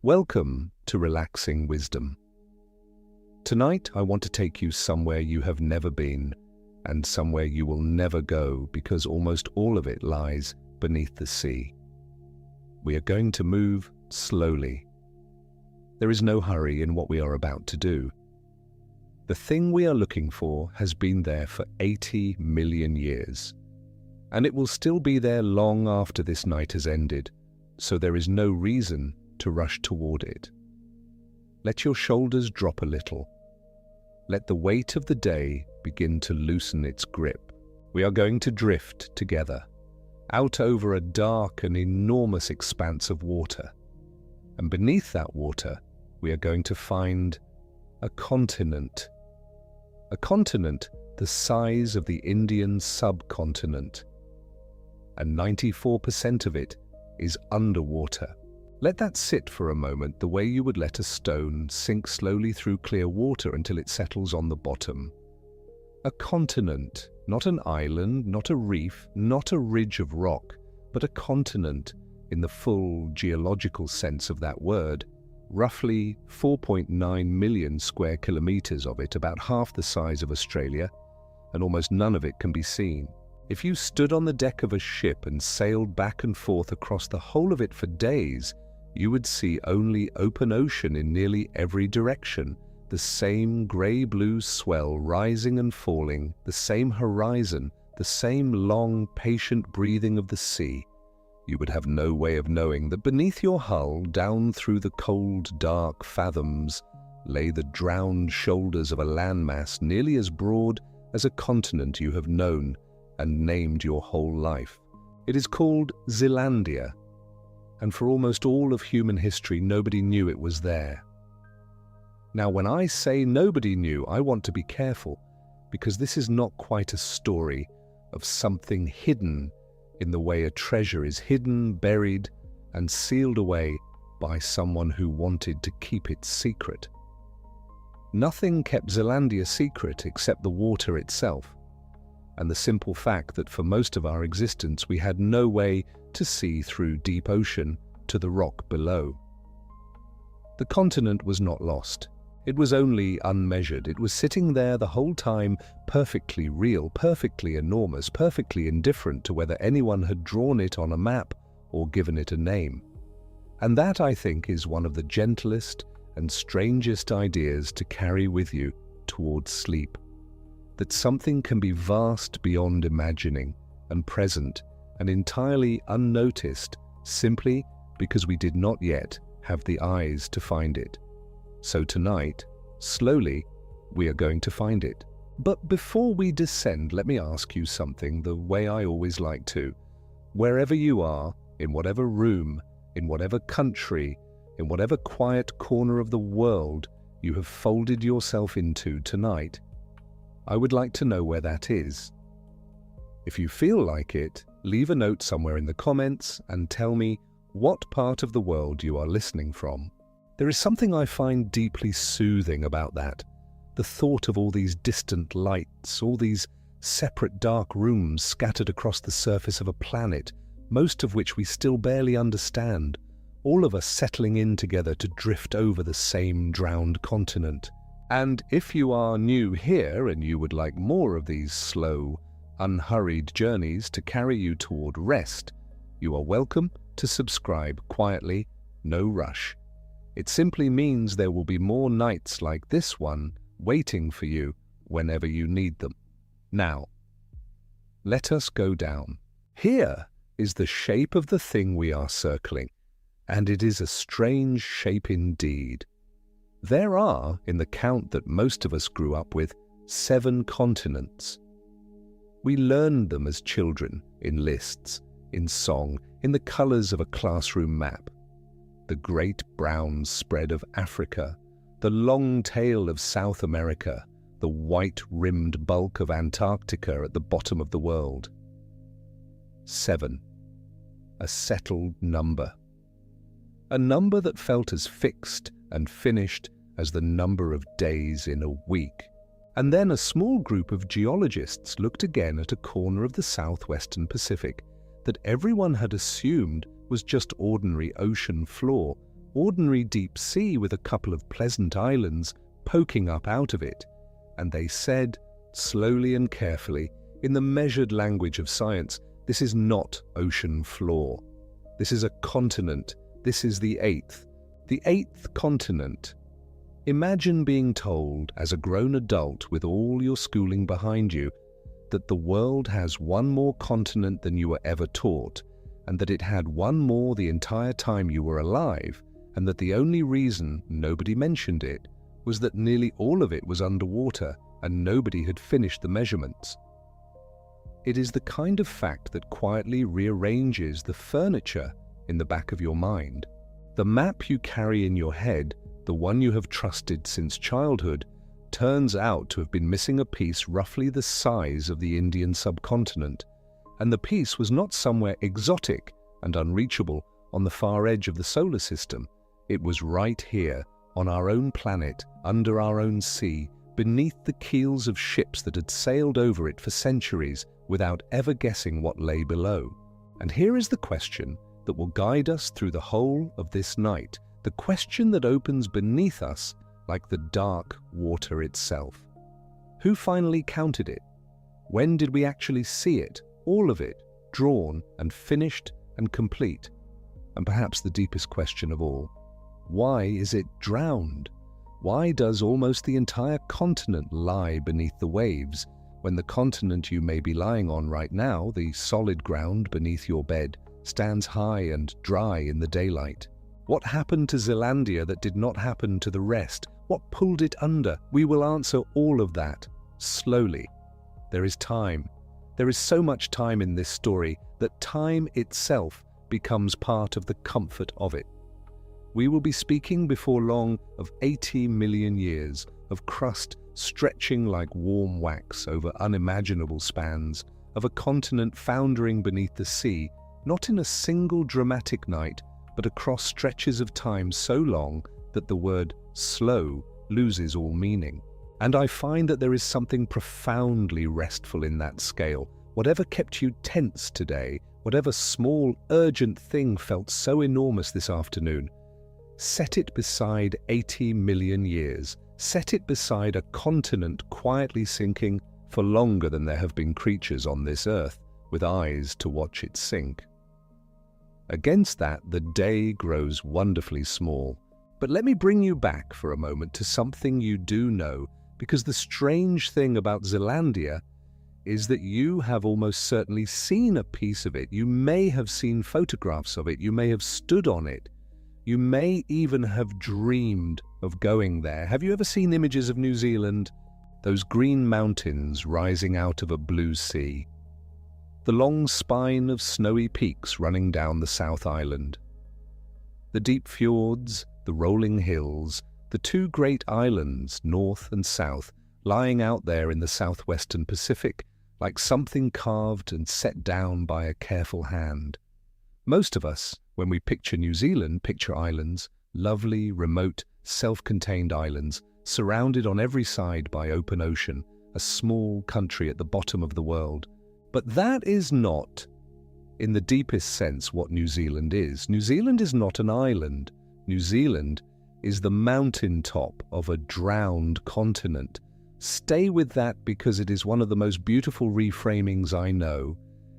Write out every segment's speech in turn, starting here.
Welcome to Relaxing Wisdom. Tonight I want to take you somewhere you have never been and somewhere you will never go because almost all of it lies beneath the sea. We are going to move slowly. There is no hurry in what we are about to do. The thing we are looking for has been there for 80 million years, and it will still be there long after this night has ended, so there is no reason to rush toward it. Let your shoulders drop a little. Let the weight of the day begin to loosen its grip. We are going to drift together, out over a dark and enormous expanse of water. And beneath that water, we are going to find a continent. A continent the size of the Indian subcontinent. And 94% of it is underwater. Let that sit for a moment the way you would let a stone sink slowly through clear water until it settles on the bottom. A continent, not an island, not a reef, not a ridge of rock, but a continent in the full geological sense of that word. Roughly 4.9 million square kilometres of it, about half the size of Australia, and almost none of it can be seen. If you stood on the deck of a ship and sailed back and forth across the whole of it for days, you would see only open ocean in nearly every direction, the same grey-blue swell rising and falling, the same horizon, the same long, patient breathing of the sea. You would have no way of knowing that beneath your hull, down through the cold, dark fathoms, lay the drowned shoulders of a landmass nearly as broad as a continent you have known and named your whole life. It is called Zealandia, and for almost all of human history, nobody knew it was there. Now, when I say nobody knew, I want to be careful, because this is not quite a story of something hidden in the way a treasure is hidden, buried, and sealed away by someone who wanted to keep it secret. Nothing kept Zealandia secret except the water itself, and the simple fact that for most of our existence we had no way to see through deep ocean to the rock below. The continent was not lost. It was only unmeasured. It was sitting there the whole time, perfectly real, perfectly enormous, perfectly indifferent to whether anyone had drawn it on a map or given it a name. And that, I think, is one of the gentlest and strangest ideas to carry with you towards sleep. That something can be vast beyond imagining and present and entirely unnoticed simply because we did not yet have the eyes to find it. So tonight, slowly, we are going to find it. But before we descend, let me ask you something the way I always like to. Wherever you are, in whatever room, in whatever country, in whatever quiet corner of the world you have folded yourself into tonight, I would like to know where that is. If you feel like it, leave a note somewhere in the comments and tell me what part of the world you are listening from. There is something I find deeply soothing about that. The thought of all these distant lights, all these separate dark rooms scattered across the surface of a planet, most of which we still barely understand, all of us settling in together to drift over the same drowned continent. And if you are new here and you would like more of these slow, unhurried journeys to carry you toward rest, you are welcome to subscribe quietly, no rush. It simply means there will be more nights like this one waiting for you whenever you need them. Now, let us go down. Here is the shape of the thing we are circling, and it is a strange shape indeed. There are, in the count that most of us grew up with, 7 continents. We learned them as children, in lists, in song, in the colours of a classroom map. The great brown spread of Africa, the long tail of South America, the white-rimmed bulk of Antarctica at the bottom of the world. 7. A settled number. A number that felt as fixed and finished as the number of days in a week. And then a small group of geologists looked again at a corner of the southwestern Pacific that everyone had assumed was just ordinary ocean floor, ordinary deep sea with a couple of pleasant islands poking up out of it, and they said, slowly and carefully, in the measured language of science, this is not ocean floor. This is a continent. This is the eighth continent. Imagine being told, as a grown adult with all your schooling behind you, that the world has one more continent than you were ever taught, and that it had one more the entire time you were alive, and that the only reason nobody mentioned it was that nearly all of it was underwater and nobody had finished the measurements. It is the kind of fact that quietly rearranges the furniture in the back of your mind. The map you carry in your head, the one you have trusted since childhood, turns out to have been missing a piece roughly the size of the Indian subcontinent, and the piece was not somewhere exotic and unreachable on the far edge of the solar system. It was right here, on our own planet, under our own sea, beneath the keels of ships that had sailed over it for centuries without ever guessing what lay below. And here is the question that will guide us through the whole of this night, the question that opens beneath us like the dark water itself. Who finally counted it? When did we actually see it, all of it, drawn and finished and complete? And perhaps the deepest question of all, why is it drowned? Why does almost the entire continent lie beneath the waves, when the continent you may be lying on right now, the solid ground beneath your bed, stands high and dry in the daylight? What happened to Zealandia that did not happen to the rest? What pulled it under? We will answer all of that, slowly. There is time. There is so much time in this story that time itself becomes part of the comfort of it. We will be speaking before long of 80 million years of crust stretching like warm wax over unimaginable spans, of a continent foundering beneath the sea, not in a single dramatic night, but across stretches of time so long that the word slow loses all meaning. And I find that there is something profoundly restful in that scale. Whatever kept you tense today, whatever small, urgent thing felt so enormous this afternoon, set it beside 80 million years. Set it beside a continent quietly sinking for longer than there have been creatures on this earth with eyes to watch it sink. Against that, the day grows wonderfully small. But let me bring you back for a moment to something you do know, because the strange thing about Zealandia is that you have almost certainly seen a piece of it. You may have seen photographs of it. You may have stood on it. You may even have dreamed of going there. Have you ever seen images of New Zealand? Those green mountains rising out of a blue sea. The long spine of snowy peaks running down the South Island. The deep fjords, the rolling hills, the two great islands, north and south, lying out there in the southwestern Pacific, like something carved and set down by a careful hand. Most of us, when we picture New Zealand, picture islands, lovely, remote, self-contained islands, surrounded on every side by open ocean, a small country at the bottom of the world. But that is not, in the deepest sense, what New Zealand is. New Zealand is not an island. New Zealand is the mountaintop of a drowned continent. Stay with that because it is one of the most beautiful reframings I know,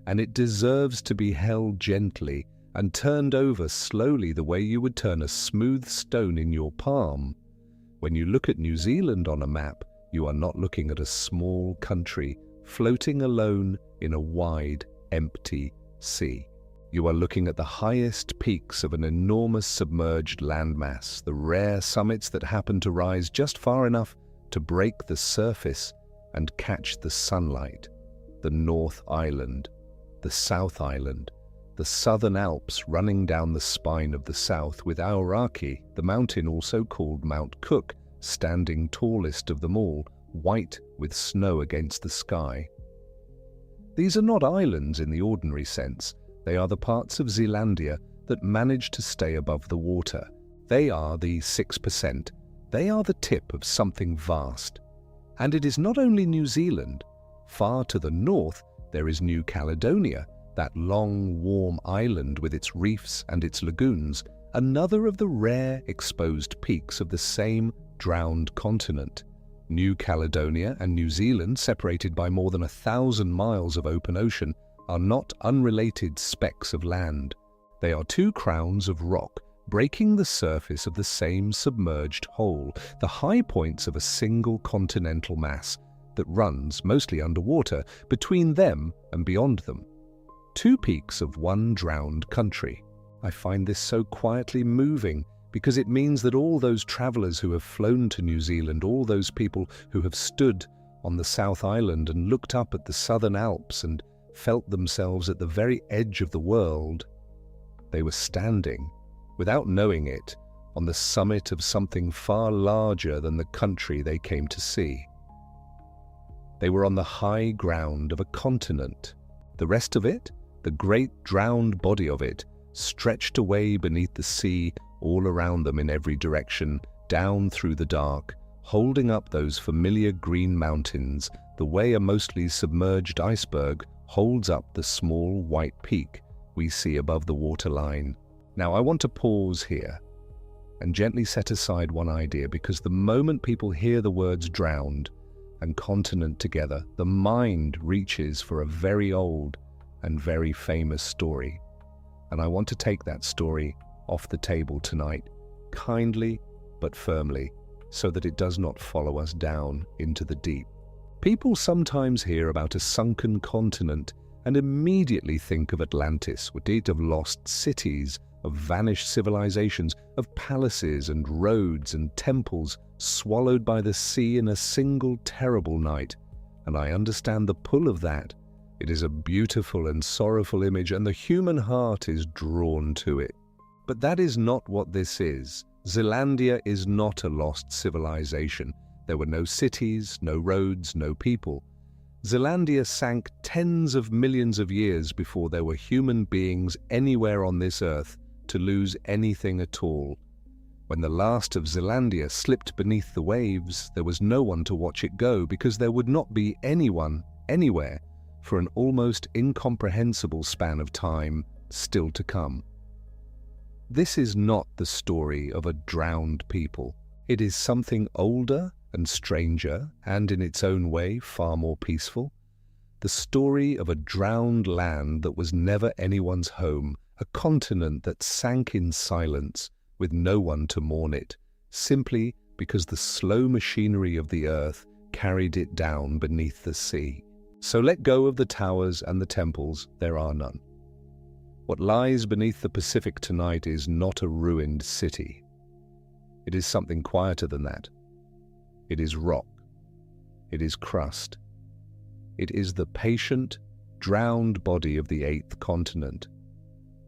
and it deserves to be held gently and turned over slowly the way you would turn a smooth stone in your palm. When you look at New Zealand on a map, you are not looking at a small country floating alone in a wide, empty sea. You are looking at the highest peaks of an enormous submerged landmass, the rare summits that happen to rise just far enough to break the surface and catch the sunlight. The North Island, the South Island, the Southern Alps running down the spine of the south, with Aoraki, the mountain also called Mount Cook, standing tallest of them all, white with snow against the sky. These are not islands in the ordinary sense. They are the parts of Zealandia that manage to stay above the water. They are the 6%. They are the tip of something vast. And it is not only New Zealand. Far to the north, there is New Caledonia, that long, warm island with its reefs and its lagoons, another of the rare exposed peaks of the same drowned continent. New Caledonia and New Zealand, separated by more than 1,000 miles of open ocean, are not unrelated specks of land. They are two crowns of rock breaking the surface of the same submerged whole, the high points of a single continental mass that runs, mostly underwater, between them and beyond them. Two peaks of one drowned country. I find this so quietly moving because it means that all those travellers who have flown to New Zealand, all those people who have stood on the South Island and looked up at the Southern Alps and felt themselves at the very edge of the world, they were standing, without knowing it, on the summit of something far larger than the country they came to see. They were on the high ground of a continent. The rest of it, the great drowned body of it, stretched away beneath the sea all around them in every direction, down through the dark, holding up those familiar green mountains the way a mostly submerged iceberg holds up the small white peak we see above the waterline. Now, I want to pause here and gently set aside one idea, because the moment people hear the words drowned and continent together, the mind reaches for a very old and very famous story. And I want to take that story off the table tonight, kindly but firmly, so that it does not follow us down into the deep. People sometimes hear about a sunken continent and immediately think of Atlantis, with it of lost cities, of vanished civilizations, of palaces and roads and temples swallowed by the sea in a single terrible night. And I understand the pull of that. It is a beautiful and sorrowful image, and the human heart is drawn to it. But that is not what this is. Zealandia is not a lost civilization. There were no cities, no roads, no people. Zealandia sank tens of millions of years before there were human beings anywhere on this earth to lose anything at all. When the last of Zealandia slipped beneath the waves, there was no one to watch it go, because there would not be anyone anywhere for an almost incomprehensible span of time still to come. This is not the story of a drowned people. It is something older and stranger, and in its own way far more peaceful. The story of a drowned land that was never anyone's home, a continent that sank in silence with no one to mourn it, simply because the slow machinery of the earth carried it down beneath the sea. So let go of the towers and the temples, there are none. What lies beneath the Pacific tonight is not a ruined city. It is something quieter than that. It is rock. It is crust. It is the patient, drowned body of the eighth continent.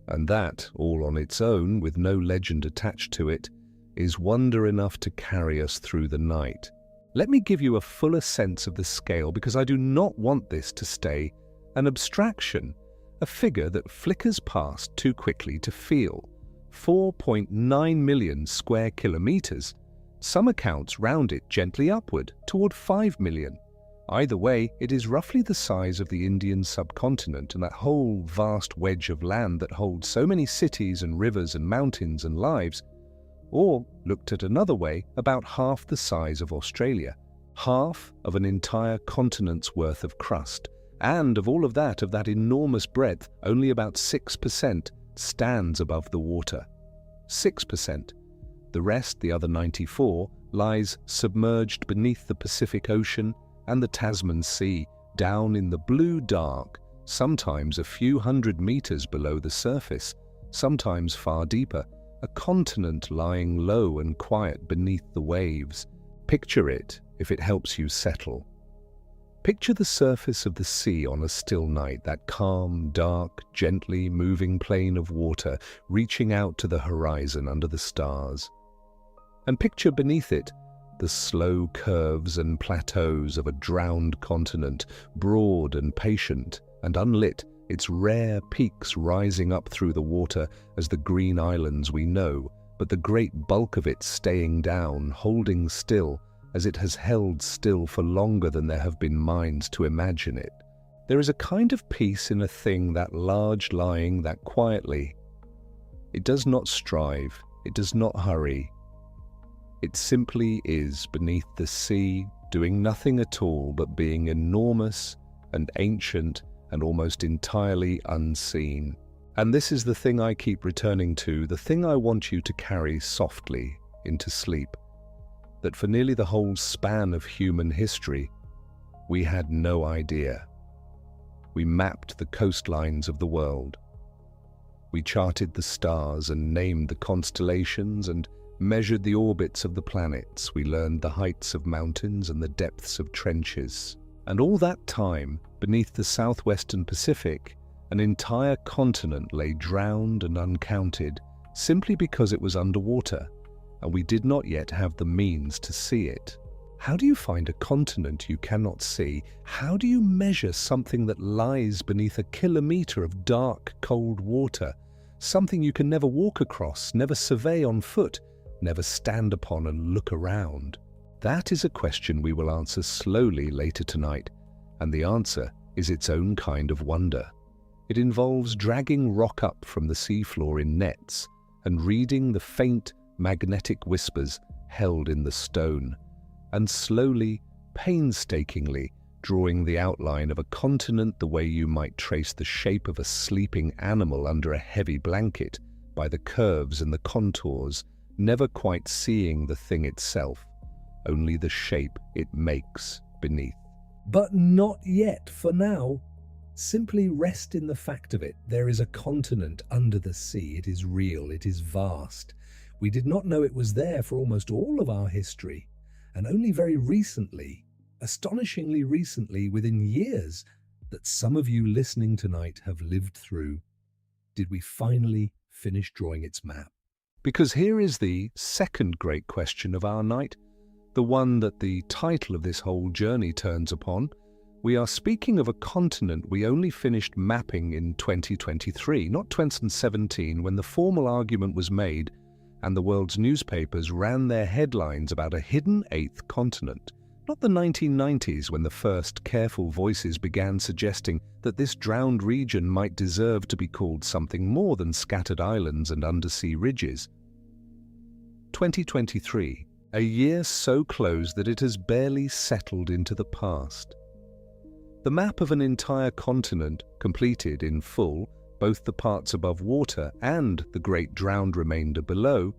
And that, all on its own, with no legend attached to it, is wonder enough to carry us through the night. Let me give you a fuller sense of the scale, because I do not want this to stay an abstraction, a figure that flickers past too quickly to feel. 4.9 million square kilometres. Some accounts round it gently upward, toward 5 million. Either way, it is roughly the size of the Indian subcontinent and that whole vast wedge of land that holds so many cities and rivers and mountains and lives. Or, looked at another way, about half the size of Australia, half of an entire continent's worth of crust. And of all of that enormous breadth, only about 6% stands above the water. 6%. The rest, the other 94%, lies submerged beneath the Pacific Ocean and the Tasman Sea, down in the blue dark, sometimes a few hundred meters below the surface, sometimes far deeper, a continent lying low and quiet beneath the waves. Picture it, if it helps you settle. Picture the surface of the sea on a still night, that calm, dark, gently moving plain of water reaching out to the horizon under the stars. And picture beneath it the slow curves and plateaus of a drowned continent, broad and patient and unlit, its rare peaks rising up through the water as the green islands we know, but the great bulk of it staying down, holding still, as it has held still for longer than there have been minds to imagine it. There is a kind of peace in a thing that large lying that quietly. It does not strive, it does not hurry. It simply is beneath the sea, doing nothing at all but being enormous and ancient and almost entirely unseen. And this is the thing I keep returning to, the thing I want you to carry softly into sleep, that for nearly the whole span of human history, we had no idea. We mapped the coastlines of the world. We charted the stars and named the constellations and measured the orbits of the planets. We learned the heights of mountains and the depths of trenches. And all that time, beneath the southwestern Pacific, an entire continent lay drowned and uncounted simply because it was underwater, and we did not yet have the means to see it. How do you find a continent you cannot see? How do you measure something that lies beneath a kilometre of dark, cold water? Something you can never walk across, never survey on foot, never stand upon and look around? That is a question we will answer slowly later tonight, and the answer is its own kind of wonder. It involves dragging rock up from the seafloor in nets and reading the faint magnetic whispers held in the stone, and slowly, painstakingly drawing the outline of a continent the way you might trace the shape of a sleeping animal under a heavy blanket by the curves and the contours, never quite seeing the thing itself, only the shape it makes beneath. But not yet for now. Simply rest in the fact of it. There is a continent under the sea. It is real. It is vast. We did not know it was there for almost all of our history. And only very recently, astonishingly recently, within years, that some of you listening tonight have lived through, did we finally finish drawing its map. Because here is the second great question of our night, the one that the title of this whole journey turns upon. We are speaking of a continent we only finished mapping in 2023, not 2017, when the formal argument was made and the world's newspapers ran their headlines about a hidden eighth continent. Not the 1990s, when the first careful voices began suggesting that this drowned region might deserve to be called something more than scattered islands and undersea ridges. 2023, a year so close that it has barely settled into the past. The map of an entire continent, completed in full, both the parts above water and the great drowned remainder below,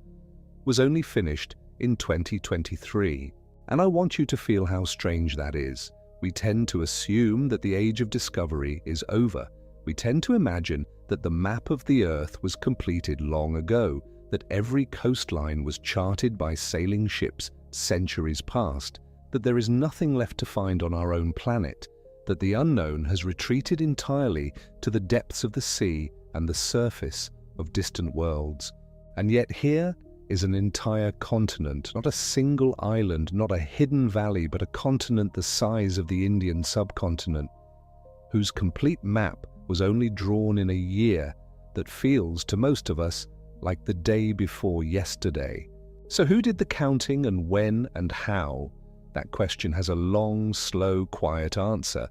was only finished in 2023. And I want you to feel how strange that is. We tend to assume that the age of discovery is over. We tend to imagine that the map of the Earth was completed long ago, that every coastline was charted by sailing ships centuries past, that there is nothing left to find on our own planet, that the unknown has retreated entirely to the depths of the sea and the surface of distant worlds. And yet here is an entire continent, not a single island, not a hidden valley, but a continent the size of the Indian subcontinent, whose complete map was only drawn in a year that feels to most of us like the day before yesterday. So who did the counting, and when and how? That question has a long, slow, quiet answer,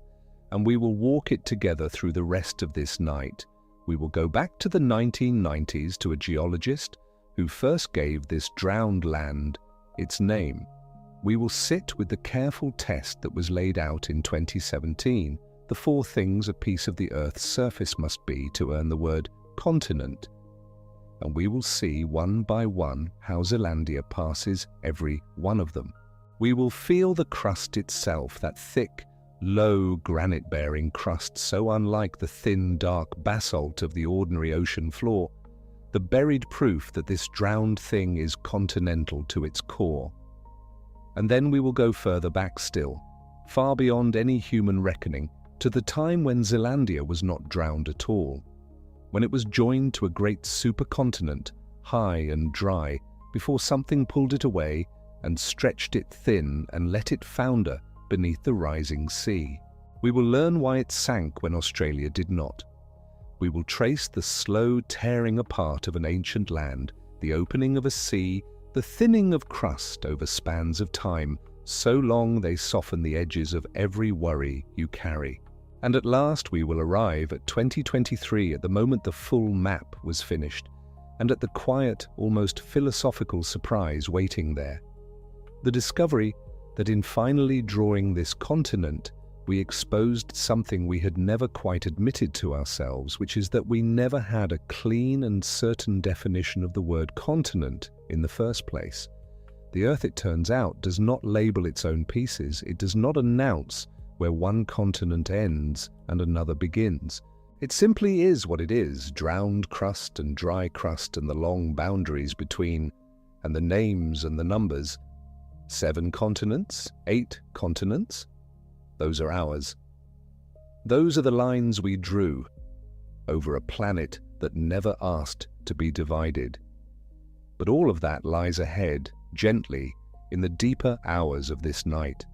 and we will walk it together through the rest of this night. We will go back to the 1990s to a geologist who first gave this drowned land its name. We will sit with the careful test that was laid out in 2017, the 4 things a piece of the Earth's surface must be to earn the word continent. And we will see one by one how Zealandia passes every one of them. We will feel the crust itself, that thick, low, granite-bearing crust so unlike the thin, dark basalt of the ordinary ocean floor, the buried proof that this drowned thing is continental to its core. And then we will go further back still, far beyond any human reckoning, to the time when Zealandia was not drowned at all, when it was joined to a great supercontinent, high and dry, before something pulled it away and stretched it thin and let it founder beneath the rising sea. We will learn why it sank when Australia did not. We will trace the slow tearing apart of an ancient land, the opening of a sea, the thinning of crust over spans of time, so long they soften the edges of every worry you carry. And at last we will arrive at 2023, at the moment the full map was finished, and at the quiet, almost philosophical surprise waiting there. The discovery that in finally drawing this continent, we exposed something we had never quite admitted to ourselves, which is that we never had a clean and certain definition of the word continent in the first place. The Earth, it turns out, does not label its own pieces. It does not announce where one continent ends and another begins. It simply is what it is, drowned crust and dry crust and the long boundaries between, and the names and the numbers. 7 continents, 8 continents. Those are ours. Those are the lines we drew over a planet that never asked to be divided. But all of that lies ahead, gently, in the deeper hours of this night.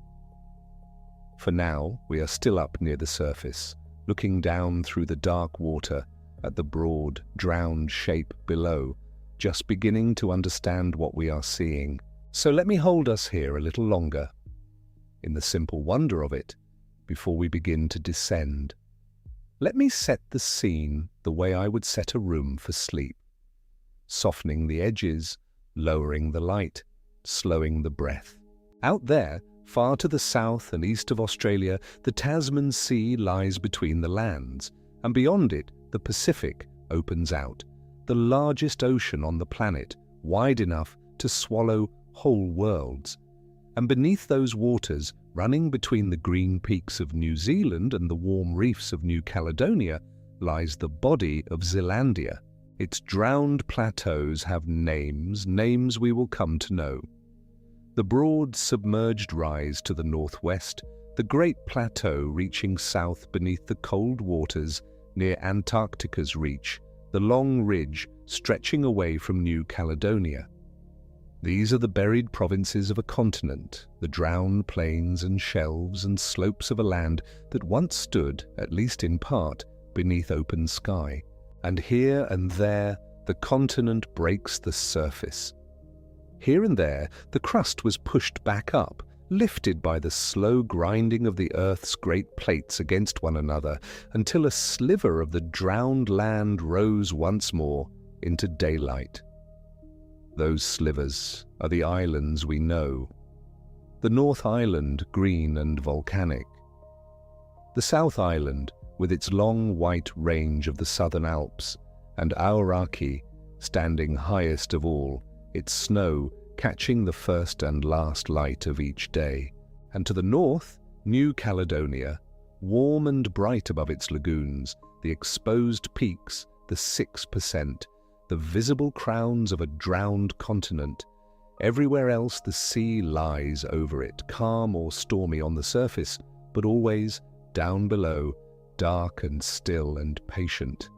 For now, we are still up near the surface, looking down through the dark water at the broad, drowned shape below, just beginning to understand what we are seeing. So let me hold us here a little longer, in the simple wonder of it, before we begin to descend. Let me set the scene the way I would set a room for sleep, softening the edges, lowering the light, slowing the breath. Out there, far to the south and east of Australia, the Tasman Sea lies between the lands, and beyond it, the Pacific opens out, the largest ocean on the planet, wide enough to swallow whole worlds. And beneath those waters, running between the green peaks of New Zealand and the warm reefs of New Caledonia, lies the body of Zealandia. Its drowned plateaus have names we will come to know. The broad submerged rise to the northwest, the great plateau reaching south beneath the cold waters near Antarctica's reach, the long ridge stretching away from New Caledonia. These are the buried provinces of a continent, the drowned plains and shelves and slopes of a land that once stood, at least in part, beneath open sky. And here and there, the continent breaks the surface. Here and there, the crust was pushed back up, lifted by the slow grinding of the Earth's great plates against one another, until a sliver of the drowned land rose once more into daylight. Those slivers are the islands we know. The North Island, green and volcanic. The South Island, with its long white range of the Southern Alps, and Aoraki, standing highest of all, its snow catching the first and last light of each day. And to the north, New Caledonia, warm and bright above its lagoons, the exposed peaks, the 6%, the visible crowns of a drowned continent. Everywhere else the sea lies over it, calm or stormy on the surface, but always, down below, dark and still and patient.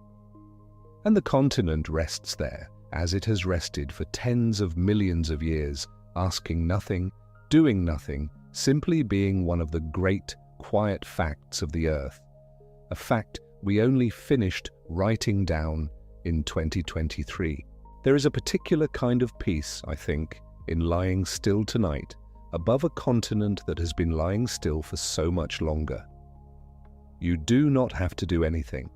And the continent rests there, as it has rested for tens of millions of years, asking nothing, doing nothing, simply being one of the great, quiet facts of the Earth. A fact we only finished writing down in 2023. There is a particular kind of peace, I think, in lying still tonight, above a continent that has been lying still for so much longer. You do not have to do anything.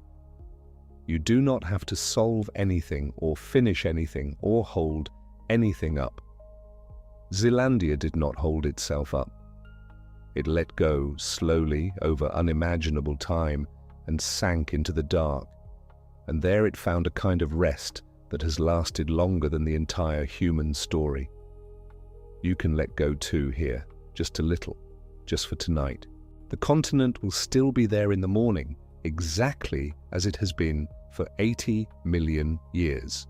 You do not have to solve anything or finish anything or hold anything up. Zealandia did not hold itself up. It let go slowly over unimaginable time and sank into the dark, and there it found a kind of rest that has lasted longer than the entire human story. You can let go too here, just a little, just for tonight. The continent will still be there in the morning, exactly as it has been for 80 million years.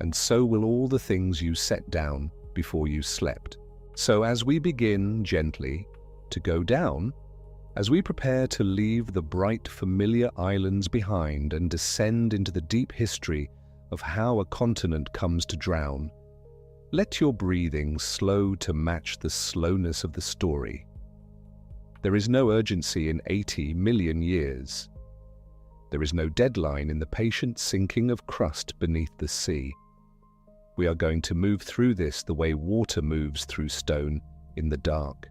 And so will all the things you set down before you slept. So as we begin gently to go down, as we prepare to leave the bright, familiar islands behind and descend into the deep history of how a continent comes to drown, let your breathing slow to match the slowness of the story. There is no urgency in 80 million years. There is no deadline in the patient sinking of crust beneath the sea. We are going to move through this the way water moves through stone in the dark,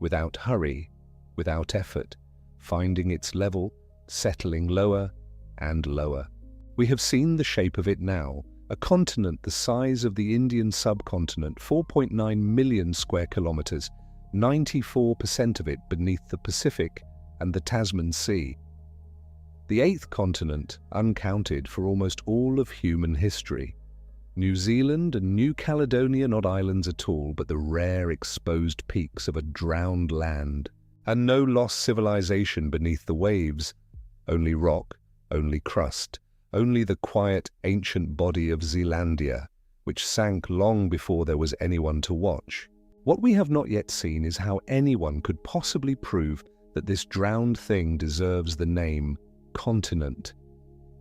without hurry, without effort, finding its level, settling lower and lower. We have seen the shape of it now, A continent the size of the Indian subcontinent, 4.9 million square kilometres, 94% of it beneath the Pacific and the Tasman Sea. The eighth continent, uncounted for almost all of human history. New Zealand and New Caledonia, not islands at all, but the rare exposed peaks of a drowned land. And no lost civilization beneath the waves. Only rock, only crust, only the quiet ancient body of Zealandia, which sank long before there was anyone to watch. What we have not yet seen is how anyone could possibly prove that this drowned thing deserves the name continent.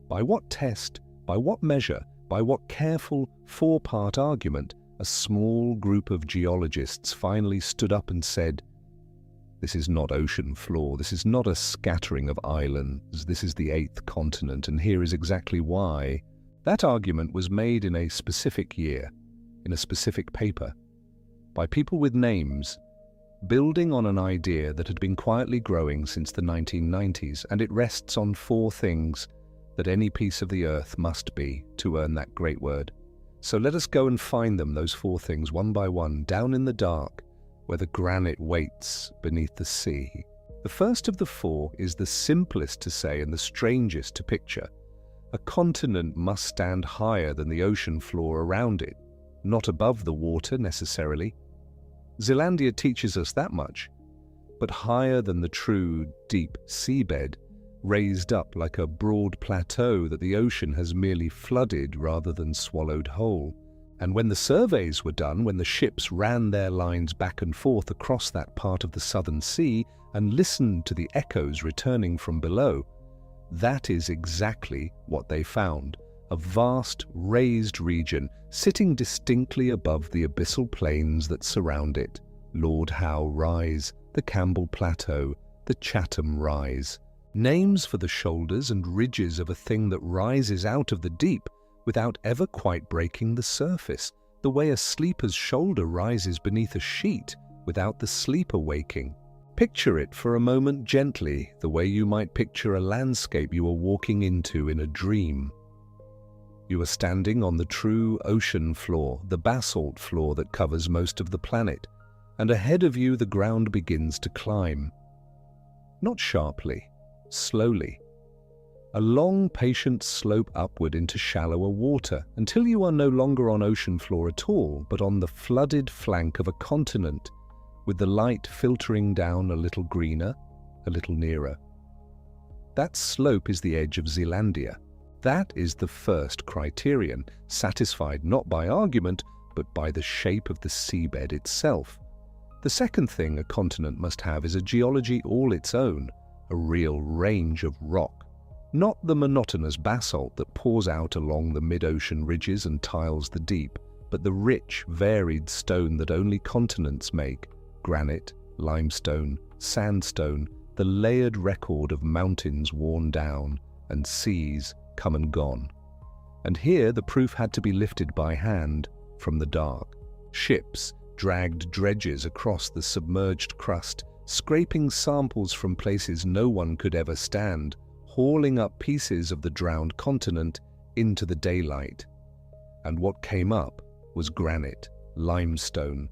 By what test, by what measure, by what careful four-part argument, a small group of geologists finally stood up and said, "This is not ocean floor, this is not a scattering of islands, this is the eighth continent, and here is exactly why." That argument was made in a specific year, in a specific paper, by people with names, building on an idea that had been quietly growing since the 1990s, and it rests on four things that any piece of the earth must be to earn that great word. So let us go and find them, those four things, one by one, down in the dark, where the granite waits beneath the sea. The first of the four is the simplest to say and the strangest to picture. A continent must stand higher than the ocean floor around it, not above the water necessarily. Zealandia teaches us that much, but higher than the true, deep seabed, raised up like a broad plateau that the ocean has merely flooded rather than swallowed whole. And when the surveys were done, when the ships ran their lines back and forth across that part of the southern sea and listened to the echoes returning from below, that is exactly what they found. A vast, raised region sitting distinctly above the abyssal plains that surround it. Lord Howe Rise, the Campbell Plateau, the Chatham Rise. Names for the shoulders and ridges of a thing that rises out of the deep without ever quite breaking the surface, the way a sleeper's shoulder rises beneath a sheet without the sleeper waking. Picture it for a moment gently, the way you might picture a landscape you are walking into in a dream. You are standing on the true ocean floor, the basalt floor that covers most of the planet, and ahead of you the ground begins to climb. Not sharply, slowly. A long, patient slope upward into shallower water until you are no longer on ocean floor at all, but on the flooded flank of a continent, with the light filtering down a little greener, a little nearer. That slope is the edge of Zealandia. That is the first criterion, satisfied not by argument, but by the shape of the seabed itself. The second thing a continent must have is a geology all its own, a real range of rock. Not the monotonous basalt that pours out along the mid-ocean ridges and tiles the deep, but the rich, varied stone that only continents make. Granite, limestone, sandstone, the layered record of mountains worn down, and seas come and gone. And here the proof had to be lifted by hand from the dark. Ships dragged dredges across the submerged crust, scraping samples from places no one could ever stand, hauling up pieces of the drowned continent into the daylight. And what came up was granite, limestone,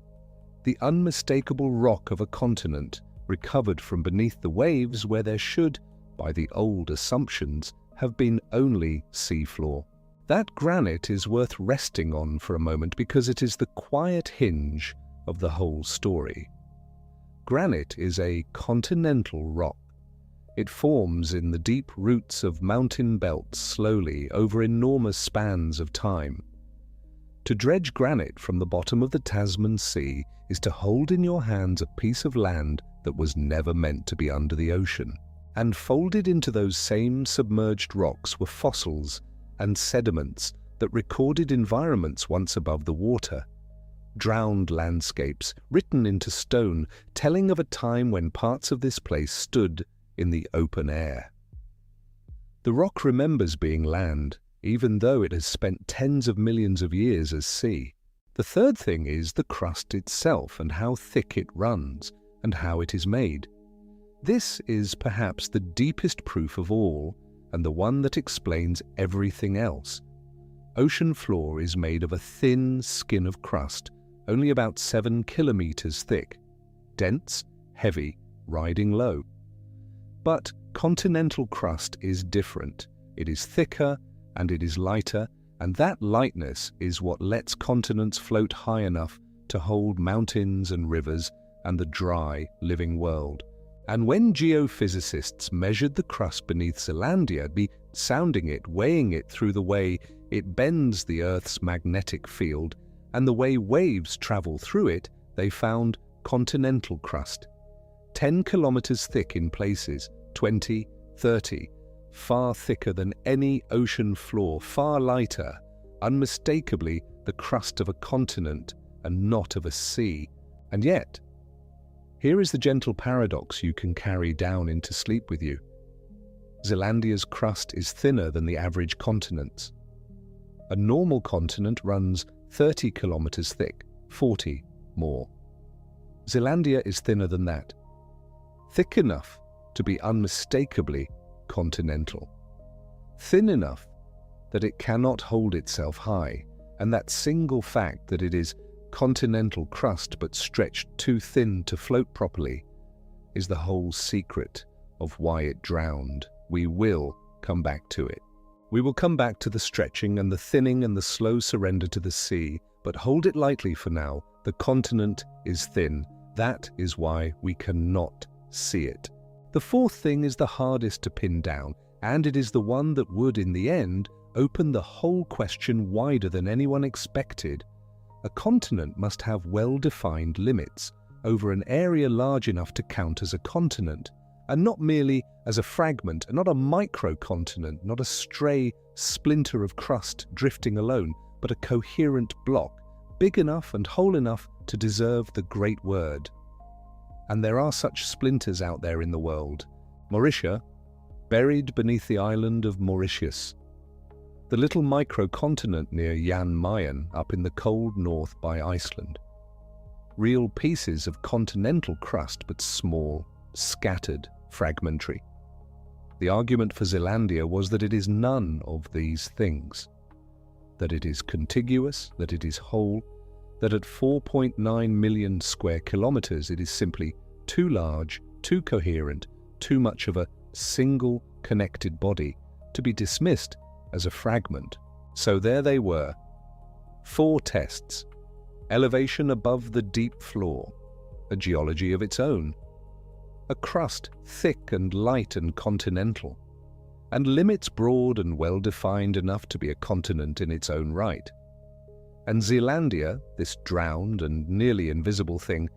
the unmistakable rock of a continent recovered from beneath the waves where there should, by the old assumptions, have been only seafloor. That granite is worth resting on for a moment because it is the quiet hinge of the whole story. Granite is a continental rock. It forms in the deep roots of mountain belts slowly over enormous spans of time. To dredge granite from the bottom of the Tasman Sea is to hold in your hands a piece of land that was never meant to be under the ocean. And folded into those same submerged rocks were fossils and sediments that recorded environments once above the water. Drowned landscapes, written into stone, telling of a time when parts of this place stood in the open air. The rock remembers being land, even though it has spent tens of millions of years as sea. The third thing is the crust itself and how thick it runs, and how it is made. This is perhaps the deepest proof of all, and the one that explains everything else. Ocean floor is made of a thin skin of crust, only about 7 kilometres thick, dense, heavy, riding low. But continental crust is different. It is thicker and it is lighter, and that lightness is what lets continents float high enough to hold mountains and rivers and the dry, living world. And when geophysicists measured the crust beneath Zealandia, be sounding it, weighing it through the way it bends the Earth's magnetic field and the way waves travel through it, they found continental crust. 10 kilometres thick in places, 20, 30, far thicker than any ocean floor, far lighter, unmistakably the crust of a continent and not of a sea. And yet, here is the gentle paradox you can carry down into sleep with you. Zealandia's crust is thinner than the average continent's. A normal continent runs 30 kilometres thick, 40 more. Zealandia is thinner than that. Thick enough to be unmistakably continental. Thin enough that it cannot hold itself high, and that single fact that it is continental crust but stretched too thin to float properly is the whole secret of why it drowned. We will come back to it. We will come back to the stretching and the thinning and the slow surrender to the sea, but hold it lightly for now. The continent is thin. That is why we cannot see it. The fourth thing is the hardest to pin down, and it is the one that would, in the end, open the whole question wider than anyone expected. A continent must have well-defined limits over an area large enough to count as a continent, and not merely as a fragment, and not a microcontinent, not a stray splinter of crust drifting alone, but a coherent block, big enough and whole enough to deserve the great word. And there are such splinters out there in the world. Mauritia, buried beneath the island of Mauritius. The little microcontinent near Jan Mayen up in the cold north by Iceland. Real pieces of continental crust, but small, scattered, fragmentary. The argument for Zealandia was that it is none of these things. That it is contiguous, that it is whole, that at 4.9 million square kilometres it is simply too large, too coherent, too much of a single connected body to be dismissed as a fragment. So there they were. 4 tests. Elevation above the deep floor, a geology of its own. A crust thick and light and continental, and limits broad and well-defined enough to be a continent in its own right. And Zealandia, this drowned and nearly invisible thing,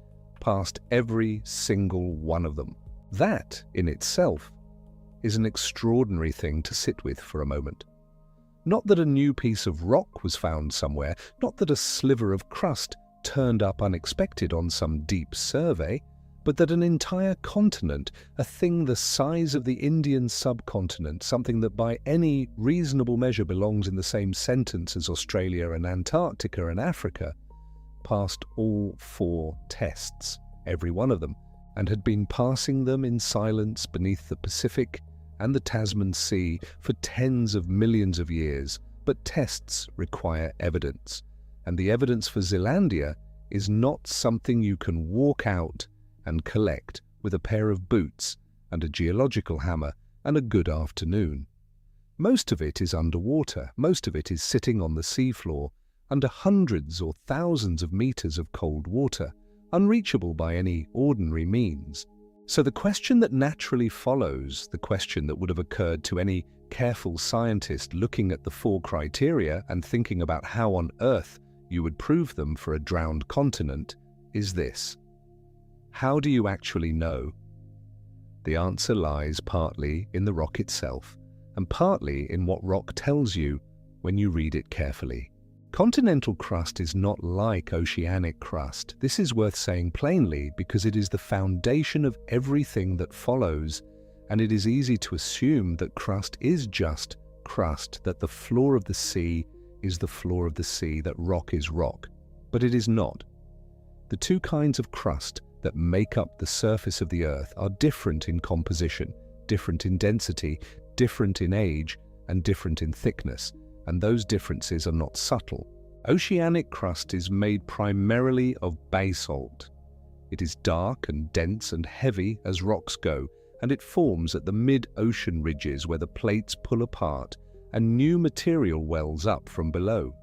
passed every single one of them. That, in itself, is an extraordinary thing to sit with for a moment. Not that a new piece of rock was found somewhere, not that a sliver of crust turned up unexpected on some deep survey, but that an entire continent, a thing the size of the Indian subcontinent, something that by any reasonable measure belongs in the same sentence as Australia and Antarctica and Africa, passed all 4 tests, every one of them, and had been passing them in silence beneath the Pacific and the Tasman Sea for tens of millions of years. But tests require evidence, and the evidence for Zealandia is not something you can walk out and collect with a pair of boots and a geological hammer and a good afternoon. Most of it is underwater, most of it is sitting on the seafloor, under hundreds or thousands of meters of cold water, unreachable by any ordinary means. So the question that naturally follows, the question that would have occurred to any careful scientist looking at the 4 criteria and thinking about how on earth you would prove them for a drowned continent, is this. How do you actually know? The answer lies partly in the rock itself, and partly in what rock tells you when you read it carefully. Continental crust is not like oceanic crust. This is worth saying plainly because it is the foundation of everything that follows, and it is easy to assume that crust is just crust, that the floor of the sea is the floor of the sea, that rock is rock. But it is not. The 2 kinds of crust that make up the surface of the Earth are different in composition, different in density, different in age, and different in thickness. and those differences are not subtle. Oceanic crust is made primarily of basalt. It is dark and dense and heavy as rocks go, and it forms at the mid-ocean ridges where the plates pull apart and new material wells up from below.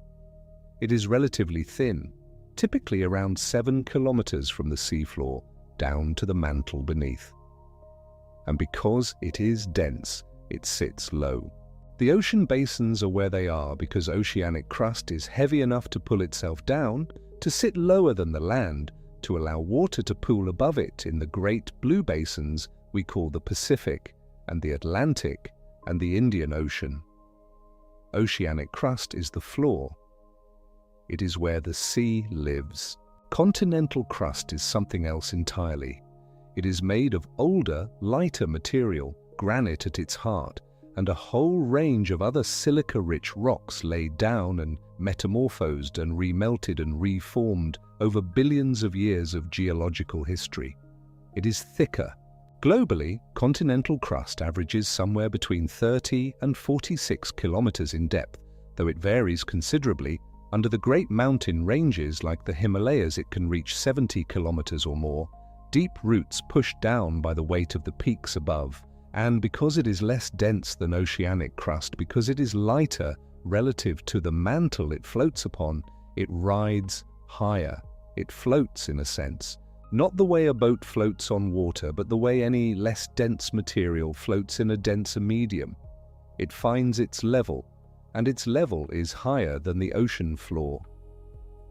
It is relatively thin, typically around 7 kilometres from the seafloor down to the mantle beneath. And because it is dense, it sits low. The ocean basins are where they are because oceanic crust is heavy enough to pull itself down, to sit lower than the land, to allow water to pool above it in the great blue basins we call the Pacific and the Atlantic and the Indian Ocean. Oceanic crust is the floor. It is where the sea lives. Continental crust is something else entirely. It is made of older, lighter material, granite at its heart, and a whole range of other silica-rich rocks laid down and metamorphosed and remelted and reformed over billions of years of geological history. It is thicker. Globally, continental crust averages somewhere between 30 and 46 kilometers in depth, though it varies considerably. Under the great mountain ranges like the Himalayas, it can reach 70 kilometers or more, deep roots pushed down by the weight of the peaks above. And because it is less dense than oceanic crust, because it is lighter relative to the mantle it floats upon, it rides higher. It floats in a sense, not the way a boat floats on water, but the way any less dense material floats in a denser medium. It finds its level, and its level is higher than the ocean floor.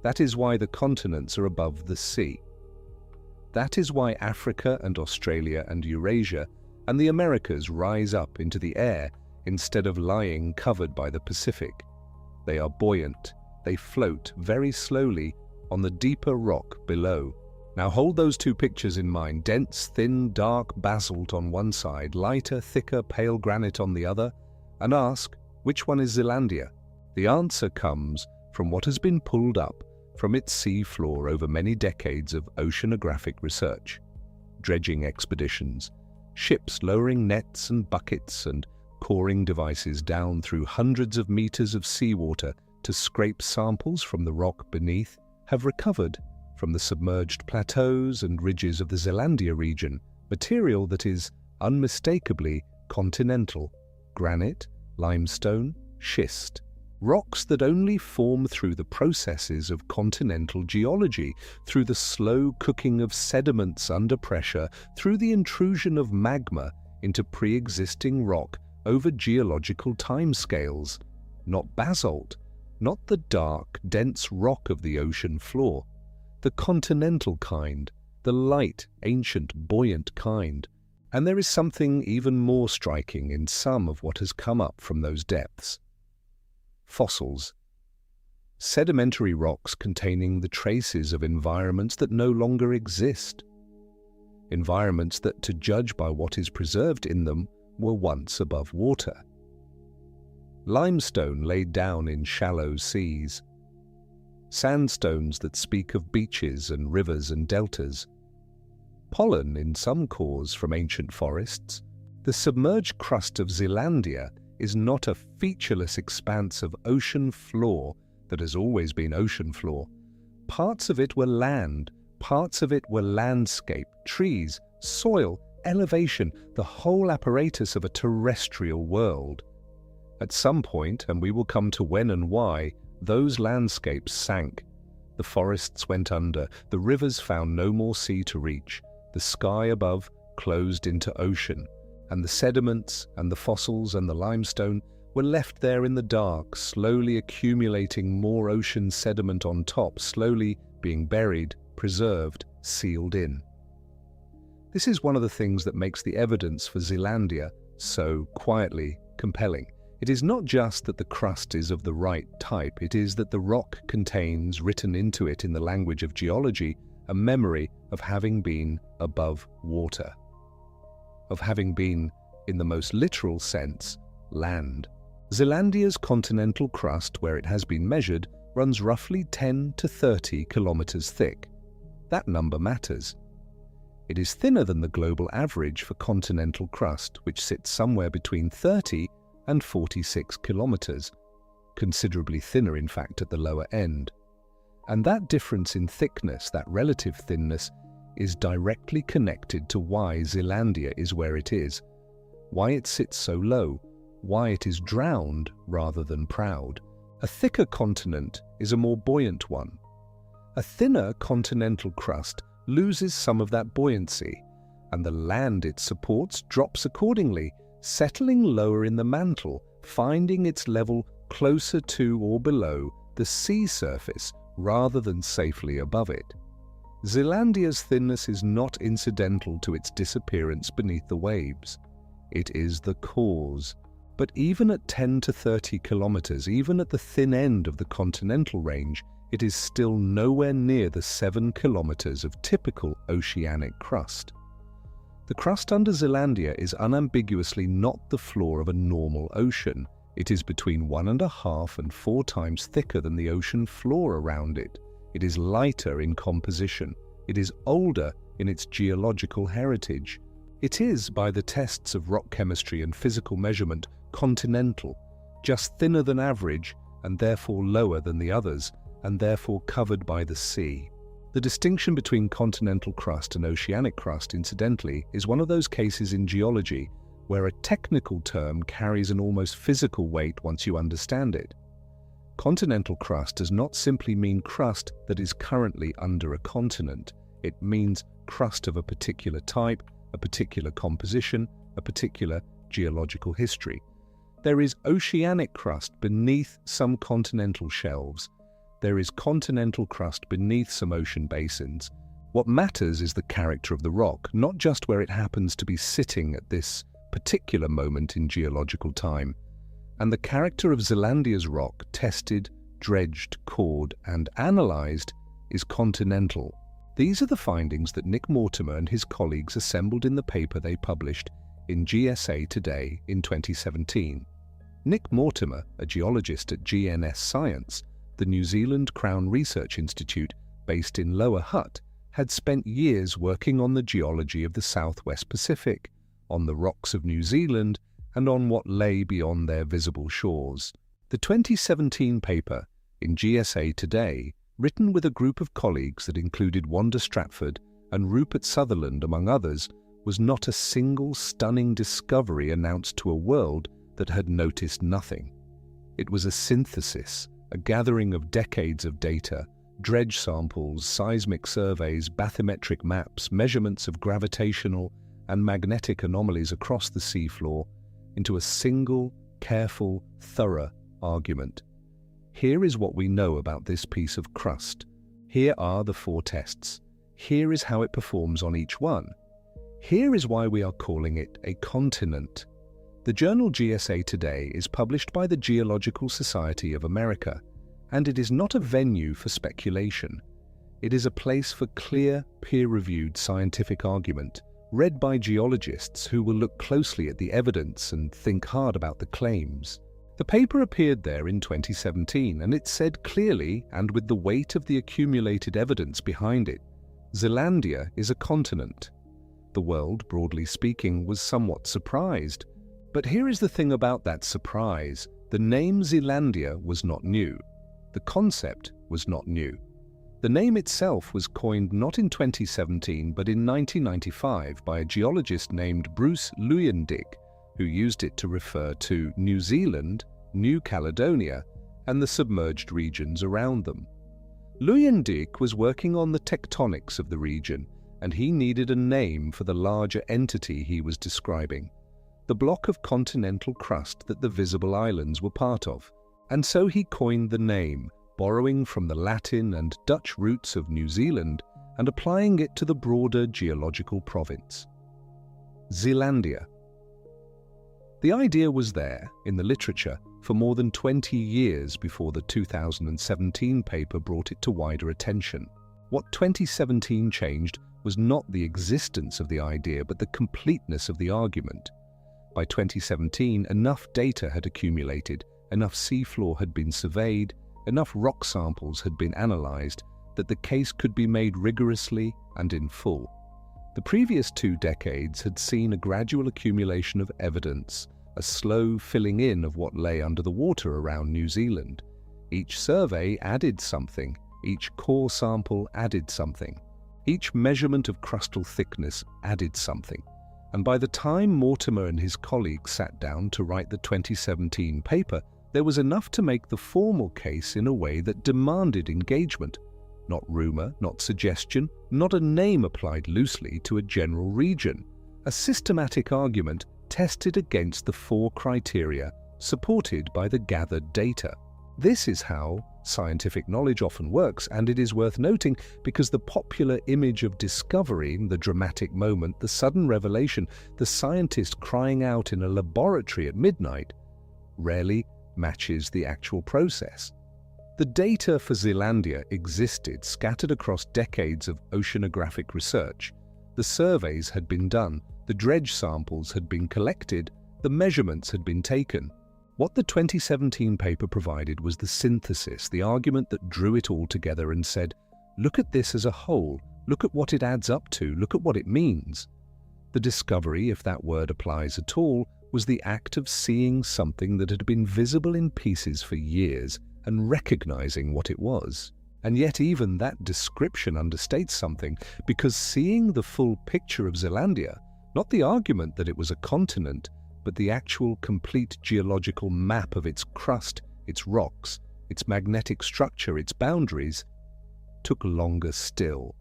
That is why the continents are above the sea. That is why Africa and Australia and Eurasia and the Americas rise up into the air instead of lying covered by the Pacific. They are buoyant. They float very slowly on the deeper rock below. Now hold those two pictures in mind: dense, thin, dark basalt on one side, lighter, thicker, pale granite on the other, and ask, which one is Zealandia? The answer comes from what has been pulled up from its sea floor over many decades of oceanographic research, dredging expeditions, ships lowering nets and buckets and coring devices down through hundreds of meters of seawater to scrape samples from the rock beneath, have recovered from the submerged plateaus and ridges of the Zealandia region material that is unmistakably continental: granite, limestone, schist, rocks that only form through the processes of continental geology, through the slow cooking of sediments under pressure, through the intrusion of magma into pre-existing rock over geological timescales. Not basalt, not the dark, dense rock of the ocean floor, the continental kind, the light, ancient, buoyant kind. And there is something even more striking in some of what has come up from those depths. Fossils. Sedimentary rocks containing the traces of environments that no longer exist. Environments that, to judge by what is preserved in them, were once above water. Limestone laid down in shallow seas. Sandstones that speak of beaches and rivers and deltas. Pollen in some cores from ancient forests. The submerged crust of Zealandia is not a featureless expanse of ocean floor that has always been ocean floor. Parts of it were land, parts of it were landscape, trees, soil, elevation, the whole apparatus of a terrestrial world. At some point, and we will come to when and why, those landscapes sank. The forests went under, the rivers found no more sea to reach, the sky above closed into ocean, and the sediments and the fossils and the limestone were left there in the dark, slowly accumulating more ocean sediment on top, slowly being buried, preserved, sealed in. This is one of the things that makes the evidence for Zealandia so quietly compelling. It is not just that the crust is of the right type, it is that the rock contains, written into it in the language of geology, a memory of having been above water, of having been, in the most literal sense, land. Zealandia's continental crust, where it has been measured, runs roughly 10 to 30 kilometers thick. That number matters. It is thinner than the global average for continental crust, which sits somewhere between 30 and 46 kilometers. considerably thinner in fact at the lower end. And that difference in thickness, that relative thinness, is directly connected to why Zealandia is where it is, why it sits so low, why it is drowned rather than proud. A thicker continent is a more buoyant one. A thinner continental crust loses some of that buoyancy, and the land it supports drops accordingly, settling lower in the mantle, finding its level closer to or below the sea surface rather than safely above it. Zealandia's thinness is not incidental to its disappearance beneath the waves. It is the cause. But even at 10 to 30 kilometres, even at the thin end of the continental range, it is still nowhere near the 7 kilometres of typical oceanic crust. The crust under Zealandia is unambiguously not the floor of a normal ocean. It is between 1.5 and 4 times thicker than the ocean floor around it. It is lighter in composition. It is older in its geological heritage. It is, by the tests of rock chemistry and physical measurement, continental, just thinner than average and therefore lower than the others, and therefore covered by the sea. The distinction between continental crust and oceanic crust, incidentally, is one of those cases in geology where a technical term carries an almost physical weight once you understand it. Continental crust does not simply mean crust that is currently under a continent. It means crust of a particular type, a particular composition, a particular geological history. There is oceanic crust beneath some continental shelves. There is continental crust beneath some ocean basins. What matters is the character of the rock, not just where it happens to be sitting at this particular moment in geological time. And the character of Zealandia's rock, tested, dredged, cored, and analysed, is continental. These are the findings that Nick Mortimer and his colleagues assembled in the paper they published in GSA Today in 2017. Nick Mortimer, a geologist at GNS Science, the New Zealand Crown Research Institute based in Lower Hutt, had spent years working on the geology of the Southwest Pacific, on the rocks of New Zealand, and on what lay beyond their visible shores. The 2017 paper, in GSA Today, written with a group of colleagues that included Wanda Stratford and Rupert Sutherland among others, was not a single stunning discovery announced to a world that had noticed nothing. It was a synthesis, a gathering of decades of data, dredge samples, seismic surveys, bathymetric maps, measurements of gravitational and magnetic anomalies across the seafloor, into a single, careful, thorough argument. Here is what we know about this piece of crust. Here are the 4 tests. Here is how it performs on each one. Here is why we are calling it a continent. The journal GSA Today is published by the Geological Society of America, and it is not a venue for speculation. It is a place for clear, peer-reviewed scientific argument, read by geologists who will look closely at the evidence and think hard about the claims. The paper appeared there in 2017, and it said clearly, and with the weight of the accumulated evidence behind it, Zealandia is a continent. The world, broadly speaking, was somewhat surprised. But here is the thing about that surprise. The name Zealandia was not new. The concept was not new. The name itself was coined not in 2017 but in 1995 by a geologist named Bruce Luyendyk, who used it to refer to New Zealand, New Caledonia, and the submerged regions around them. Luyendyk was working on the tectonics of the region, and he needed a name for the larger entity he was describing, the block of continental crust that the visible islands were part of. And so he coined the name, borrowing from the Latin and Dutch roots of New Zealand and applying it to the broader geological province. Zealandia. The idea was there, in the literature, for more than 20 years before the 2017 paper brought it to wider attention. What 2017 changed was not the existence of the idea, but the completeness of the argument. By 2017, enough data had accumulated, enough seafloor had been surveyed, enough rock samples had been analysed that the case could be made rigorously and in full. The previous 2 decades had seen a gradual accumulation of evidence, a slow filling in of what lay under the water around New Zealand. Each survey added something, each core sample added something, each measurement of crustal thickness added something. And by the time Mortimer and his colleagues sat down to write the 2017 paper, there was enough to make the formal case in a way that demanded engagement. Not rumour, not suggestion, not a name applied loosely to a general region. A systematic argument tested against the 4 criteria supported by the gathered data. This is how scientific knowledge often works, and it is worth noting because the popular image of discovery, the dramatic moment, the sudden revelation, the scientist crying out in a laboratory at midnight, rarely matches the actual process. The data for Zealandia existed scattered across decades of oceanographic research. The surveys had been done, the dredge samples had been collected, the measurements had been taken. What the 2017 paper provided was the synthesis, the argument that drew it all together and said, look at this as a whole, look at what it adds up to, look at what it means. The discovery, if that word applies at all, was the act of seeing something that had been visible in pieces for years and recognizing what it was. And yet even that description understates something, because seeing the full picture of Zealandia, not the argument that it was a continent, but the actual complete geological map of its crust, its rocks, its magnetic structure, its boundaries, took longer still.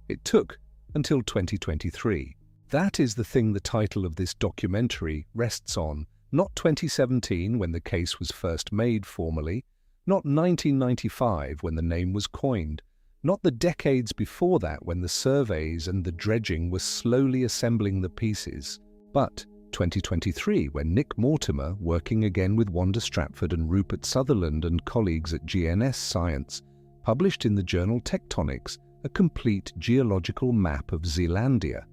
It took until 2023. That is the thing the title of this documentary rests on, not 2017 when the case was first made formally, not 1995 when the name was coined, not the decades before that when the surveys and the dredging were slowly assembling the pieces, but 2023 when Nick Mortimer, working again with Wanda Stratford and Rupert Sutherland and colleagues at GNS Science, published in the journal Tectonics a complete geological map of Zealandia,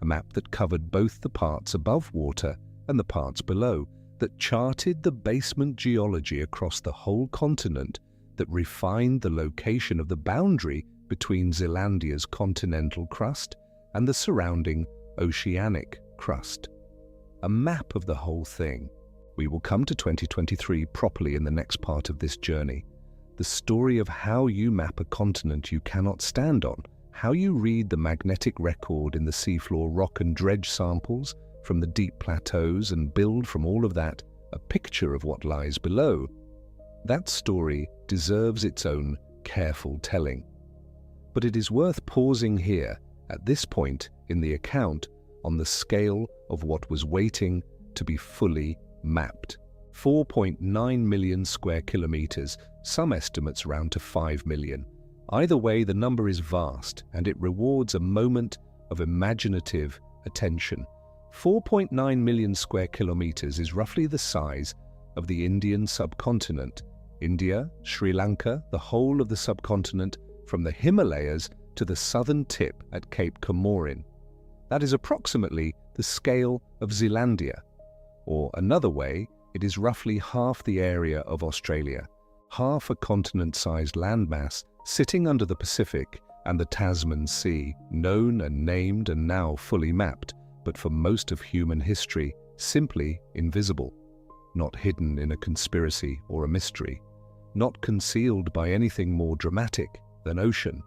a map that covered both the parts above water and the parts below, that charted the basement geology across the whole continent, that refined the location of the boundary between Zealandia's continental crust and the surrounding oceanic crust. A map of the whole thing. We will come to 2023 properly in the next part of this journey. The story of how you map a continent you cannot stand on, how you read the magnetic record in the seafloor rock and dredge samples from the deep plateaus and build from all of that a picture of what lies below. That story deserves its own careful telling. But it is worth pausing here, at this point in the account, on the scale of what was waiting to be fully mapped. 4.9 million square kilometres, some estimates round to 5 million. Either way, the number is vast, and it rewards a moment of imaginative attention. 4.9 million square kilometres is roughly the size of the Indian subcontinent. India, Sri Lanka, the whole of the subcontinent, from the Himalayas to the southern tip at Cape Comorin. That is approximately the scale of Zealandia, or another way, it is roughly half the area of Australia, half a continent-sized landmass sitting under the Pacific and the Tasman Sea, known and named and now fully mapped, but for most of human history, simply invisible, not hidden in a conspiracy or a mystery, not concealed by anything more dramatic than ocean,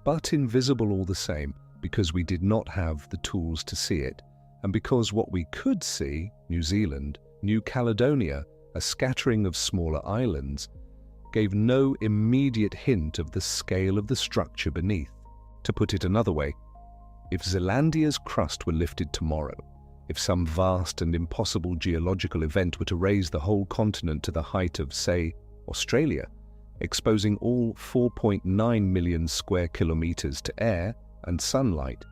but invisible all the same, because we did not have the tools to see it, and because what we could see, New Zealand, New Caledonia, a scattering of smaller islands, gave no immediate hint of the scale of the structure beneath. To put it another way, if Zealandia's crust were lifted tomorrow, if some vast and impossible geological event were to raise the whole continent to the height of, say, Australia, exposing all 4.9 million square kilometres to air and sunlight,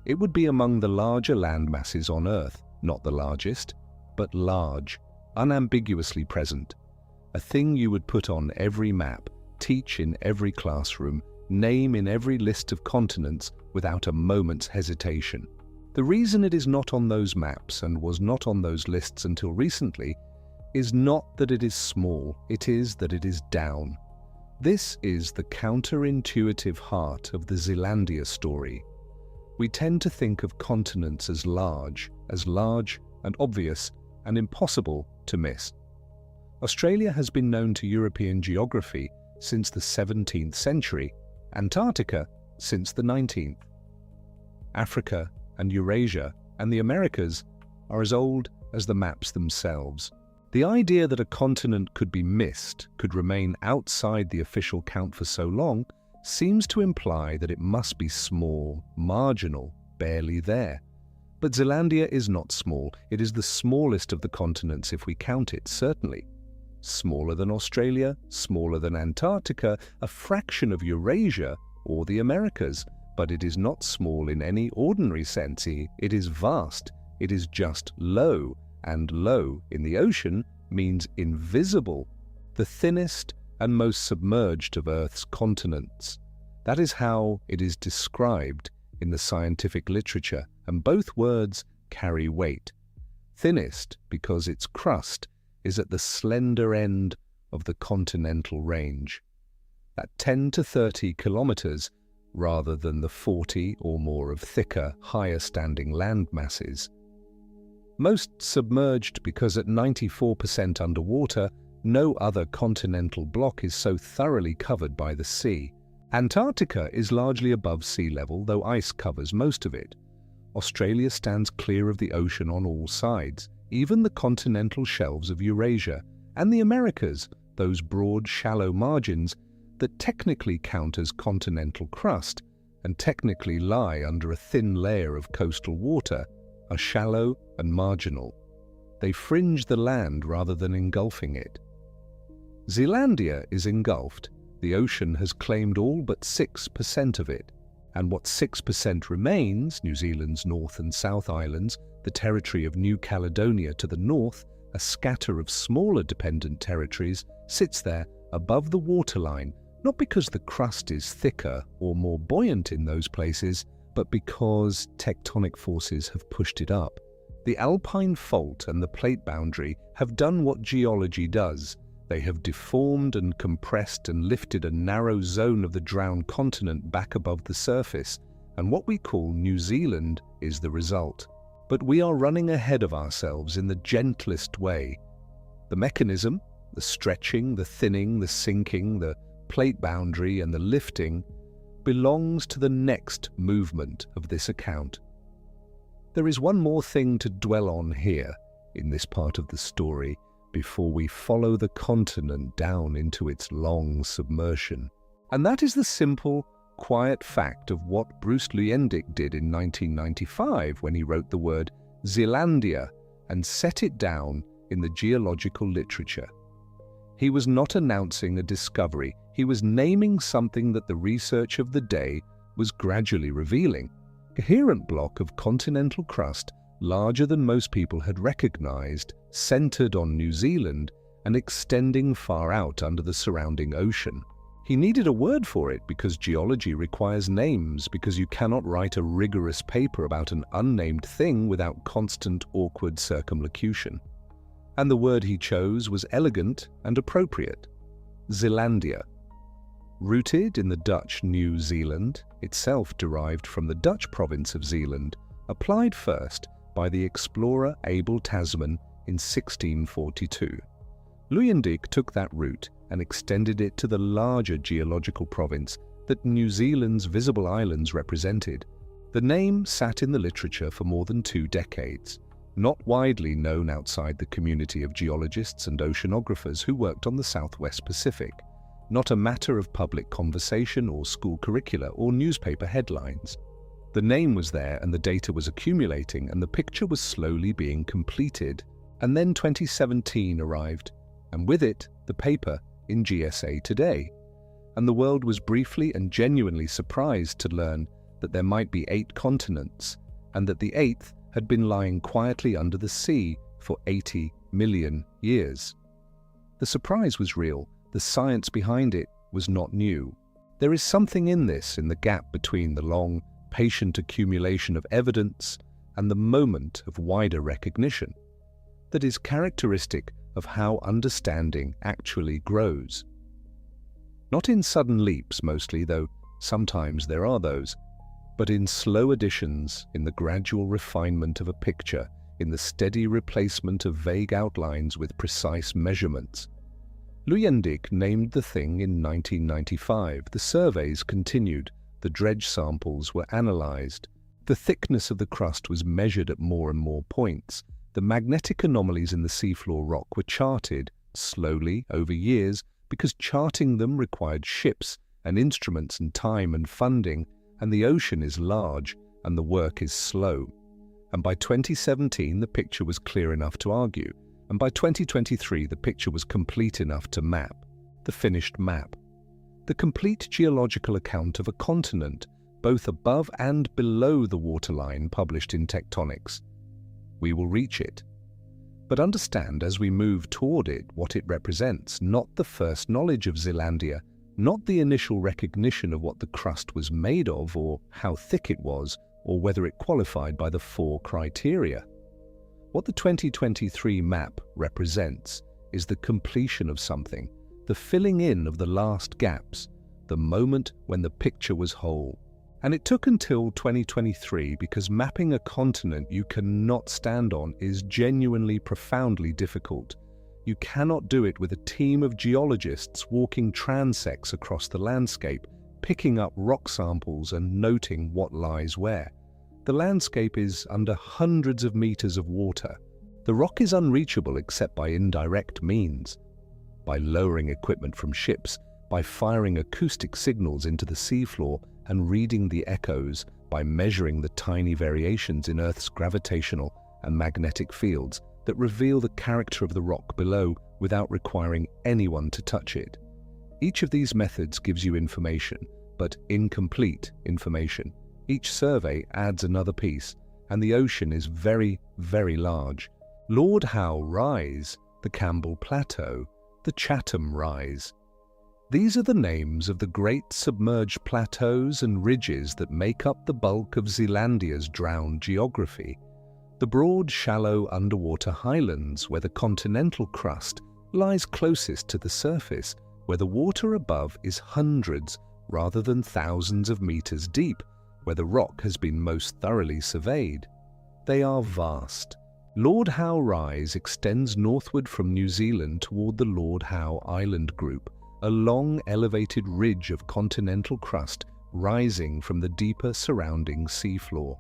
it would be among the larger land masses on Earth, not the largest, but large, unambiguously present, a thing you would put on every map, teach in every classroom, name in every list of continents without a moment's hesitation. The reason it is not on those maps and was not on those lists until recently is not that it is small, it is that it is down. This is the counterintuitive heart of the Zealandia story. We tend to think of continents as large and obvious, and impossible to miss. Australia has been known to European geography since the 17th century, Antarctica since the 19th. Africa and Eurasia and the Americas are as old as the maps themselves. The idea that a continent could be missed, could remain outside the official count for so long, seems to imply that it must be small, marginal, barely there. But Zealandia is not small. It is the smallest of the continents if we count it, certainly. Smaller than Australia, smaller than Antarctica, a fraction of Eurasia or the Americas. But it is not small in any ordinary sense. It is vast. It is just low, and low in the ocean means invisible, the thinnest and most submerged of Earth's continents. That is how it is described in the scientific literature, and both words carry weight. Thinnest because its crust is at the slender end of the continental range, at 10 to 30 kilometres rather than the 40 or more of thicker, higher-standing land masses. Most submerged because at 94% underwater, no other continental block is so thoroughly covered by the sea. Antarctica is largely above sea level, though ice covers most of it. Australia stands clear of the ocean on all sides, even the continental shelves of Eurasia, and the Americas, those broad, shallow margins that technically count as continental crust and technically lie under a thin layer of coastal water, are shallow and marginal. They fringe the land rather than engulfing it. Zealandia is engulfed. The ocean has claimed all but 6% of it, and what 6% remains, New Zealand's North and South Islands, the territory of New Caledonia to the north, a scatter of smaller dependent territories, sits there above the waterline, not because the crust is thicker or more buoyant in those places, but because tectonic forces have pushed it up. The alpine fault and the plate boundary have done what geology does. They have deformed and compressed and lifted a narrow zone of the drowned continent back above the surface, and what we call New Zealand is the result. But we are running ahead of ourselves in the gentlest way. The mechanism, the stretching, the thinning, the sinking, the plate boundary and the lifting, belongs to the next movement of this account. There is one more thing to dwell on here, in this part of the story, before we follow the continent down into its long submersion. And that is the simple, quiet fact of what Bruce Luyendyk did in 1995 when he wrote the word Zealandia and set it down in the geological literature. He was not announcing a discovery, he was naming something that the research of the day was gradually revealing. A coherent block of continental crust, larger than most people had recognized, centered on New Zealand and extending far out under the surrounding ocean. He needed a word for it because geology requires names, because you cannot write a rigorous paper about an unnamed thing without constant, awkward circumlocution. And the word he chose was elegant and appropriate: Zealandia. Rooted in the Dutch New Zealand, itself derived from the Dutch province of Zealand, applied first by the explorer Abel Tasman in 1642. Luyendyk took that route and extended it to the larger geological province that New Zealand's visible islands represented. The name sat in the literature for more than 2 decades, not widely known outside the community of geologists and oceanographers who worked on the Southwest Pacific, not a matter of public conversation or school curricula or newspaper headlines. The name was there and the data was accumulating and the picture was slowly being completed. And then 2017 arrived, and with it, the paper in GSA Today. And the world was briefly and genuinely surprised to learn that there might be 8 continents, and that the 8th had been lying quietly under the sea for 80 million years. The surprise was real. The science behind it was not new. There is something in this, in the gap between the long, patient accumulation of evidence and the moment of wider recognition, that is characteristic of how understanding actually grows. Not in sudden leaps mostly, though sometimes there are those, but in slow additions, in the gradual refinement of a picture, in the steady replacement of vague outlines with precise measurements. Luyendyk named the thing in 1995. The surveys continued. The dredge samples were analysed. The thickness of the crust was measured at more and more points. The magnetic anomalies in the seafloor rock were charted, slowly, over years, because charting them required ships and instruments and time and funding, and the ocean is large and the work is slow. And by 2017, the picture was clear enough to argue. And by 2023, the picture was complete enough to map, the finished map. The complete geological account of a continent, both above and below the waterline, published in Tectonics. We will reach it. But understand as we move toward it what it represents, not the first knowledge of Zealandia, not the initial recognition of what the crust was made of or how thick it was, or whether it qualified by the 4 criteria. What the 2023 map represents is the completion of something, the filling in of the last gaps, the moment when the picture was whole. And it took until 2023 because mapping a continent you cannot stand on is genuinely profoundly difficult. You cannot do it with a team of geologists walking transects across the landscape, picking up rock samples and noting what lies where. The landscape is under hundreds of meters of water. The rock is unreachable except by indirect means, by lowering equipment from ships, by firing acoustic signals into the seafloor and reading the echoes, by measuring the tiny variations in Earth's gravitational and magnetic fields that reveal the character of the rock below without requiring anyone to touch it. Each of these methods gives you information, but incomplete information. Each survey adds another piece, and the ocean is very, very large. Lord Howe Rise, the Campbell Plateau, the Chatham Rise. These are the names of the great submerged plateaus and ridges that make up the bulk of Zealandia's drowned geography. The broad, shallow underwater highlands where the continental crust lies closest to the surface, where the water above is hundreds rather than thousands of meters deep, where the rock has been most thoroughly surveyed. They are vast. Lord Howe Rise extends northward from New Zealand toward the Lord Howe Island group, a long elevated ridge of continental crust rising from the deeper surrounding seafloor.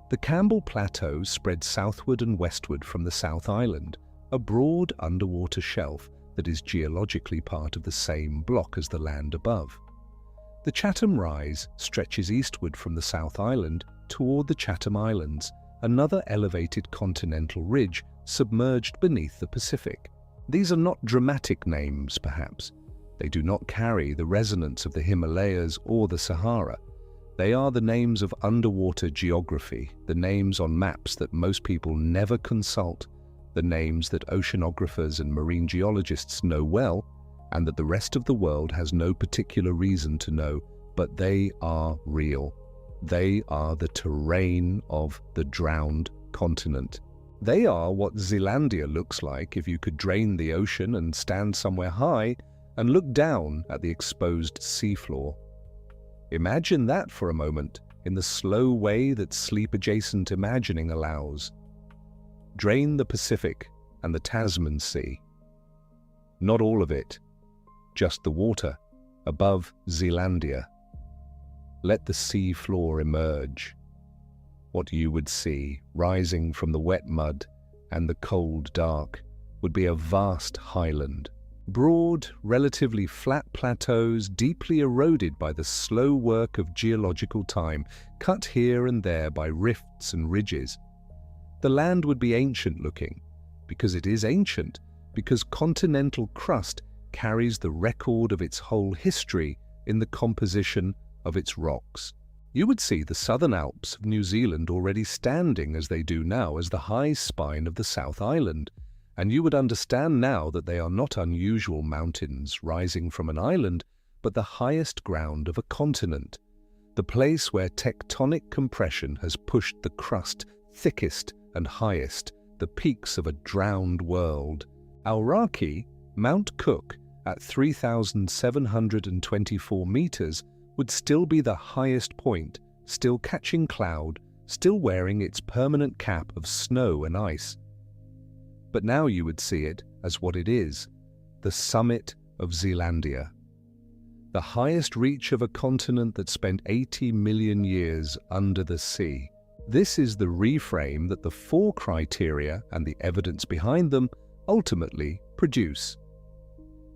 The Campbell Plateau spreads southward and westward from the South Island, a broad underwater shelf that is geologically part of the same block as the land above. The Chatham Rise stretches eastward from the South Island toward the Chatham Islands, another elevated continental ridge submerged beneath the Pacific. These are not dramatic names, perhaps. They do not carry the resonance of the Himalayas or the Sahara. They are the names of underwater geography, the names on maps that most people never consult, the names that oceanographers and marine geologists know well, and that the rest of the world has no particular reason to know, but they are real. They are the terrain of the drowned continent. They are what Zealandia looks like if you could drain the ocean and stand somewhere high and look down at the exposed seafloor. Imagine that for a moment in the slow way that sleep-adjacent imagining allows. Drain the Pacific and the Tasman Sea. Not all of it, just the water above Zealandia. Let the sea floor emerge. What you would see, rising from the wet mud and the cold dark, would be a vast highland. Broad, relatively flat plateaus deeply eroded by the slow work of geological time, cut here and there by rifts and ridges. The land would be ancient-looking, because it is ancient, because continental crust carries the record of its whole history in the composition of its rocks. You would see the southern Alps of New Zealand already standing as they do now as the high spine of the South Island, and you would understand now that they are not unusual mountains rising from an island, but the highest ground of a continent, the place where tectonic compression has pushed the crust thickest and highest, the peaks of a drowned world. Aoraki, Mount Cook, at 3,724 meters, would still be the highest point, still catching cloud, still wearing its permanent cap of snow and ice. But now you would see it as what it is, the summit of Zealandia, the highest reach of a continent that spent 80 million years under the sea. This is the reframe that the 4 criteria and the evidence behind them ultimately produce.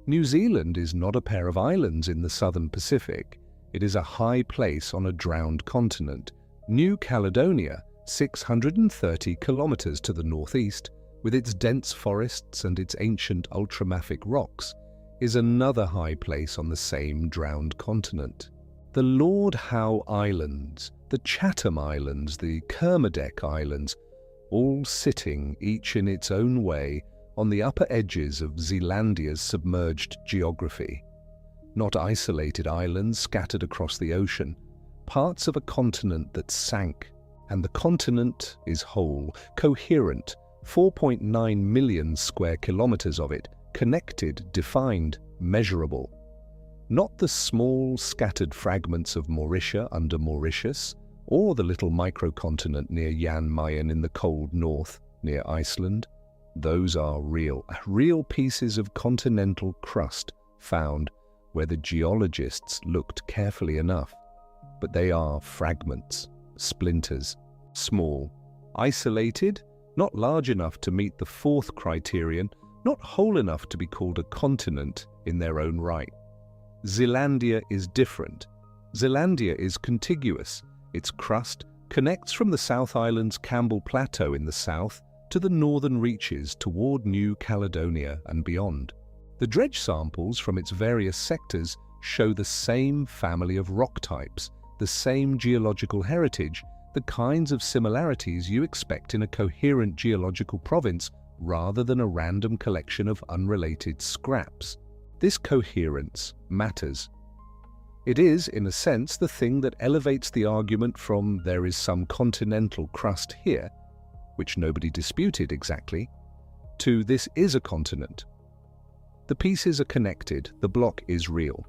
New Zealand is not a pair of islands in the southern Pacific. It is a high place on a drowned continent. New Caledonia, 630 kilometres to the northeast, with its dense forests and its ancient ultramafic rocks, is another high place on the same drowned continent. The Lord Howe Islands, the Chatham Islands, the Kermadec Islands, all sitting, each in its own way, on the upper edges of Zealandia's submerged geography. Not isolated islands scattered across the ocean, parts of a continent that sank, and the continent is whole, coherent, 4.9 million square kilometres of it, connected, defined, measurable. Not the small, scattered fragments of Mauritia under Mauritius, or the little microcontinent near Jan Mayen in the cold north, near Iceland. Those are real pieces of continental crust found where the geologists looked carefully enough. But they are fragments, splinters, small, isolated, not large enough to meet the 4th criterion, not whole enough to be called a continent in their own right. Zealandia is different. Zealandia is contiguous. Its crust connects from the South Island's Campbell Plateau in the south to the northern reaches toward New Caledonia and beyond. The dredge samples from its various sectors show the same family of rock types, the same geological heritage, the kinds of similarities you expect in a coherent geological province rather than a random collection of unrelated scraps. This coherence matters. It is, in a sense, the thing that elevates the argument from "there is some continental crust here," which nobody disputed exactly, to "this is a continent." The pieces are connected, the block is real.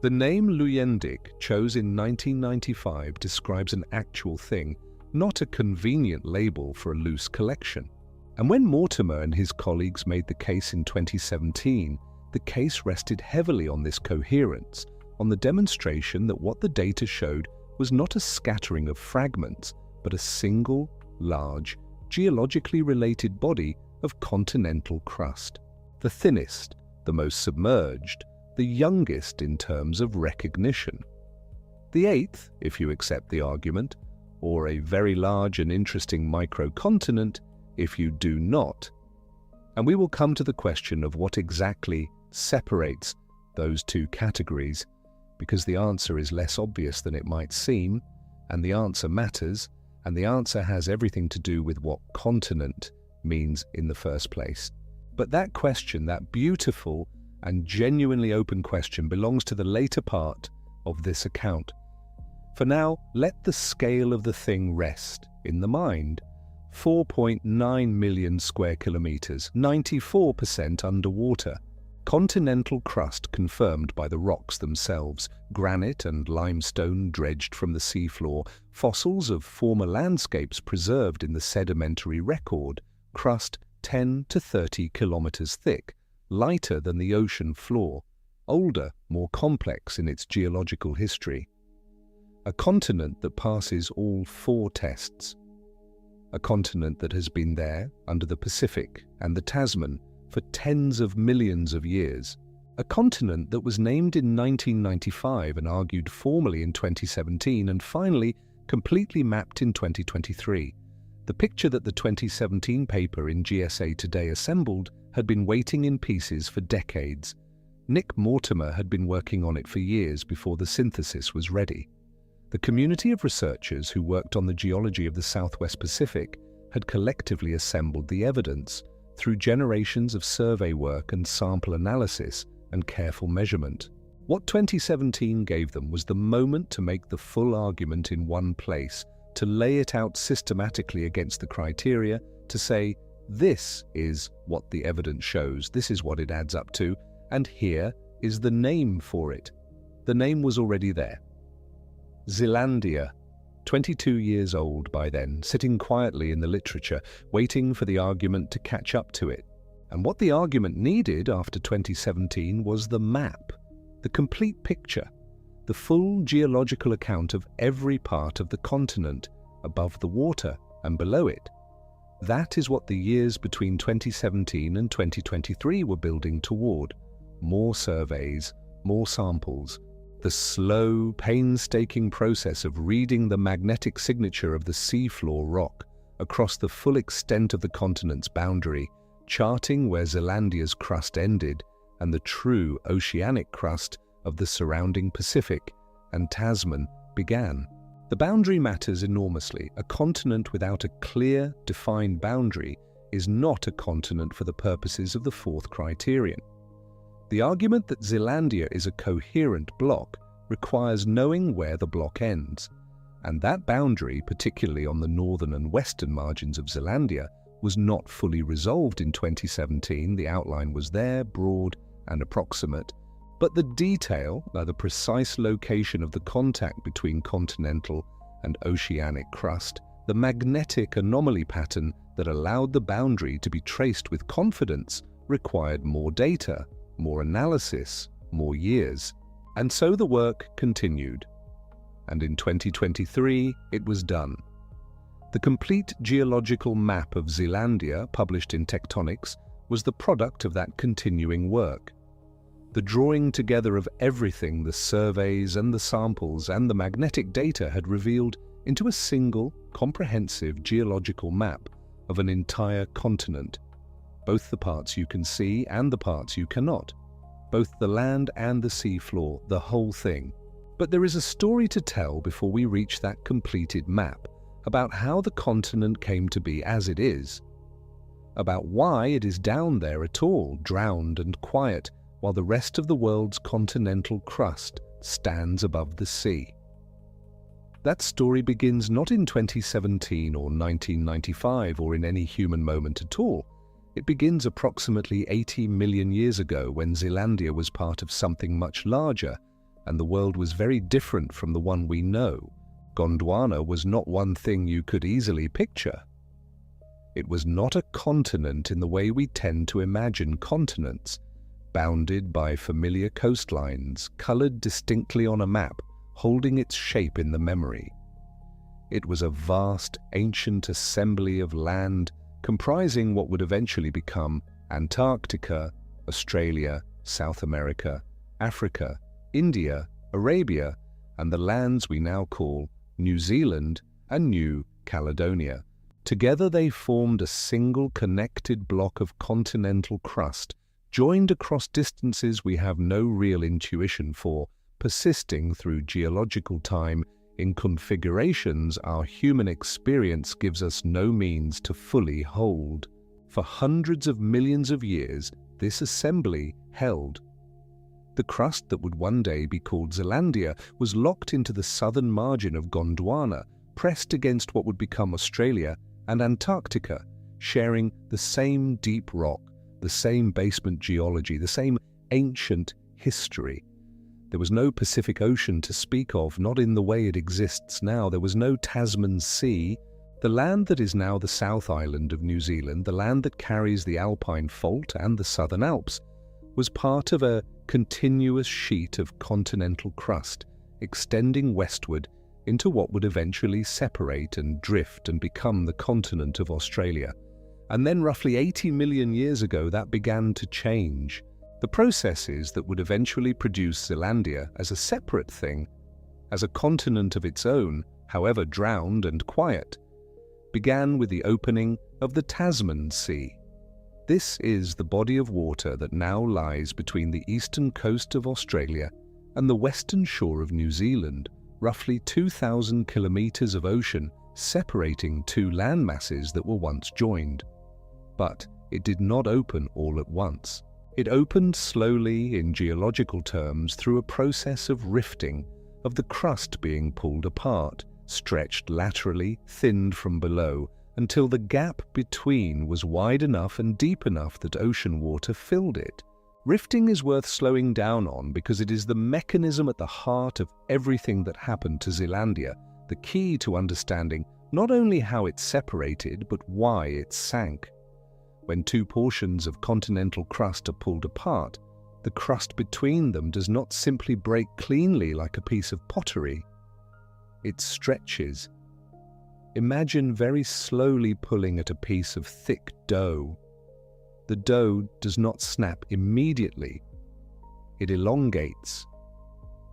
The name Luyendyk, chose in 1995, describes an actual thing, not a convenient label for a loose collection. And when Mortimer and his colleagues made the case in 2017, the case rested heavily on this coherence, on the demonstration that what the data showed was not a scattering of fragments, but a single, large, geologically related body of continental crust. The thinnest, the most submerged, the youngest in terms of recognition. The 8th, if you accept the argument, or a very large and interesting microcontinent if you do not. And we will come to the question of what exactly separates those two categories, because the answer is less obvious than it might seem, and the answer matters, and the answer has everything to do with what continent means in the first place. But that question, that beautiful and genuinely open question, belongs to the later part of this account. For now, let the scale of the thing rest in the mind. 4.9 million square kilometres, 94% underwater. Continental crust confirmed by the rocks themselves, granite and limestone dredged from the seafloor, fossils of former landscapes preserved in the sedimentary record, crust 10 to 30 kilometres thick, lighter than the ocean floor, older, more complex in its geological history. A continent that passes all 4 tests. A continent that has been there, under the Pacific and the Tasman, for tens of millions of years. A continent that was named in 1995 and argued formally in 2017 and finally completely mapped in 2023. The picture that the 2017 paper in GSA Today assembled had been waiting in pieces for decades. Nick Mortimer had been working on it for years before the synthesis was ready. The community of researchers who worked on the geology of the Southwest Pacific had collectively assembled the evidence through generations of survey work and sample analysis and careful measurement. What 2017 gave them was the moment to make the full argument in one place, to lay it out systematically against the criteria, to say, this is what the evidence shows, this is what it adds up to, and here is the name for it. The name was already there. Zealandia, 22 years old by then, sitting quietly in the literature, waiting for the argument to catch up to it. And what the argument needed after 2017 was the map, the complete picture, the full geological account of every part of the continent, above the water and below it. That is what the years between 2017 and 2023 were building toward. More surveys, more samples, the slow, painstaking process of reading the magnetic signature of the seafloor rock across the full extent of the continent's boundary, charting where Zealandia's crust ended and the true oceanic crust of the surrounding Pacific and Tasman began. The boundary matters enormously. A continent without a clear, defined boundary is not a continent for the purposes of the fourth criterion. The argument that Zealandia is a coherent block requires knowing where the block ends, and that boundary, particularly on the northern and western margins of Zealandia, was not fully resolved in 2017. The outline was there, broad and approximate, but the detail, the precise location of the contact between continental and oceanic crust, the magnetic anomaly pattern that allowed the boundary to be traced with confidence, required more data, more analysis, more years. And so the work continued. And in 2023, it was done. The complete geological map of Zealandia, published in Tectonics, was the product of that continuing work. The drawing together of everything the surveys and the samples and the magnetic data had revealed into a single, comprehensive geological map of an entire continent, both the parts you can see and the parts you cannot, both the land and the sea floor, the whole thing. But there is a story to tell before we reach that completed map, about how the continent came to be as it is, about why it is down there at all, drowned and quiet, while the rest of the world's continental crust stands above the sea. That story begins not in 2017 or 1995 or in any human moment at all. It begins approximately 80 million years ago when Zealandia was part of something much larger, and the world was very different from the one we know. Gondwana was not one thing you could easily picture. It was not a continent in the way we tend to imagine continents, bounded by familiar coastlines, colored distinctly on a map, holding its shape in the memory. It was a vast, ancient assembly of land comprising what would eventually become Antarctica, Australia, South America, Africa, India, Arabia, and the lands we now call New Zealand and New Caledonia. Together they formed a single connected block of continental crust, joined across distances we have no real intuition for, persisting through geological time in configurations our human experience gives us no means to fully hold. For hundreds of millions of years, this assembly held. The crust that would one day be called Zealandia was locked into the southern margin of Gondwana, pressed against what would become Australia and Antarctica, sharing the same deep rock, the same basement geology, the same ancient history. There was no Pacific Ocean to speak of, not in the way it exists now. There was no Tasman Sea. The land that is now the South Island of New Zealand, the land that carries the Alpine Fault and the Southern Alps, was part of a continuous sheet of continental crust, extending westward into what would eventually separate and drift and become the continent of Australia. And then roughly 80 million years ago, that began to change. The processes that would eventually produce Zealandia as a separate thing, as a continent of its own, however drowned and quiet, began with the opening of the Tasman Sea. This is the body of water that now lies between the eastern coast of Australia and the western shore of New Zealand, roughly 2,000 kilometres of ocean separating two landmasses that were once joined. But it did not open all at once. It opened slowly in geological terms through a process of rifting, of the crust being pulled apart, stretched laterally, thinned from below, until the gap between was wide enough and deep enough that ocean water filled it. Rifting is worth slowing down on because it is the mechanism at the heart of everything that happened to Zealandia the key to understanding not only how it separated, but why it sank. When two portions of continental crust are pulled apart, the crust between them does not simply break cleanly like a piece of pottery. It stretches. Imagine very slowly pulling at a piece of thick dough. The dough does not snap immediately. It elongates.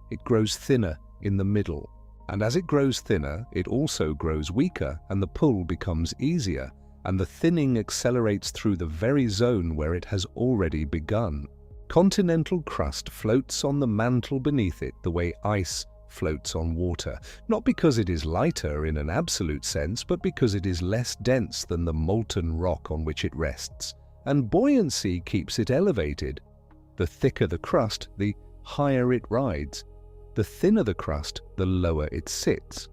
It grows thinner in the middle, and as it grows thinner, it also grows weaker, and the pull becomes easier, and the thinning accelerates through the very zone where it has already begun. Continental crust floats on the mantle beneath it the way ice floats on water, not because it is lighter in an absolute sense, but because it is less dense than the molten rock on which it rests, and buoyancy keeps it elevated. The thicker the crust, the higher it rides. The thinner the crust, the lower it sits.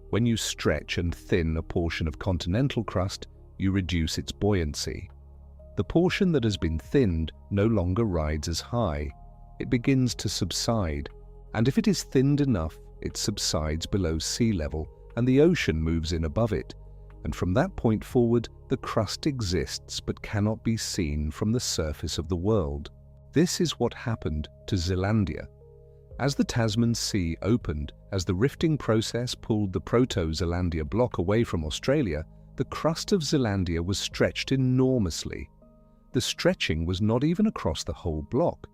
When you stretch and thin a portion of continental crust, you reduce its buoyancy. The portion that has been thinned no longer rides as high. It begins to subside, and if it is thinned enough, it subsides below sea level and the ocean moves in above it, and from that point forward, the crust exists but cannot be seen from the surface of the world. This is what happened to Zealandia. As the Tasman Sea opened, as the rifting process pulled the proto-Zealandia block away from Australia, the crust of Zealandia was stretched enormously. The stretching was not even across the whole block.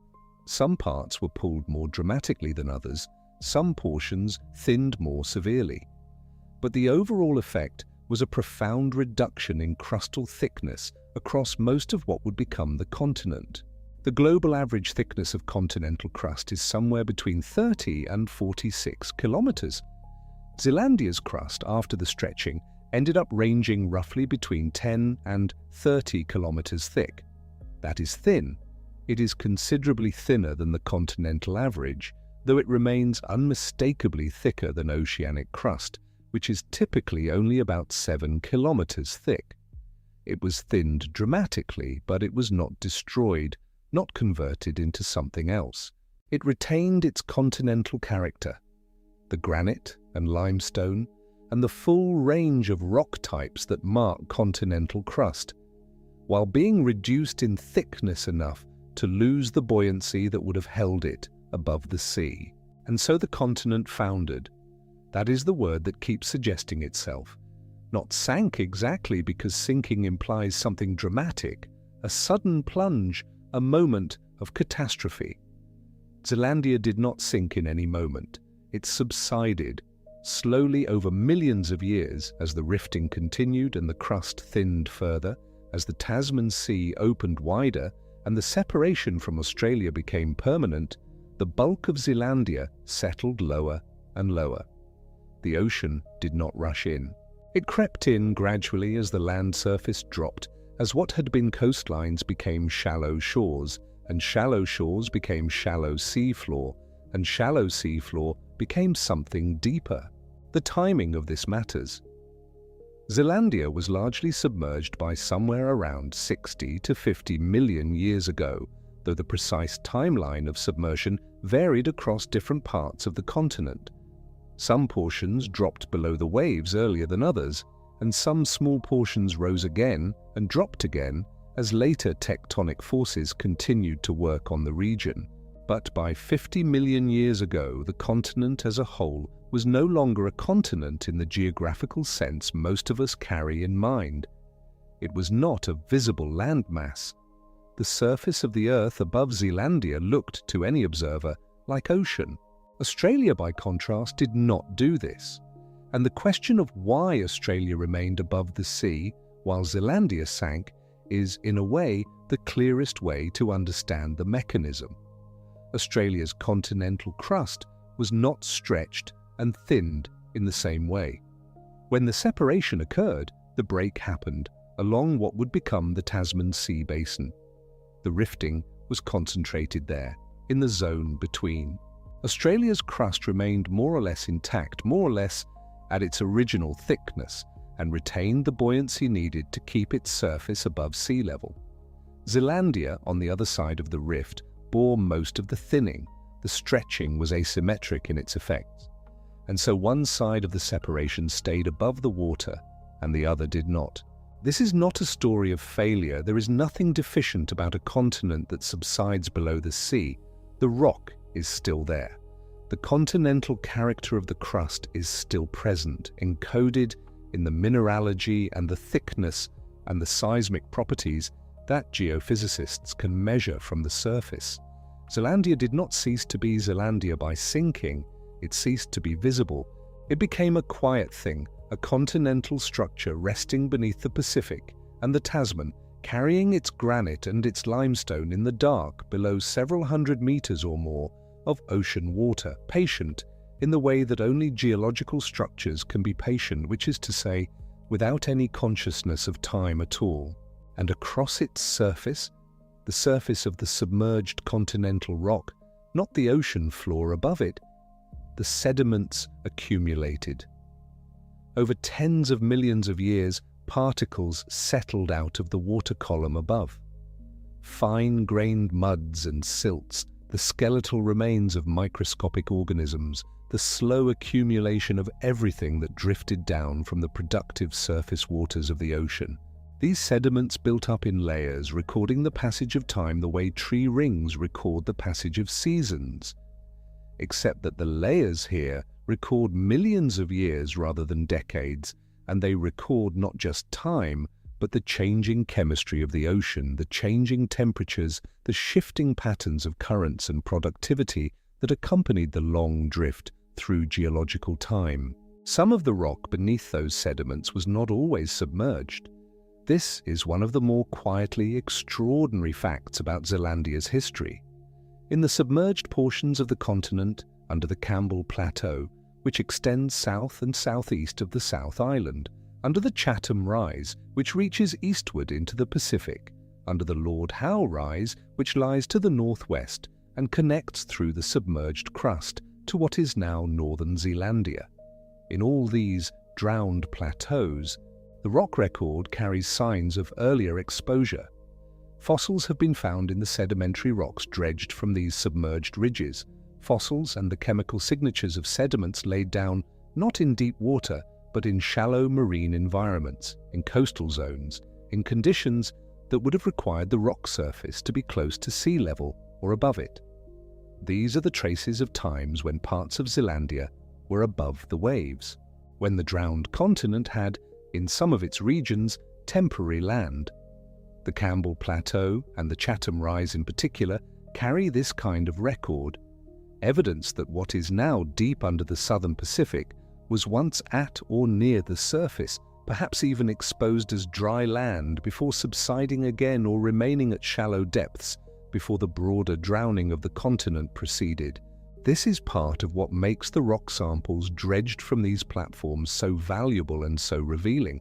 Some parts were pulled more dramatically than others, some portions thinned more severely. But the overall effect was a profound reduction in crustal thickness across most of what would become the continent. The global average thickness of continental crust is somewhere between 30 and 46 kilometres. Zealandia's crust, after the stretching, ended up ranging roughly between 10 and 30 kilometres thick. That is thin. It is considerably thinner than the continental average, though it remains unmistakably thicker than oceanic crust, which is typically only about 7 kilometres thick. It was thinned dramatically, but it was not destroyed, not converted into something else. It retained its continental character. The granite and limestone, and the full range of rock types that mark continental crust, while being reduced in thickness enough to lose the buoyancy that would have held it above the sea. And so the continent foundered. That is the word that keeps suggesting itself. Not sank exactly, because sinking implies something dramatic, a sudden plunge, a moment of catastrophe. Zealandia did not sink in any moment. It subsided, slowly over millions of years, as the rifting continued and the crust thinned further, as the Tasman Sea opened wider and the separation from Australia became permanent. The bulk of Zealandia settled lower and lower. The ocean did not rush in. It crept in gradually as the land surface dropped, as what had been coastlines became shallow shores, and shallow shores became shallow seafloor, and shallow seafloor became something deeper. The timing of this matters. Zealandia was largely submerged by somewhere around 60 to 50 million years ago, though the precise timeline of submersion varied across different parts of the continent. Some portions dropped below the waves earlier than others, and some small portions rose again and dropped again as later tectonic forces continued to work on the region. But by 50 million years ago, the continent as a whole was no longer a continent in the geographical sense most of us carry in mind. It was not a visible landmass. The surface of the Earth above Zealandia looked, to any observer, like ocean. Australia, by contrast, did not do this. And the question of why Australia remained above the sea while Zealandia sank is, in a way, the clearest way to understand the mechanism. Australia's continental crust was not stretched and thinned in the same way. When the separation occurred, the break happened along what would become the Tasman Sea basin. The rifting was concentrated there, in the zone between. Australia's crust remained more or less intact, more or less at its original thickness, and retained the buoyancy needed to keep its surface above sea level. Zealandia, on the other side of the rift, bore most of the thinning. The stretching was asymmetric in its effects. and so one side of the separation stayed above the water and the other did not. This is not a story of failure. There is nothing deficient about a continent that subsides below the sea. The rock is still there. The continental character of the crust is still present, encoded in the mineralogy and the thickness and the seismic properties that geophysicists can measure from the surface. Zealandia did not cease to be Zealandia by sinking. It ceased to be visible. It became a quiet thing, a continental structure resting beneath the Pacific and the Tasman, carrying its granite and its limestone in the dark below several hundred meters or more of ocean water, patient in the way that only geological structures can be patient, which is to say, without any consciousness of time at all. And across its surface, the surface of the submerged continental rock, not the ocean floor above it, the sediments accumulated. Over tens of millions of years, particles settled out of the water column above. Fine-grained muds and silts, the skeletal remains of microscopic organisms, the slow accumulation of everything that drifted down from the productive surface waters of the ocean. These sediments built up in layers, recording the passage of time the way tree rings record the passage of seasons. Except that the layers here record millions of years rather than decades, and they record not just time, but the changing chemistry of the ocean, the changing temperatures, the shifting patterns of currents and productivity that accompanied the long drift through geological time. Some of the rock beneath those sediments was not always submerged. This is one of the more quietly extraordinary facts about Zealandia's history. In the submerged portions of the continent under the Campbell Plateau, which extends south and southeast of the South Island, under the Chatham Rise, which reaches eastward into the Pacific, under the Lord Howe Rise, which lies to the northwest and connects through the submerged crust to what is now northern Zealandia. In all these drowned plateaus, the rock record carries signs of earlier exposure. Fossils have been found in the sedimentary rocks dredged from these submerged ridges. Fossils and the chemical signatures of sediments laid down not in deep water, but in shallow marine environments, in coastal zones, in conditions that would have required the rock surface to be close to sea level or above it. These are the traces of times when parts of Zealandia were above the waves, when the drowned continent had, in some of its regions, temporary land. The Campbell Plateau and the Chatham Rise in particular carry this kind of record, evidence that what is now deep under the southern Pacific was once at or near the surface, perhaps even exposed as dry land before subsiding again or remaining at shallow depths before the broader drowning of the continent proceeded. This is part of what makes the rock samples dredged from these platforms so valuable and so revealing.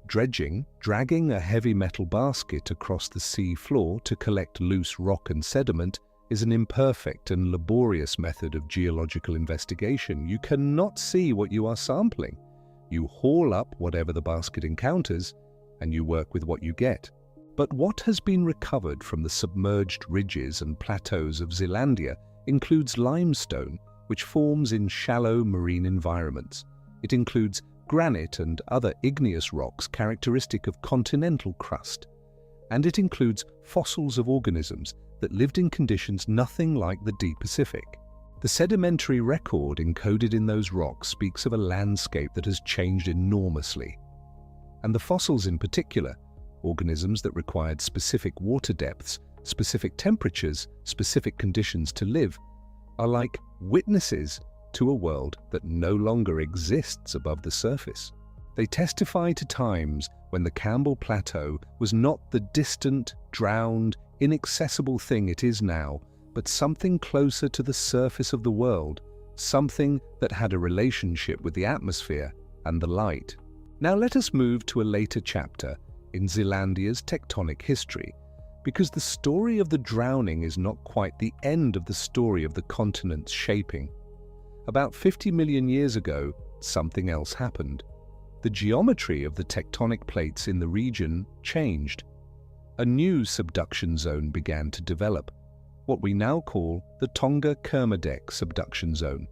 Dredging, dragging a heavy metal basket across the sea floor to collect loose rock and sediment, is an imperfect and laborious method of geological investigation. You cannot see what you are sampling. You haul up whatever the basket encounters, and you work with what you get. But what has been recovered from the submerged ridges and plateaus of Zealandia includes limestone, which forms in shallow marine environments. It includes granite and other igneous rocks characteristic of continental crust. And it includes fossils of organisms that lived in conditions nothing like the deep Pacific. The sedimentary record encoded in those rocks speaks of a landscape that has changed enormously. And the fossils in particular, organisms that required specific water depths, specific temperatures, specific conditions to live, are like witnesses to a world that no longer exists above the surface. They testify to times when the Campbell Plateau was not the distant, drowned, inaccessible thing it is now, but something closer to the surface of the world, something that had a relationship with the atmosphere and the light. Now let us move to a later chapter in Zealandia's tectonic history, because the story of the drowning is not quite the end of the story of the continent's shaping. About 50 million years ago, something else happened. The geometry of the tectonic plates in the region changed. A new subduction zone began to develop, what we now call the Tonga-Kermadec subduction zone.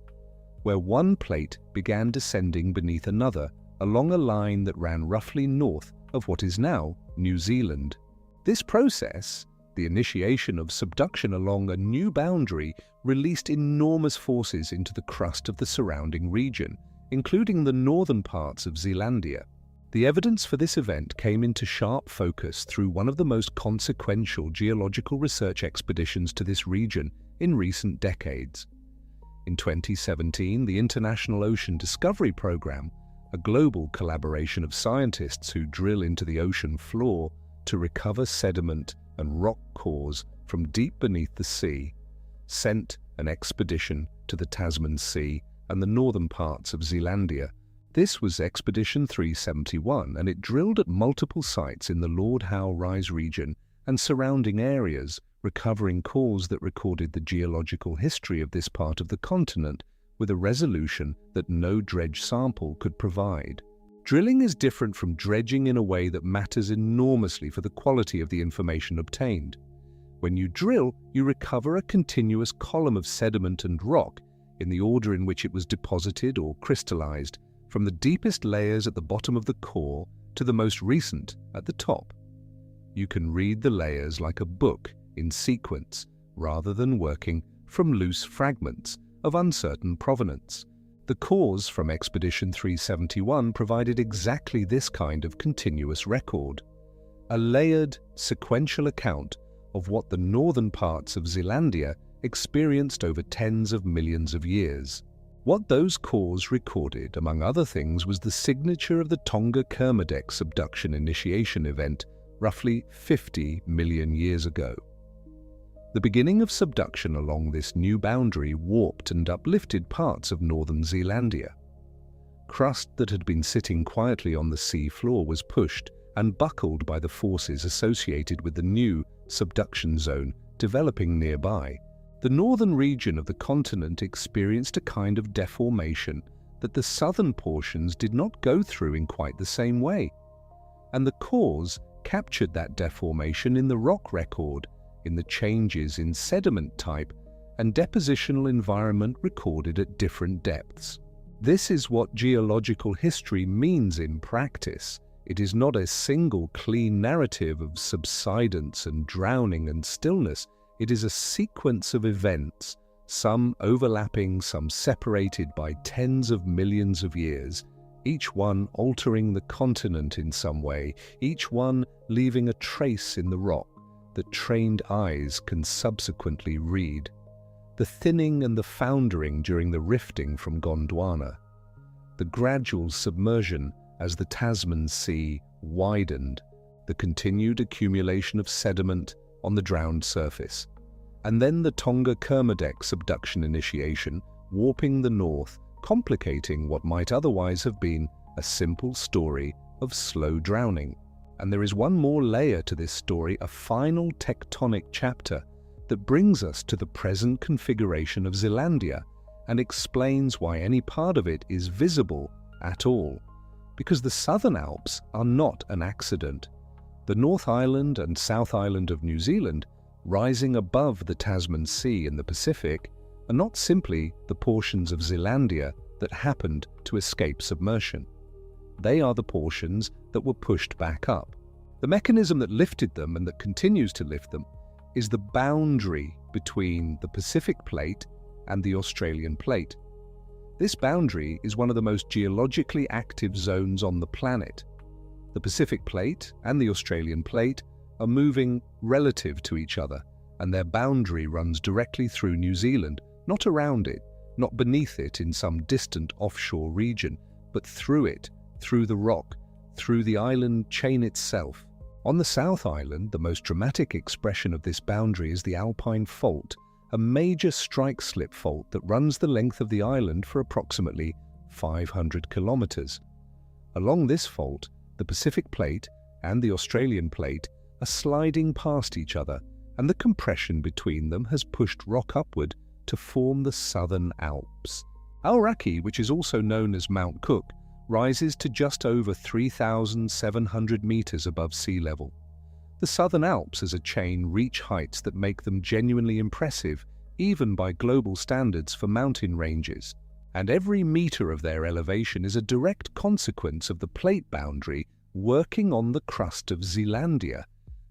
where one plate began descending beneath another along a line that ran roughly north of what is now New Zealand. This process, the initiation of subduction along a new boundary, released enormous forces into the crust of the surrounding region, including the northern parts of Zealandia. The evidence for this event came into sharp focus through one of the most consequential geological research expeditions to this region in recent decades. In 2017, the International Ocean Discovery Program, a global collaboration of scientists who drill into the ocean floor to recover sediment and rock cores from deep beneath the sea, sent an expedition to the Tasman Sea and the northern parts of Zealandia. This was Expedition 371, and it drilled at multiple sites in the Lord Howe Rise region and surrounding areas, recovering cores that recorded the geological history of this part of the continent with a resolution that no dredge sample could provide. Drilling is different from dredging in a way that matters enormously for the quality of the information obtained. When you drill, you recover a continuous column of sediment and rock in the order in which it was deposited or crystallized, from the deepest layers at the bottom of the core to the most recent at the top. You can read the layers like a book in sequence, rather than working from loose fragments of uncertain provenance. The cores from Expedition 371 provided exactly this kind of continuous record, a layered, sequential account of what the northern parts of Zealandia experienced over tens of millions of years. What those cores recorded, among other things, was the signature of the Tonga-Kermadec subduction initiation event roughly 50 million years ago. The beginning of subduction along this new boundary warped and uplifted parts of northern Zealandia. Crust that had been sitting quietly on the sea floor was pushed and buckled by the forces associated with the new subduction zone developing nearby. The northern region of the continent experienced a kind of deformation that the southern portions did not go through in quite the same way, and the cores captured that deformation in the rock record, in the changes in sediment type and depositional environment recorded at different depths. This is what geological history means in practice. It is not a single clean narrative of subsidence and drowning and stillness. It is a sequence of events, some overlapping, some separated by tens of millions of years, each one altering the continent in some way, each one leaving a trace in the rock that trained eyes can subsequently read. The thinning and the foundering during the rifting from Gondwana, the gradual submersion as the Tasman Sea widened, the continued accumulation of sediment on the drowned surface, and then the Tonga-Kermadec subduction initiation, warping the north, complicating what might otherwise have been a simple story of slow drowning. And there is one more layer to this story, a final tectonic chapter that brings us to the present configuration of Zealandia and explains why any part of it is visible at all. Because the Southern Alps are not an accident. The North Island and South Island of New Zealand, rising above the Tasman Sea in the Pacific, are not simply the portions of Zealandia that happened to escape submersion. They are the portions that were pushed back up. The mechanism that lifted them and that continues to lift them is the boundary between the Pacific Plate and the Australian Plate. This boundary is one of the most geologically active zones on the planet. The Pacific Plate and the Australian Plate are moving relative to each other, and their boundary runs directly through New Zealand, not around it, not beneath it in some distant offshore region, but through it, through the rock, through the island chain itself. On the South Island, the most dramatic expression of this boundary is the Alpine Fault, a major strike-slip fault that runs the length of the island for approximately 500 kilometres. Along this fault, the Pacific Plate and the Australian Plate are sliding past each other, and the compression between them has pushed rock upward to form the Southern Alps. Aoraki, which is also known as Mount Cook, rises to just over 3,700 metres above sea level. The Southern Alps as a chain reach heights that make them genuinely impressive, even by global standards for mountain ranges. and every metre of their elevation is a direct consequence of the plate boundary working on the crust of Zealandia,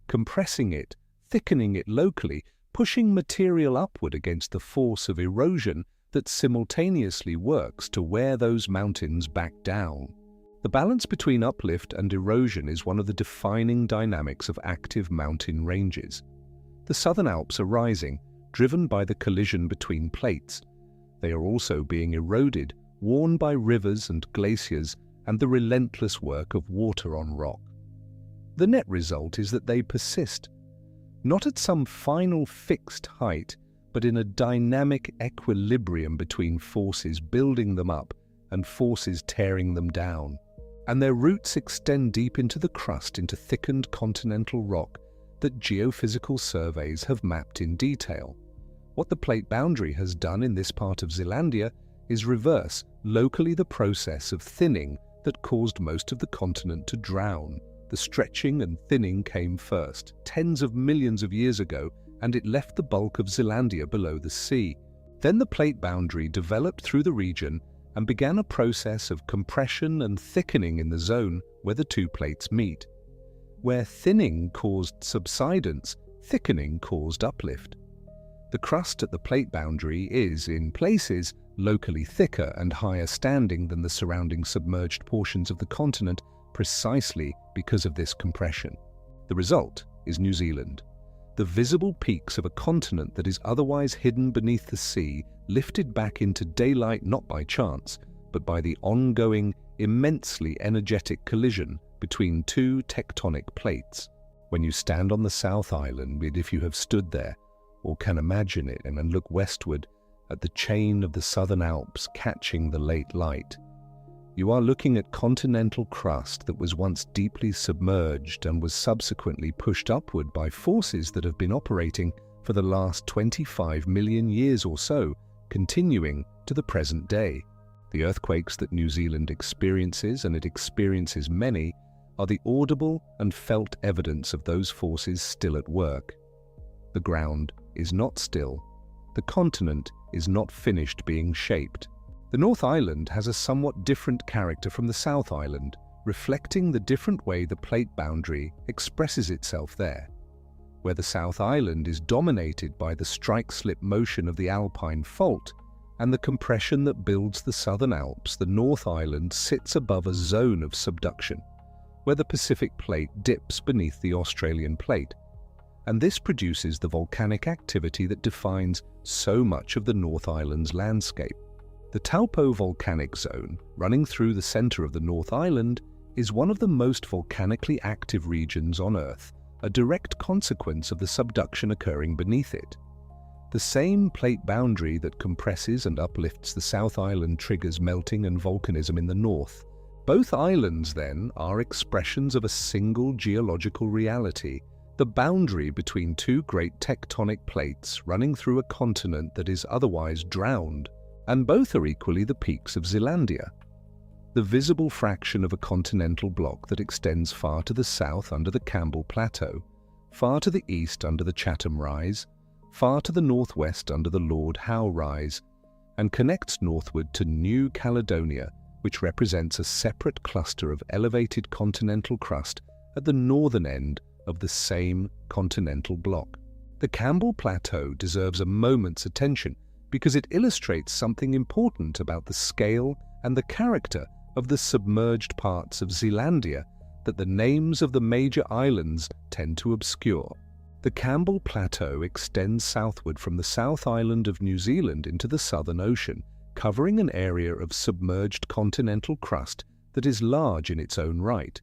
compressing it, thickening it locally, pushing material upward against the force of erosion that simultaneously works to wear those mountains back down. The balance between uplift and erosion is one of the defining dynamics of active mountain ranges. The Southern Alps are rising, driven by the collision between plates. They are also being eroded, worn by rivers and glaciers and the relentless work of water on rock. The net result is that they persist, not at some final fixed height, but in a dynamic equilibrium between forces building them up and forces tearing them down. And their roots extend deep into the crust, into thickened continental rock that geophysical surveys have mapped in detail. What the plate boundary has done in this part of Zealandia is reverse locally the process of thinning that caused most of the continent to drown. The stretching and thinning came first, tens of millions of years ago, and it left the bulk of Zealandia below the sea. Then the plate boundary developed through the region and began a process of compression and thickening in the zone where the two plates meet. Where thinning caused subsidence, thickening caused uplift. The crust at the plate boundary is, in places, locally thicker and higher standing than the surrounding submerged portions of the continent precisely because of this compression. The result is New Zealand. The visible peaks of a continent that is otherwise hidden beneath the sea, lifted back into daylight not by chance, but by the ongoing, immensely energetic collision between two tectonic plates. When you stand on the South Island, if you have stood there, or can imagine it, and look westward at the chain of the Southern Alps catching the late light, you are looking at continental crust that was once deeply submerged and was subsequently pushed upward by forces that have been operating for the last 25 million years or so, continuing to the present day. The earthquakes that New Zealand experiences, and it experiences many, are the audible and felt evidence of those forces still at work. The ground is not still. The continent is not finished being shaped. The North Island has a somewhat different character from the South Island, reflecting the different way the plate boundary expresses itself there. Where the South Island is dominated by the strike-slip motion of the Alpine fault and the compression that builds the Southern Alps, the North Island sits above a zone of subduction, where the Pacific plate dips beneath the Australian plate, and this produces the volcanic activity that defines so much of the North Island's landscape. The Taupo volcanic zone, running through the center of the North Island, is one of the most volcanically active regions on Earth, a direct consequence of the subduction occurring beneath it. The same plate boundary that compresses and uplifts the South Island triggers melting and volcanism in the north. Both islands, then, are expressions of a single geological reality, the boundary between two great tectonic plates running through a continent that is otherwise drowned, and both are equally the peaks of Zealandia, the visible fraction of a continental block that extends far to the south under the Campbell Plateau, far to the east under the Chatham Rise, far to the northwest under the Lord Howe Rise, and connects northward to New Caledonia, which represents a separate cluster of elevated continental crust at the northern end of the same continental block. The Campbell Plateau deserves a moment's attention because it illustrates something important about the scale and the character of the submerged parts of Zealandia that the names of the major islands tend to obscure. The Campbell Plateau extends southward from the South Island of New Zealand into the Southern Ocean, covering an area of submerged continental crust that is large in its own right,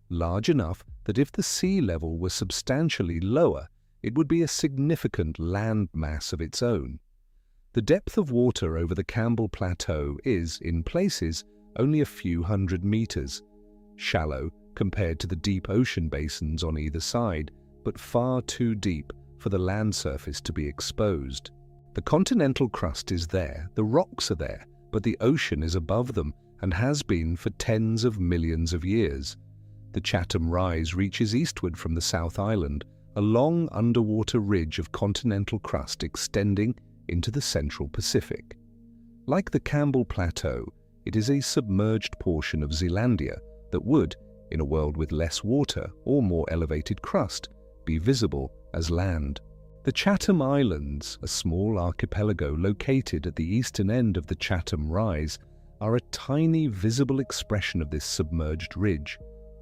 large enough that if the sea level were substantially lower, it would be a significant land mass of its own. The depth of water over the Campbell Plateau is, in places, only a few hundred meters, shallow compared to the deep ocean basins on either side, but far too deep for the land surface to be exposed. The continental crust is there, the rocks are there, but the ocean is above them and has been for tens of millions of years. The Chatham Rise reaches eastward from the South Island, a long underwater ridge of continental crust extending into the central Pacific. Like the Campbell Plateau, it is a submerged portion of Zealandia that would, in a world with less water or more elevated crust, be visible as land. The Chatham Islands, a small archipelago located at the eastern end of the Chatham Rise, are a tiny visible expression of this submerged ridge,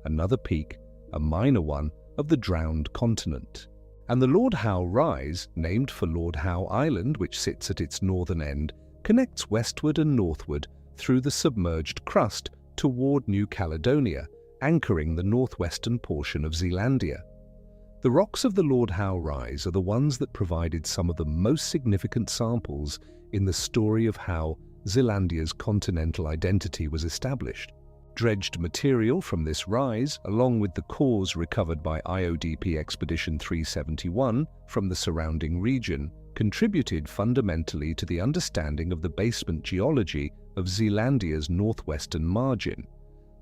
another peak, a minor one, of the drowned continent. And the Lord Howe Rise, named for Lord Howe Island, which sits at its northern end, connects westward and northward through the submerged crust toward New Caledonia, anchoring the northwestern portion of Zealandia. The rocks of the Lord Howe Rise are the ones that provided some of the most significant samples in the story of how Zealandia's continental identity was established. Dredged material from this rise, along with the cores recovered by IODP Expedition 371 from the surrounding region, contributed fundamentally to the understanding of the basement geology of Zealandia's northwestern margin,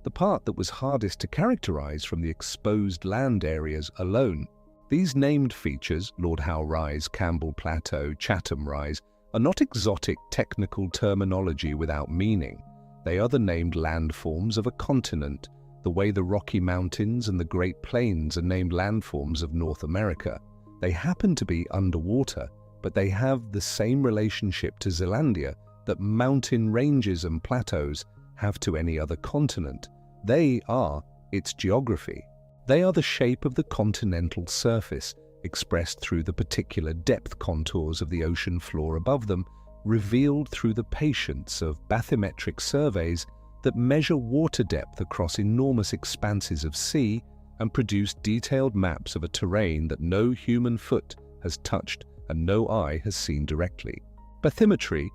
the part that was hardest to characterize from the exposed land areas alone. These named features, Lord Howe Rise, Campbell Plateau, Chatham Rise, are not exotic technical terminology without meaning. They are the named landforms of a continent, the way the Rocky Mountains and the Great Plains are named landforms of North America. They happen to be underwater, but they have the same relationship to Zealandia that mountain ranges and plateaus have to any other continent. They are its geography. They are the shape of the continental surface, expressed through the particular depth contours of the ocean floor above them, revealed through the patience of bathymetric surveys that measure water depth across enormous expanses of sea and produce detailed maps of a terrain that no human foot has touched and no eye has seen directly. Bathymetry,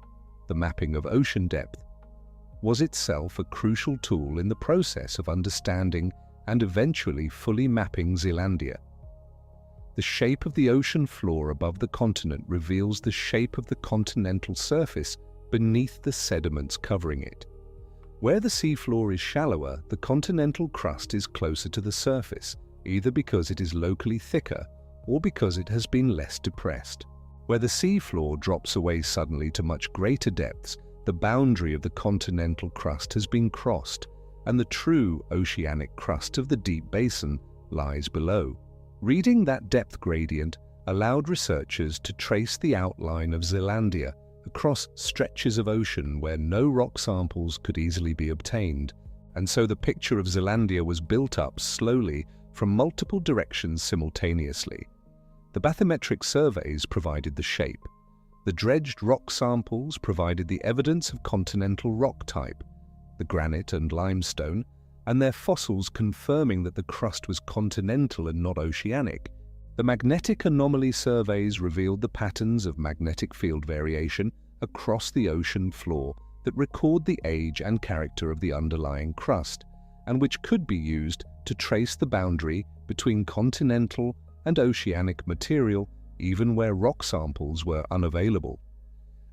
the mapping of ocean depth, was itself a crucial tool in the process of understanding and eventually fully mapping Zealandia. The shape of the ocean floor above the continent reveals the shape of the continental surface beneath the sediments covering it. Where the seafloor is shallower, the continental crust is closer to the surface, either because it is locally thicker or because it has been less depressed. Where the seafloor drops away suddenly to much greater depths, the boundary of the continental crust has been crossed, and the true oceanic crust of the deep basin lies below. Reading that depth gradient allowed researchers to trace the outline of Zealandia across stretches of ocean where no rock samples could easily be obtained, and so the picture of Zealandia was built up slowly from multiple directions simultaneously. The bathymetric surveys provided the shape. The dredged rock samples provided the evidence of continental rock type, the granite and limestone, and their fossils confirming that the crust was continental and not oceanic. The magnetic anomaly surveys revealed the patterns of magnetic field variation across the ocean floor that record the age and character of the underlying crust, and which could be used to trace the boundary between continental and oceanic material even where rock samples were unavailable.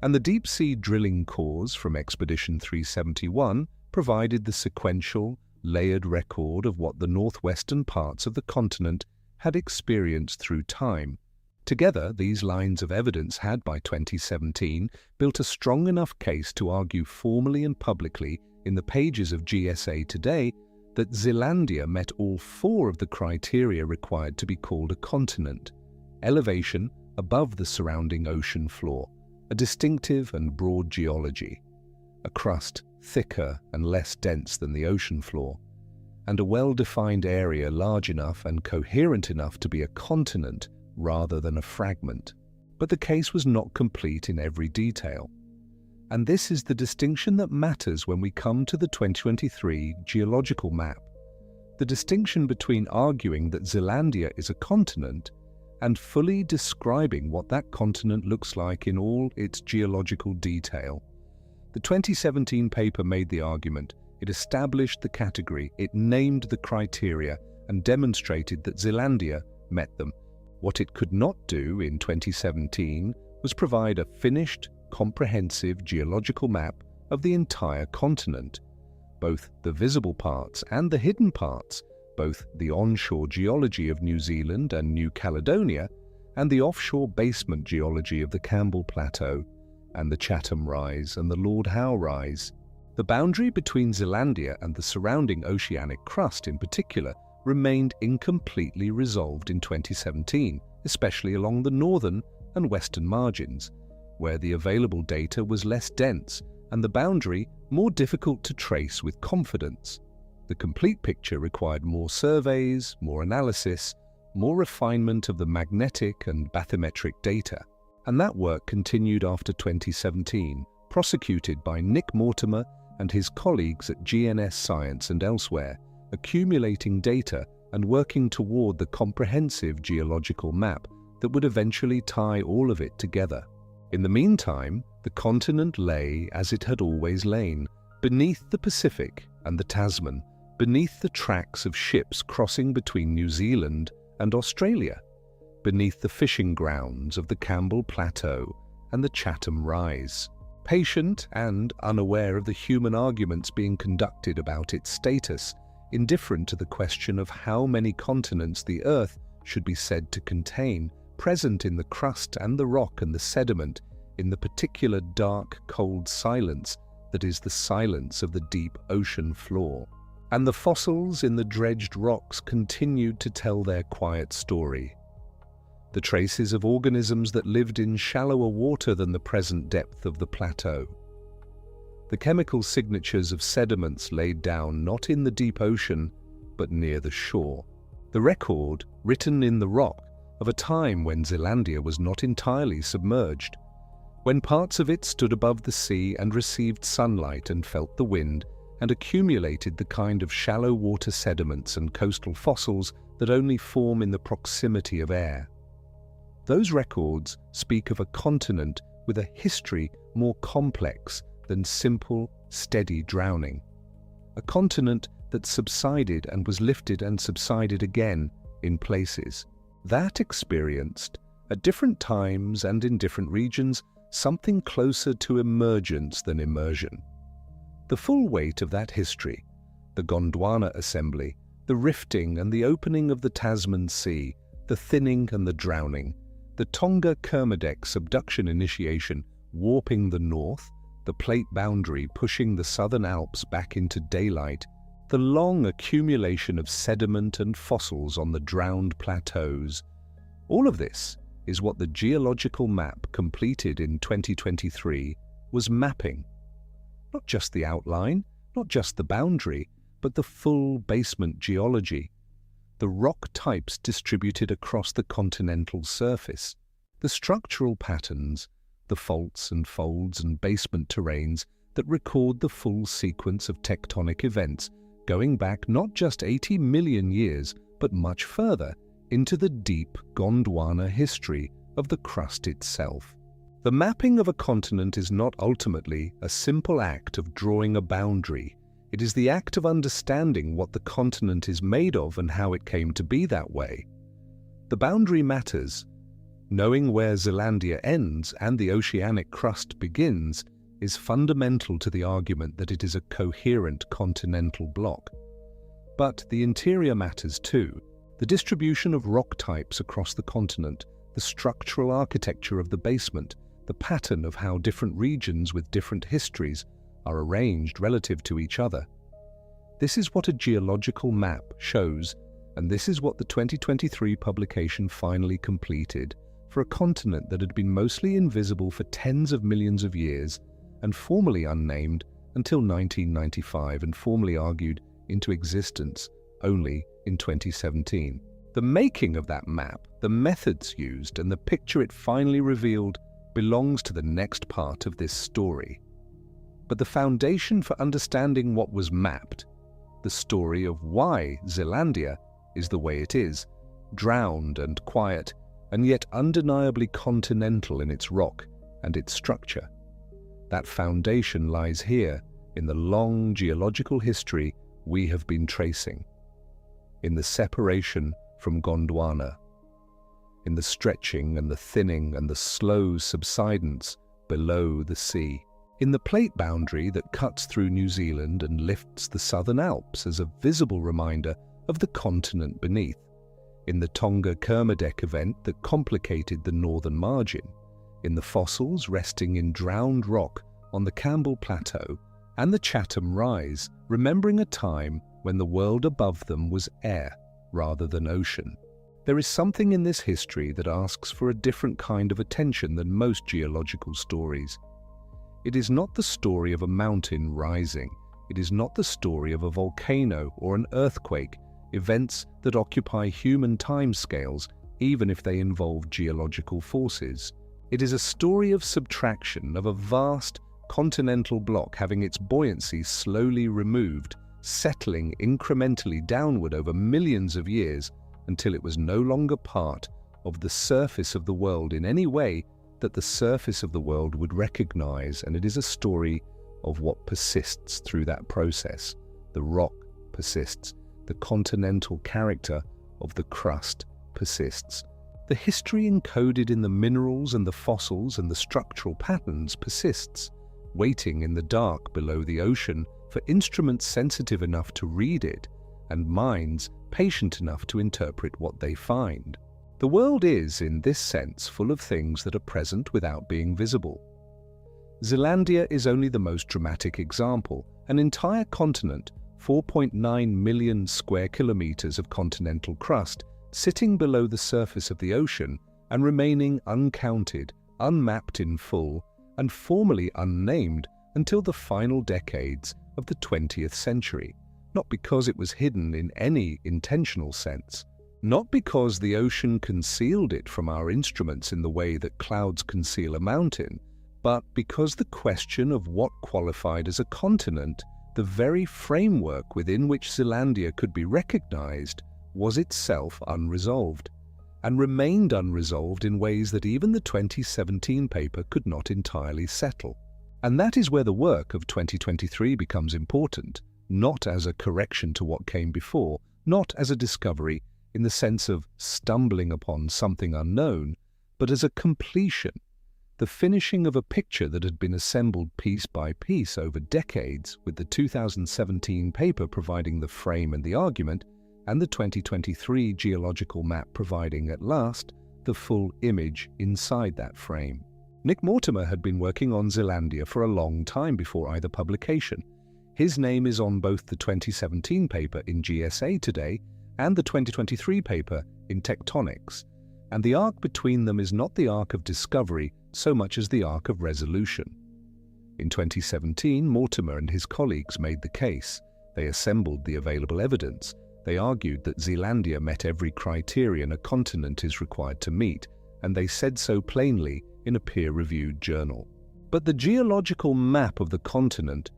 And the deep-sea drilling cores from Expedition 371 provided the sequential, layered record of what the northwestern parts of the continent had experienced through time. Together, these lines of evidence had, by 2017, built a strong enough case to argue formally and publicly in the pages of GSA Today that Zealandia met all four of the criteria required to be called a continent: elevation above the surrounding ocean floor, a distinctive and broad geology, a crust thicker and less dense than the ocean floor, and a well-defined area large enough and coherent enough to be a continent rather than a fragment. But the case was not complete in every detail. And this is the distinction that matters when we come to the 2023 geological map. The distinction between arguing that Zealandia is a continent and fully describing what that continent looks like in all its geological detail. The 2017 paper made the argument, it established the category, it named the criteria, and demonstrated that Zealandia met them. What it could not do in 2017 was provide a finished, comprehensive geological map of the entire continent, both the visible parts and the hidden parts, both the onshore geology of New Zealand and New Caledonia and the offshore basement geology of the Campbell Plateau. and the Chatham Rise and the Lord Howe Rise. The boundary between Zealandia and the surrounding oceanic crust in particular remained incompletely resolved in 2017, especially along the northern and western margins, where the available data was less dense and the boundary more difficult to trace with confidence. The complete picture required more surveys, more analysis, more refinement of the magnetic and bathymetric data, and that work continued after 2017, prosecuted by Nick Mortimer and his colleagues at GNS Science and elsewhere, accumulating data and working toward the comprehensive geological map that would eventually tie all of it together. In the meantime, the continent lay as it had always lain, beneath the Pacific and the Tasman, beneath the tracks of ships crossing between New Zealand and Australia, beneath the fishing grounds of the Campbell Plateau and the Chatham Rise. Patient and unaware of the human arguments being conducted about its status, indifferent to the question of how many continents the Earth should be said to contain, present in the crust and the rock and the sediment, in the particular dark, cold silence that is the silence of the deep ocean floor. And the fossils in the dredged rocks continued to tell their quiet story. The traces of organisms that lived in shallower water than the present depth of the plateau. The chemical signatures of sediments laid down not in the deep ocean, but near the shore. The record, written in the rock, of a time when Zealandia was not entirely submerged, when parts of it stood above the sea and received sunlight and felt the wind, and accumulated the kind of shallow water sediments and coastal fossils that only form in the proximity of air. Those records speak of a continent with a history more complex than simple, steady drowning. A continent that subsided and was lifted and subsided again in places. That experienced, at different times and in different regions, something closer to emergence than immersion. The full weight of that history, the Gondwana assembly, the rifting and the opening of the Tasman Sea, the thinning and the drowning, the Tonga-Kermadec subduction initiation warping the north, the plate boundary pushing the southern Alps back into daylight, the long accumulation of sediment and fossils on the drowned plateaus. All of this is what the geological map completed in 2023 was mapping. Not just the outline, not just the boundary, but the full basement geology. The rock types distributed across the continental surface, the structural patterns, the faults and folds and basement terrains that record the full sequence of tectonic events going back not just 80 million years, but much further into the deep Gondwana history of the crust itself. The mapping of a continent is not ultimately a simple act of drawing a boundary. It is the act of understanding what the continent is made of and how it came to be that way. The boundary matters. Knowing where Zealandia ends and the oceanic crust begins is fundamental to the argument that it is a coherent continental block. But the interior matters too. The distribution of rock types across the continent, the structural architecture of the basement, the pattern of how different regions with different histories are arranged relative to each other. This is what a geological map shows, and this is what the 2023 publication finally completed for a continent that had been mostly invisible for tens of millions of years and formally unnamed until 1995 and formally argued into existence only in 2017. The making of that map, the methods used, and the picture it finally revealed belongs to the next part of this story. But the foundation for understanding what was mapped, the story of why Zealandia is the way it is, drowned and quiet, and yet undeniably continental in its rock and its structure. That foundation lies here in the long geological history we have been tracing, in the separation from Gondwana, in the stretching and the thinning and the slow subsidence below the sea, in the plate boundary that cuts through New Zealand and lifts the southern Alps as a visible reminder of the continent beneath, in the Tonga-Kermadec event that complicated the northern margin, in the fossils resting in drowned rock on the Campbell Plateau and the Chatham Rise, remembering a time when the world above them was air rather than ocean. There is something in this history that asks for a different kind of attention than most geological stories. It is not the story of a mountain rising. It is not the story of a volcano or an earthquake, events that occupy human timescales, even if they involve geological forces. It is a story of subtraction, of a vast continental block having its buoyancy slowly removed, settling incrementally downward over millions of years until it was no longer part of the surface of the world in any way that the surface of the world would recognize, and it is a story of what persists through that process. The rock persists. The continental character of the crust persists. The history encoded in the minerals and the fossils and the structural patterns persists, waiting in the dark below the ocean for instruments sensitive enough to read it and minds patient enough to interpret what they find. The world is, in this sense, full of things that are present without being visible. Zealandia is only the most dramatic example. An entire continent, 4.9 million square kilometres of continental crust, sitting below the surface of the ocean and remaining uncounted, unmapped in full, and formally unnamed until the final decades of the 20th century, not because it was hidden in any intentional sense, not because the ocean concealed it from our instruments in the way that clouds conceal a mountain, but because the question of what qualified as a continent, the very framework within which Zealandia could be recognized, was itself unresolved, and remained unresolved in ways that even the 2017 paper could not entirely settle. And that is where the work of 2023 becomes important, not as a correction to what came before, not as a discovery in the sense of stumbling upon something unknown, but as a completion, the finishing of a picture that had been assembled piece by piece over decades, with the 2017 paper providing the frame and the argument, and the 2023 geological map providing, at last, the full image inside that frame. Nick Mortimer had been working on Zealandia for a long time before either publication. His name is on both the 2017 paper in GSA Today and the 2023 paper in Tectonics, and the arc between them is not the arc of discovery so much as the arc of resolution. In 2017, Mortimer and his colleagues made the case. They assembled the available evidence. They argued that Zealandia met every criterion a continent is required to meet, and they said so plainly in a peer-reviewed journal. But the geological map of the continent,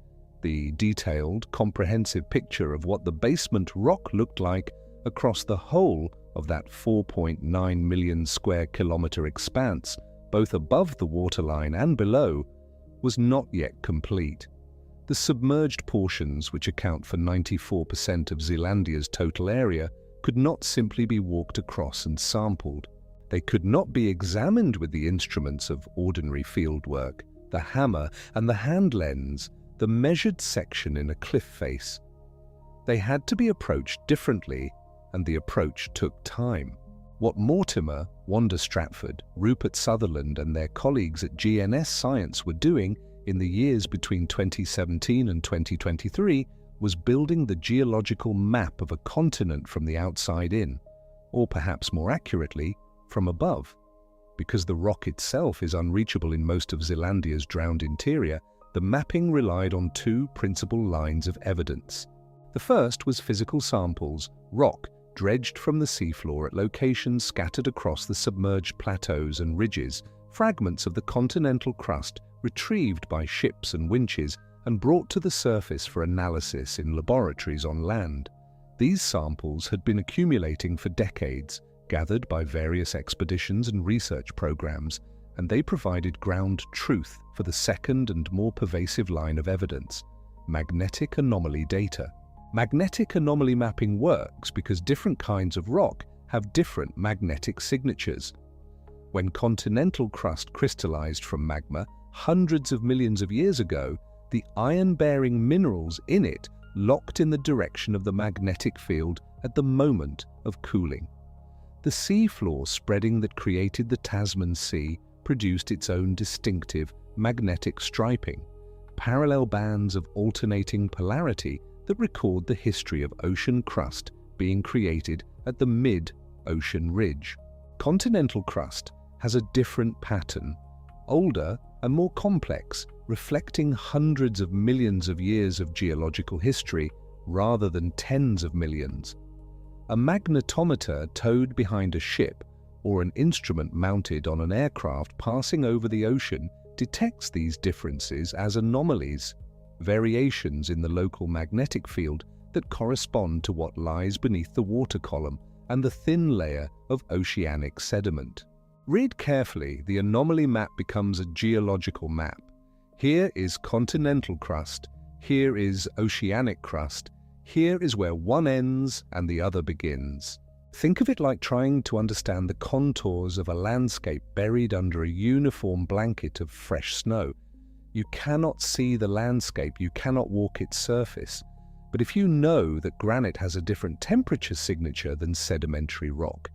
the detailed, comprehensive picture of what the basement rock looked like across the whole of that 4.9 million square kilometre expanse, both above the waterline and below, was not yet complete. The submerged portions, which account for 94% of Zealandia's total area, could not simply be walked across and sampled. They could not be examined with the instruments of ordinary fieldwork, the hammer and the hand lens, the measured section in a cliff face. They had to be approached differently, and the approach took time. What Mortimer, Wanda Stratford, Rupert Sutherland and their colleagues at GNS Science were doing in the years between 2017 and 2023 was building the geological map of a continent from the outside in, or perhaps more accurately, from above. Because the rock itself is unreachable in most of Zealandia's drowned interior, the mapping relied on two principal lines of evidence. The first was physical samples, rock, dredged from the seafloor at locations scattered across the submerged plateaus and ridges, fragments of the continental crust retrieved by ships and winches and brought to the surface for analysis in laboratories on land. These samples had been accumulating for decades, gathered by various expeditions and research programs, and they provided ground truth for the second and more pervasive line of evidence, magnetic anomaly data. Magnetic anomaly mapping works because different kinds of rock have different magnetic signatures. When continental crust crystallized from magma hundreds of millions of years ago, the iron-bearing minerals in it locked in the direction of the magnetic field at the moment of cooling. The seafloor spreading that created the Tasman Sea produced its own distinctive magnetic striping, parallel bands of alternating polarity that record the history of ocean crust being created at the mid-ocean ridge. Continental crust has a different pattern, older and more complex, reflecting hundreds of millions of years of geological history rather than tens of millions. A magnetometer towed behind a ship or an instrument mounted on an aircraft passing over the ocean detects these differences as anomalies, variations in the local magnetic field that correspond to what lies beneath the water column and the thin layer of oceanic sediment. Read carefully, the anomaly map becomes a geological map. Here is continental crust, here is oceanic crust, here is where one ends and the other begins. Think of it like trying to understand the contours of a landscape buried under a uniform blanket of fresh snow. You cannot see the landscape, you cannot walk its surface. But if you know that granite has a different temperature signature than sedimentary rock,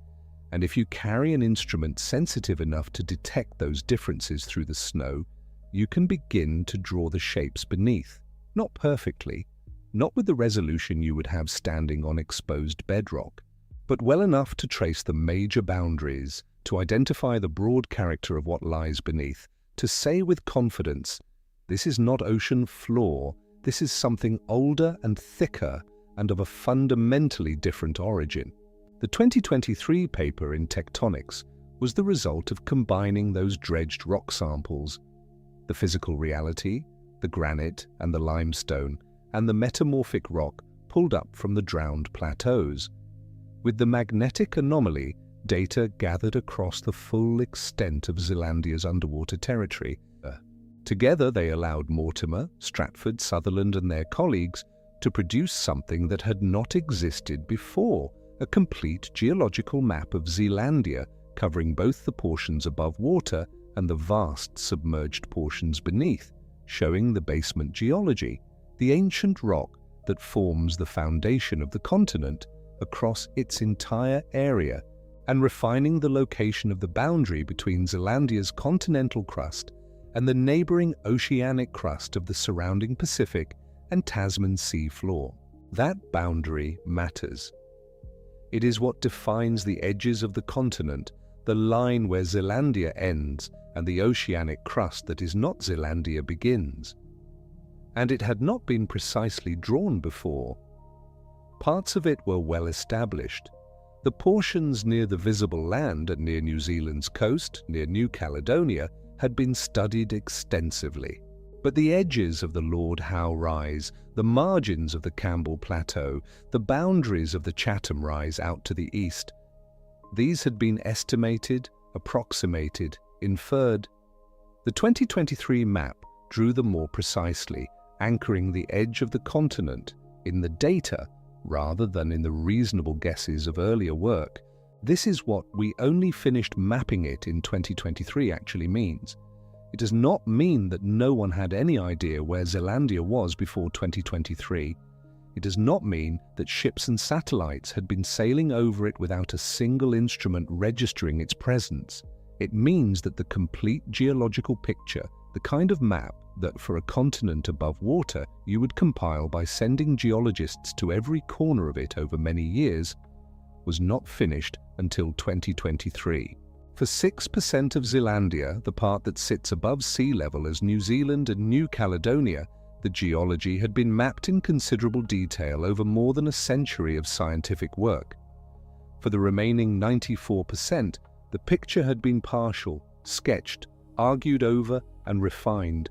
and if you carry an instrument sensitive enough to detect those differences through the snow, you can begin to draw the shapes beneath. Not perfectly, not with the resolution you would have standing on exposed bedrock, but well enough to trace the major boundaries, to identify the broad character of what lies beneath, to say with confidence, this is not ocean floor, this is something older and thicker and of a fundamentally different origin. The 2023 paper in Tectonics was the result of combining those dredged rock samples, the physical reality, the granite and the limestone, and the metamorphic rock pulled up from the drowned plateaus, with the magnetic anomaly data gathered across the full extent of Zealandia's underwater territory. Together they allowed Mortimer, Stratford, Sutherland and their colleagues to produce something that had not existed before, a complete geological map of Zealandia covering both the portions above water and the vast submerged portions beneath, showing the basement geology, the ancient rock that forms the foundation of the continent across its entire area, and refining the location of the boundary between Zealandia's continental crust and the neighboring oceanic crust of the surrounding Pacific and Tasman Sea floor. That boundary matters. It is what defines the edges of the continent, the line where Zealandia ends and the oceanic crust that is not Zealandia begins. And it had not been precisely drawn before. Parts of it were well established. The portions near the visible land and near New Zealand's coast, near New Caledonia, had been studied extensively. But the edges of the Lord Howe Rise, the margins of the Campbell Plateau, the boundaries of the Chatham Rise out to the east, these had been estimated, approximated, inferred. The 2023 map drew them more precisely, anchoring the edge of the continent in the data rather than in the reasonable guesses of earlier work. This is what "we only finished mapping it in 2023" actually means. It does not mean that no one had any idea where Zealandia was before 2023. It does not mean that ships and satellites had been sailing over it without a single instrument registering its presence. It means that the complete geological picture, the kind of map that for a continent above water you would compile by sending geologists to every corner of it over many years, was not finished until 2023. For 6% of Zealandia, the part that sits above sea level as New Zealand and New Caledonia, the geology had been mapped in considerable detail over more than a century of scientific work. For the remaining 94%, the picture had been partial, sketched, argued over and refined.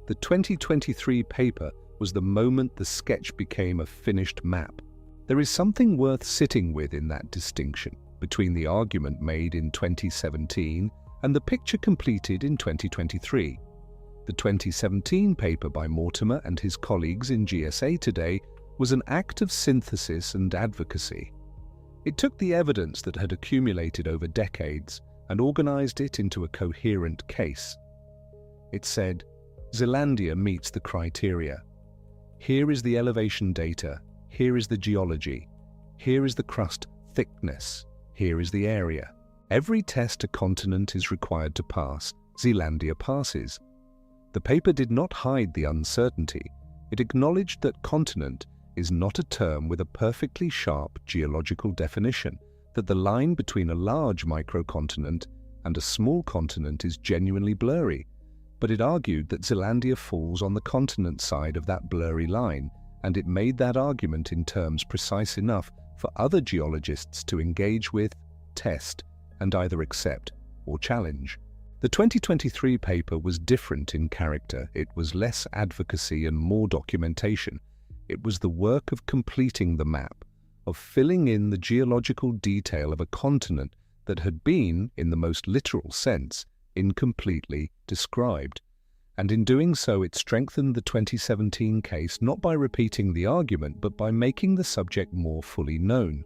The 2023 paper was the moment the sketch became a finished map. There is something worth sitting with in that distinction between the argument made in 2017 and the picture completed in 2023. The 2017 paper by Mortimer and his colleagues in GSA Today was an act of synthesis and advocacy. It took the evidence that had accumulated over decades and organized it into a coherent case. It said, Zealandia meets the criteria. Here is the elevation data, here is the geology, here is the crust thickness, here is the area. Every test a continent is required to pass, Zealandia passes. The paper did not hide the uncertainty. It acknowledged that continent is not a term with a perfectly sharp geological definition, that the line between a large microcontinent and a small continent is genuinely blurry, but it argued that Zealandia falls on the continent side of that blurry line, and it made that argument in terms precise enough for other geologists to engage with, test, and either accept or challenge. The 2023 paper was different in character. It was less advocacy and more documentation. It was the work of completing the map, of filling in the geological detail of a continent that had been, in the most literal sense, incompletely described. And in doing so, it strengthened the 2017 case not by repeating the argument, but by making the subject more fully known.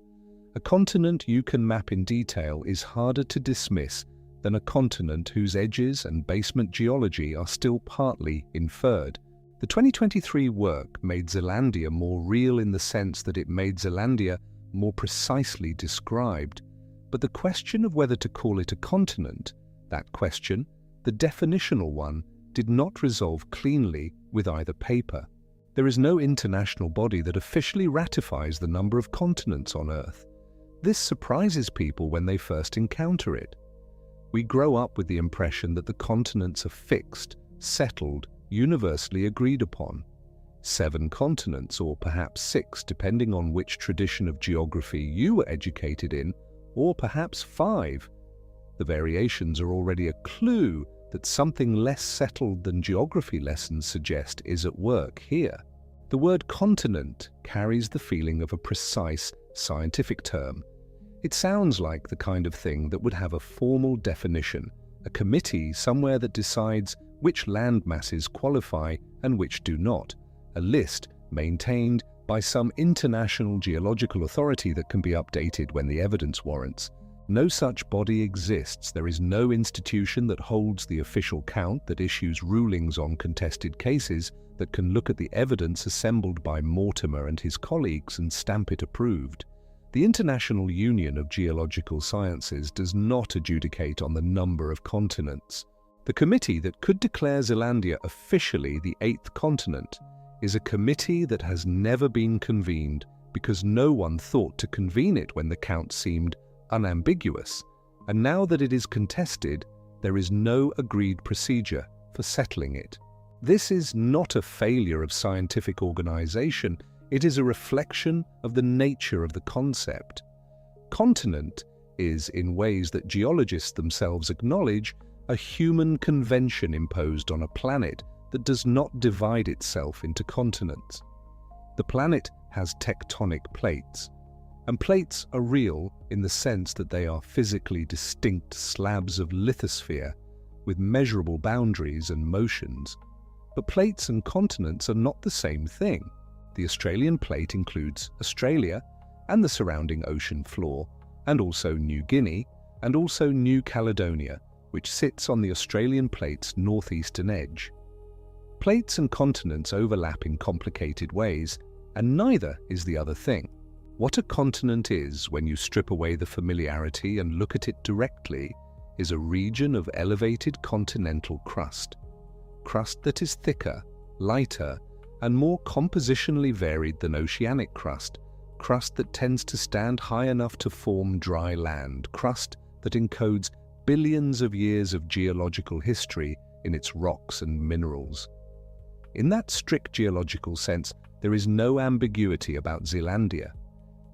A continent you can map in detail is harder to dismiss than a continent whose edges and basement geology are still partly inferred. The 2023 work made Zealandia more real in the sense that it made Zealandia more precisely described. But the question of whether to call it a continent, that question, the definitional one, did not resolve cleanly with either paper. There is no international body that officially ratifies the number of continents on Earth. This surprises people when they first encounter it. We grow up with the impression that the continents are fixed, settled, universally agreed upon. 7 continents, or perhaps 6, depending on which tradition of geography you were educated in, or perhaps 5. The variations are already a clue that something less settled than geography lessons suggest is at work here. The word continent carries the feeling of a precise scientific term. It sounds like the kind of thing that would have a formal definition, a committee somewhere that decides which land masses qualify and which do not, a list maintained by some international geological authority that can be updated when the evidence warrants. No such body exists. There is no institution that holds the official count, that issues rulings on contested cases, that can look at the evidence assembled by Mortimer and his colleagues and stamp it approved. The International Union of Geological Sciences does not adjudicate on the number of continents. The committee that could declare Zealandia officially the 8th continent is a committee that has never been convened because no one thought to convene it when the count seemed unambiguous, and now that it is contested, there is no agreed procedure for settling it. This is not a failure of scientific organization. It is a reflection of the nature of the concept. Continent is, in ways that geologists themselves acknowledge, a human convention imposed on a planet that does not divide itself into continents. The planet has tectonic plates, and plates are real in the sense that they are physically distinct slabs of lithosphere with measurable boundaries and motions. But plates and continents are not the same thing. The Australian plate includes Australia and the surrounding ocean floor, and also New Guinea, and also New Caledonia, which sits on the Australian plate's northeastern edge. Plates and continents overlap in complicated ways, and neither is the other thing. What a continent is, when you strip away the familiarity and look at it directly, is a region of elevated continental crust. Crust that is thicker, lighter, and more compositionally varied than oceanic crust, crust that tends to stand high enough to form dry land, crust that encodes billions of years of geological history in its rocks and minerals. In that strict geological sense, there is no ambiguity about Zealandia.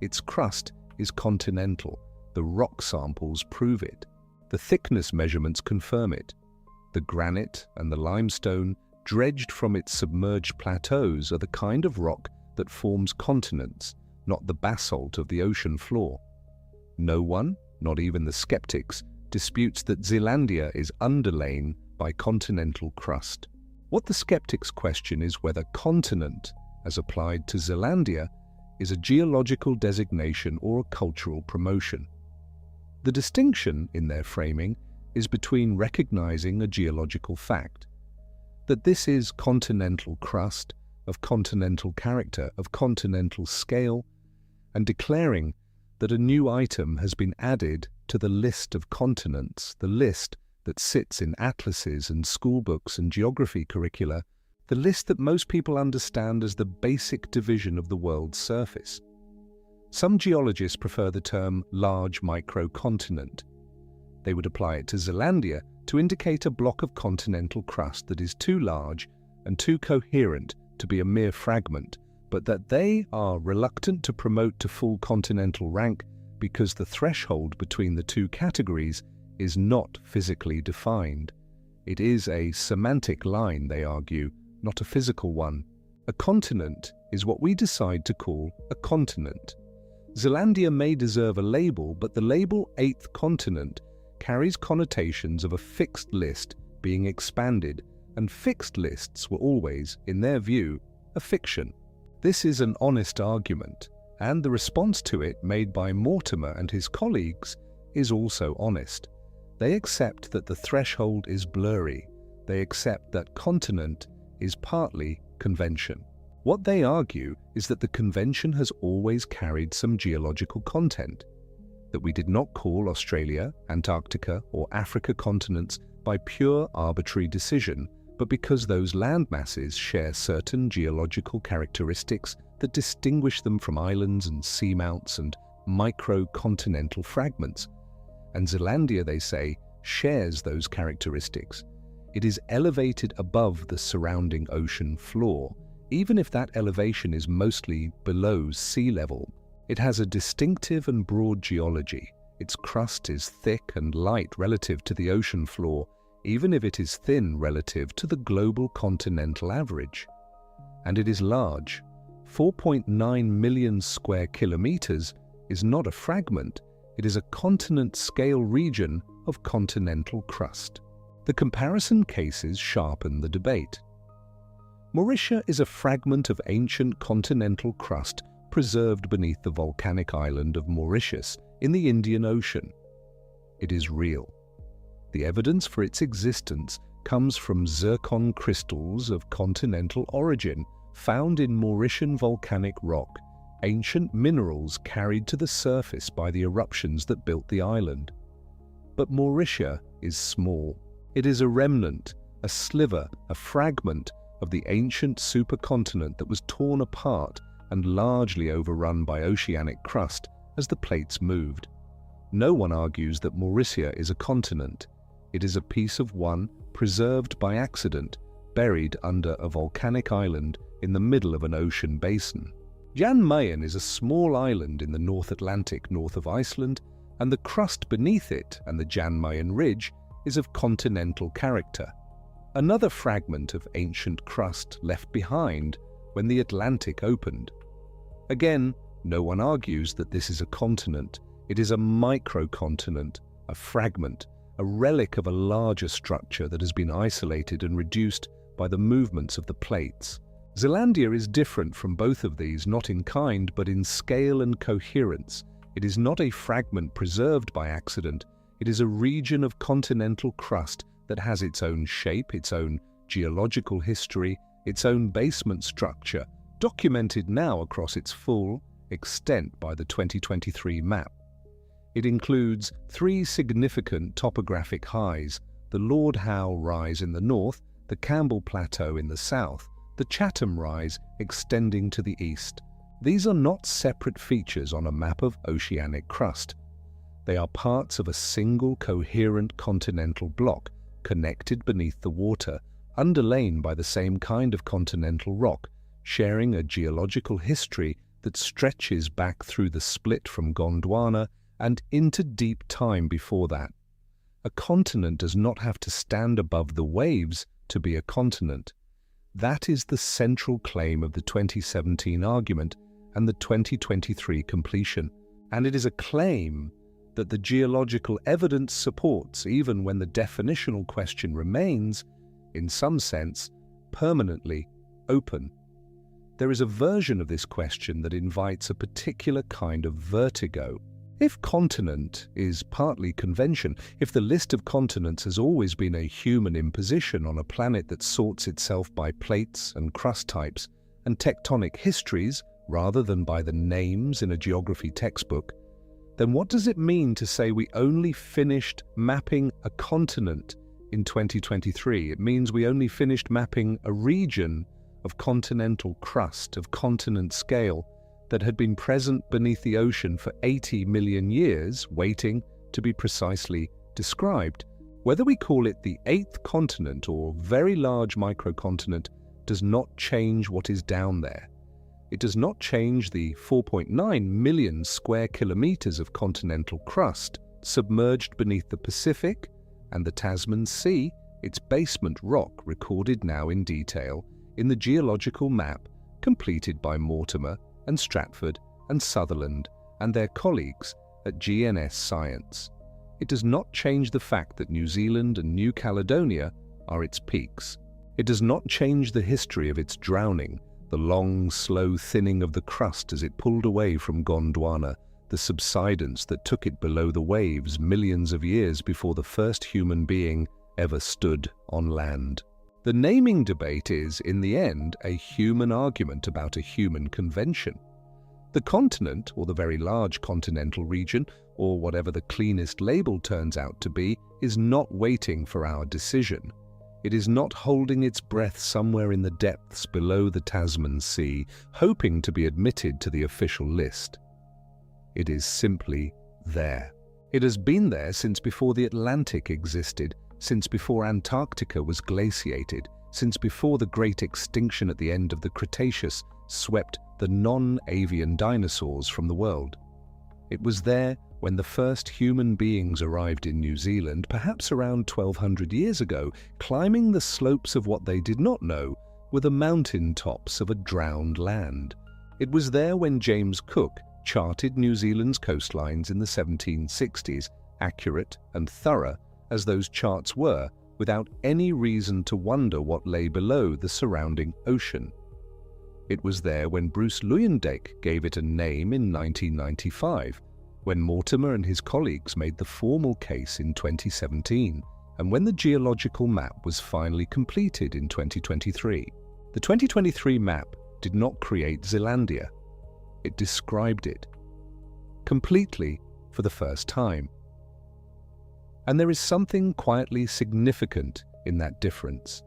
Its crust is continental. The rock samples prove it. The thickness measurements confirm it. The granite and the limestone dredged from its submerged plateaus are the kind of rock that forms continents, not the basalt of the ocean floor. No one, not even the skeptics, disputes that Zealandia is underlain by continental crust. What the skeptics question is whether continent, as applied to Zealandia, is a geological designation or a cultural promotion. The distinction in their framing is between recognizing a geological fact, that this is continental crust, of continental character, of continental scale, and declaring that a new item has been added to the list of continents, the list that sits in atlases and schoolbooks and geography curricula, the list that most people understand as the basic division of the world's surface. Some geologists prefer the term large microcontinent. They would apply it to Zealandia to indicate a block of continental crust that is too large and too coherent to be a mere fragment, but that they are reluctant to promote to full continental rank because the threshold between the two categories is not physically defined. It is a semantic line, they argue, not a physical one. A continent is what we decide to call a continent. Zealandia may deserve a label, but the label eighth continent carries connotations of a fixed list being expanded, and fixed lists were always, in their view, a fiction. This is an honest argument, and the response to it made by Mortimer and his colleagues is also honest. They accept that the threshold is blurry. They accept that continent is partly convention. What they argue is that the convention has always carried some geological content, that we did not call Australia, Antarctica, or Africa continents by pure arbitrary decision, but because those landmasses share certain geological characteristics that distinguish them from islands and seamounts and microcontinental fragments. And Zealandia, they say, shares those characteristics. It is elevated above the surrounding ocean floor, even if that elevation is mostly below sea level. It has a distinctive and broad geology. Its crust is thick and light relative to the ocean floor, even if it is thin relative to the global continental average. And it is large. 4.9 million square kilometres is not a fragment, it is a continent-scale region of continental crust. The comparison cases sharpen the debate. Mauritia is a fragment of ancient continental crust preserved beneath the volcanic island of Mauritius in the Indian Ocean. It is real. The evidence for its existence comes from zircon crystals of continental origin found in Mauritian volcanic rock, ancient minerals carried to the surface by the eruptions that built the island. But Mauritia is small. It is a remnant, a sliver, a fragment of the ancient supercontinent that was torn apart and largely overrun by oceanic crust as the plates moved. No one argues that Mauritia is a continent. It is a piece of one preserved by accident, buried under a volcanic island in the middle of an ocean basin. Jan Mayen is a small island in the North Atlantic north of Iceland, and the crust beneath it and the Jan Mayen Ridge is of continental character. Another fragment of ancient crust left behind when the Atlantic opened. Again, no one argues that this is a continent. It is a microcontinent, a fragment, a relic of a larger structure that has been isolated and reduced by the movements of the plates. Zealandia is different from both of these, not in kind, but in scale and coherence. It is not a fragment preserved by accident. It is a region of continental crust that has its own shape, its own geological history, its own basement structure, documented now across its full extent by the 2023 map. It includes 3 significant topographic highs: the Lord Howe Rise in the north, the Campbell Plateau in the south, the Chatham Rise extending to the east. These are not separate features on a map of oceanic crust. They are parts of a single coherent continental block, connected beneath the water, underlain by the same kind of continental rock, sharing a geological history that stretches back through the split from Gondwana and into deep time before that. A continent does not have to stand above the waves to be a continent. That is the central claim of the 2017 argument and the 2023 completion, and it is a claim that the geological evidence supports even when the definitional question remains, in some sense, permanently open. There is a version of this question that invites a particular kind of vertigo. If continent is partly convention, if the list of continents has always been a human imposition on a planet that sorts itself by plates and crust types and tectonic histories rather than by the names in a geography textbook, then what does it mean to say we only finished mapping a continent in 2023? It means we only finished mapping a region of continental crust, of continent scale, that had been present beneath the ocean for 80 million years, waiting to be precisely described. Whether we call it the eighth continent or very large microcontinent does not change what is down there. It does not change the 4.9 million square kilometres of continental crust submerged beneath the Pacific and the Tasman Sea, its basement rock recorded now in detail in the geological map completed by Mortimer and Stratford and Sutherland and their colleagues at GNS Science. It does not change the fact that New Zealand and New Caledonia are its peaks. It does not change the history of its drowning, the long, slow thinning of the crust as it pulled away from Gondwana, the subsidence that took it below the waves millions of years before the first human being ever stood on land. The naming debate is, in the end, a human argument about a human convention. The continent, or the very large continental region, or whatever the cleanest label turns out to be, is not waiting for our decision. It is not holding its breath somewhere in the depths below the Tasman Sea, hoping to be admitted to the official list. It is simply there. It has been there since before the Atlantic existed, since before Antarctica was glaciated, since before the great extinction at the end of the Cretaceous swept the non-avian dinosaurs from the world. It was there when the first human beings arrived in New Zealand, perhaps around 1200 years ago, climbing the slopes of what they did not know were the mountain tops of a drowned land. It was there when James Cook charted New Zealand's coastlines in the 1760s, accurate and thorough as those charts were, without any reason to wonder what lay below the surrounding ocean. It was there when Bruce Luyendyk gave it a name in 1995, when Mortimer and his colleagues made the formal case in 2017, and when the geological map was finally completed in 2023. The 2023 map did not create Zealandia. It described it completely for the first time. And there is something quietly significant in that difference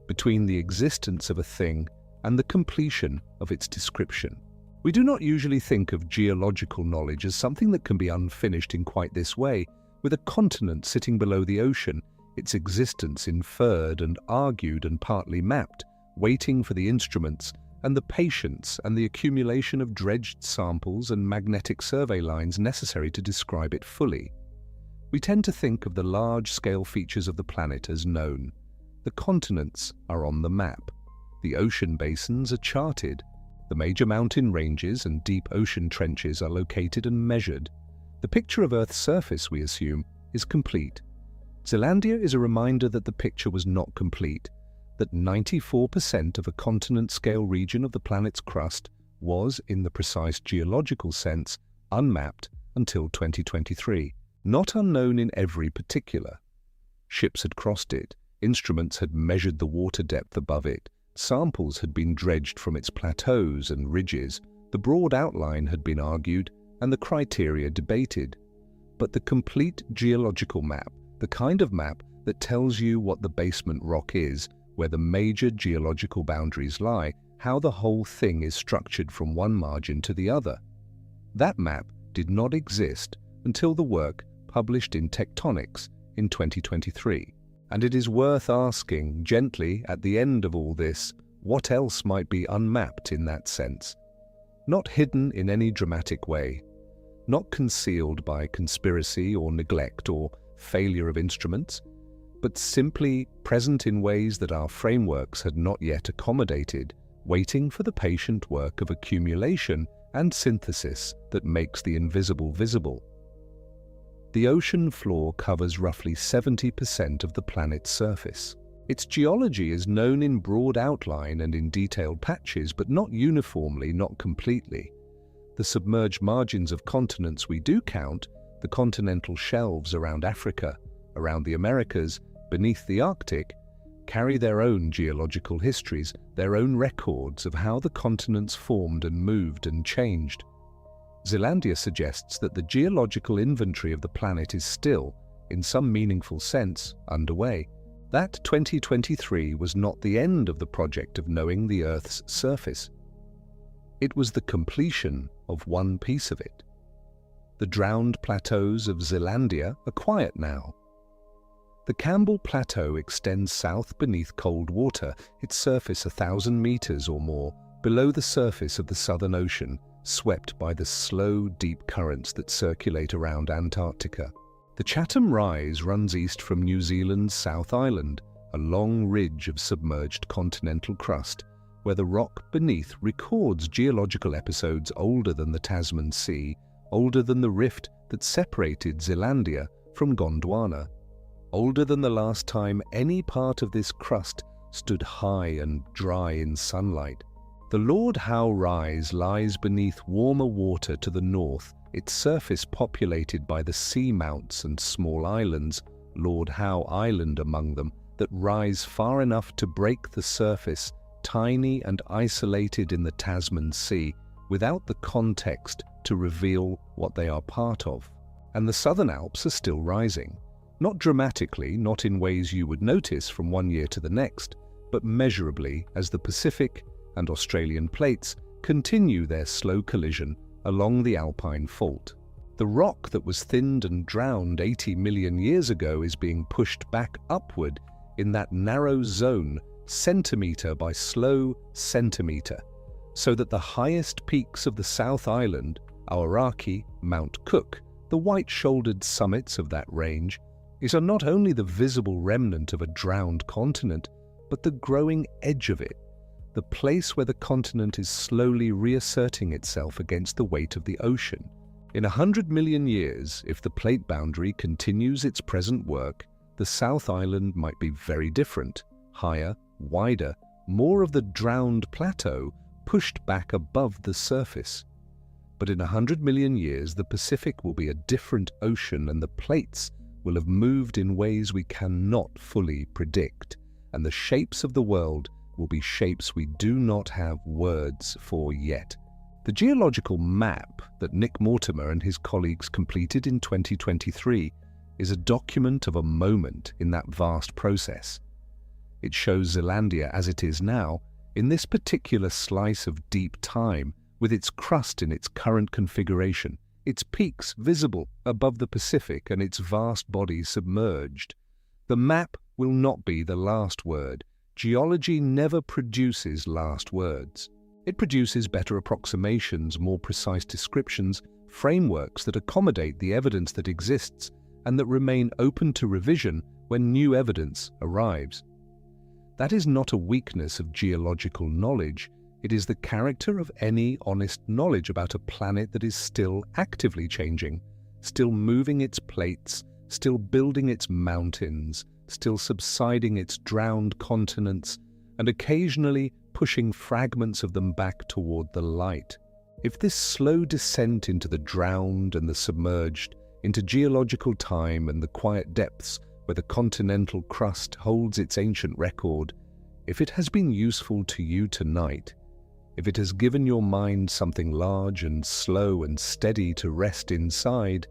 between the existence of a thing and the completion of its description. We do not usually think of geological knowledge as something that can be unfinished in quite this way, with a continent sitting below the ocean, its existence inferred and argued and partly mapped, waiting for the instruments and the patience and the accumulation of dredged samples and magnetic survey lines necessary to describe it fully. We tend to think of the large-scale features of the planet as known. The continents are on the map. The ocean basins are charted. The major mountain ranges and deep ocean trenches are located and measured. The picture of Earth's surface, we assume, is complete. Zealandia is a reminder that the picture was not complete, that 94% of a continent-scale region of the planet's crust was, in the precise geological sense, unmapped until 2023, not unknown in every particular. Ships had crossed it, instruments had measured the water depth above it, samples had been dredged from its plateaus and ridges, the broad outline had been argued, and the criteria debated. But the complete geological map, the kind of map that tells you what the basement rock is, where the major geological boundaries lie, how the whole thing is structured from one margin to the other. That map did not exist until the work published in Tectonics in 2023. And it is worth asking, gently, at the end of all this, what else might be unmapped in that sense? Not hidden in any dramatic way, not concealed by conspiracy or neglect or failure of instruments, but simply present in ways that our frameworks had not yet accommodated, waiting for the patient work of accumulation and synthesis that makes the invisible visible. The ocean floor covers roughly 70% of the planet's surface. Its geology is known in broad outline and in detailed patches, but not uniformly, not completely. The submerged margins of continents we do count, the continental shelves around Africa, around the Americas, beneath the Arctic, carry their own geological histories, their own records of how the continents formed and moved and changed. Zealandia suggests that the geological inventory of the planet is still, in some meaningful sense, underway. That 2023 was not the end of the project of knowing the Earth's surface. It was the completion of one piece of it. The drowned plateaus of Zealandia are quiet now. The Campbell Plateau extends south beneath cold water, its surface 1,000 meters or more below the surface of the Southern Ocean, swept by the slow, deep currents that circulate around Antarctica. The Chatham Rise runs east from New Zealand's South Island, a long ridge of submerged continental crust, where the rock beneath records geological episodes older than the Tasman Sea, older than the rift that separated Zealandia from Gondwana, older than the last time any part of this crust stood high and dry in sunlight. The Lord Howe Rise lies beneath warmer water to the north, its surface populated by the seamounts and small islands, Lord Howe Island among them, that rise far enough to break the surface, tiny and isolated in the Tasman Sea, without the context to reveal what they are part of. And the Southern Alps are still rising. Not dramatically, not in ways you would notice from one year to the next, but measurably as the Pacific and Australian plates continue their slow collision along the Alpine Fault. The rock that was thinned and drowned 80 million years ago is being pushed back upward in that narrow zone, centimetre by slow centimetre, so that the highest peaks of the South Island, Aoraki, Mount Cook, the white-shouldered summits of that range, are not only the visible remnant of a drowned continent, but the growing edge of it, the place where the continent is slowly reasserting itself against the weight of the ocean. In 100 million years, if the plate boundary continues its present work, the South Island might be very different, higher, wider, more of the drowned plateau pushed back above the surface. But in 100 million years, the Pacific will be a different ocean and the plates will have moved in ways we cannot fully predict, and the shapes of the world will be shapes we do not have words for yet. The geological map that Nick Mortimer and his colleagues completed in 2023 is a document of a moment in that vast process. It shows Zealandia as it is now, in this particular slice of deep time, with its crust in its current configuration, its peaks visible above the Pacific and its vast body submerged. The map will not be the last word. Geology never produces last words. It produces better approximations, more precise descriptions, frameworks that accommodate the evidence that exists and that remain open to revision when new evidence arrives. That is not a weakness of geological knowledge. It is the character of any honest knowledge about a planet that is still actively changing, still moving its plates, still building its mountains, still subsiding its drowned continents, and occasionally pushing fragments of them back toward the light. If this slow descent into the drowned and the submerged, into geological time and the quiet depths where the continental crust holds its ancient record, if it has been useful to you tonight, if it has given your mind something large and slow and steady to rest inside,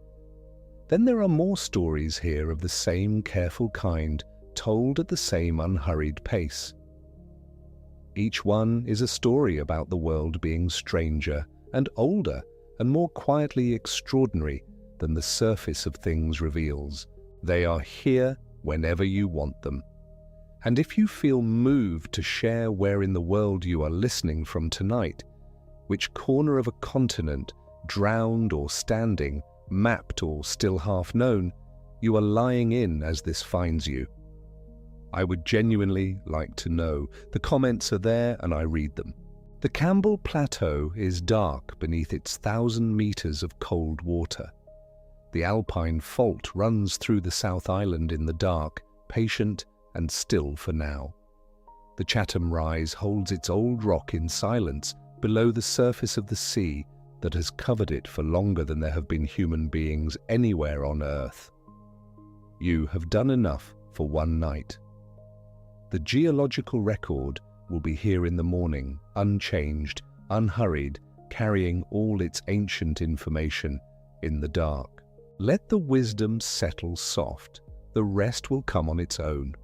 then there are more stories here of the same careful kind, told at the same unhurried pace. Each one is a story about the world being stranger and older and more quietly extraordinary than the surface of things reveals. They are here whenever you want them. And if you feel moved to share where in the world you are listening from tonight, which corner of a continent, drowned or standing, mapped or still half known, you are lying in as this finds you, I would genuinely like to know. The comments are there and I read them. The Campbell Plateau is dark beneath its 1,000 meters of cold water. The Alpine Fault runs through the South Island in the dark, patient and still for now. The Chatham Rise holds its old rock in silence below the surface of the sea that has covered it for longer than there have been human beings anywhere on Earth. You have done enough for one night. The geological record will be here in the morning, unchanged, unhurried, carrying all its ancient information in the dark. Let the wisdom settle soft. The rest will come on its own.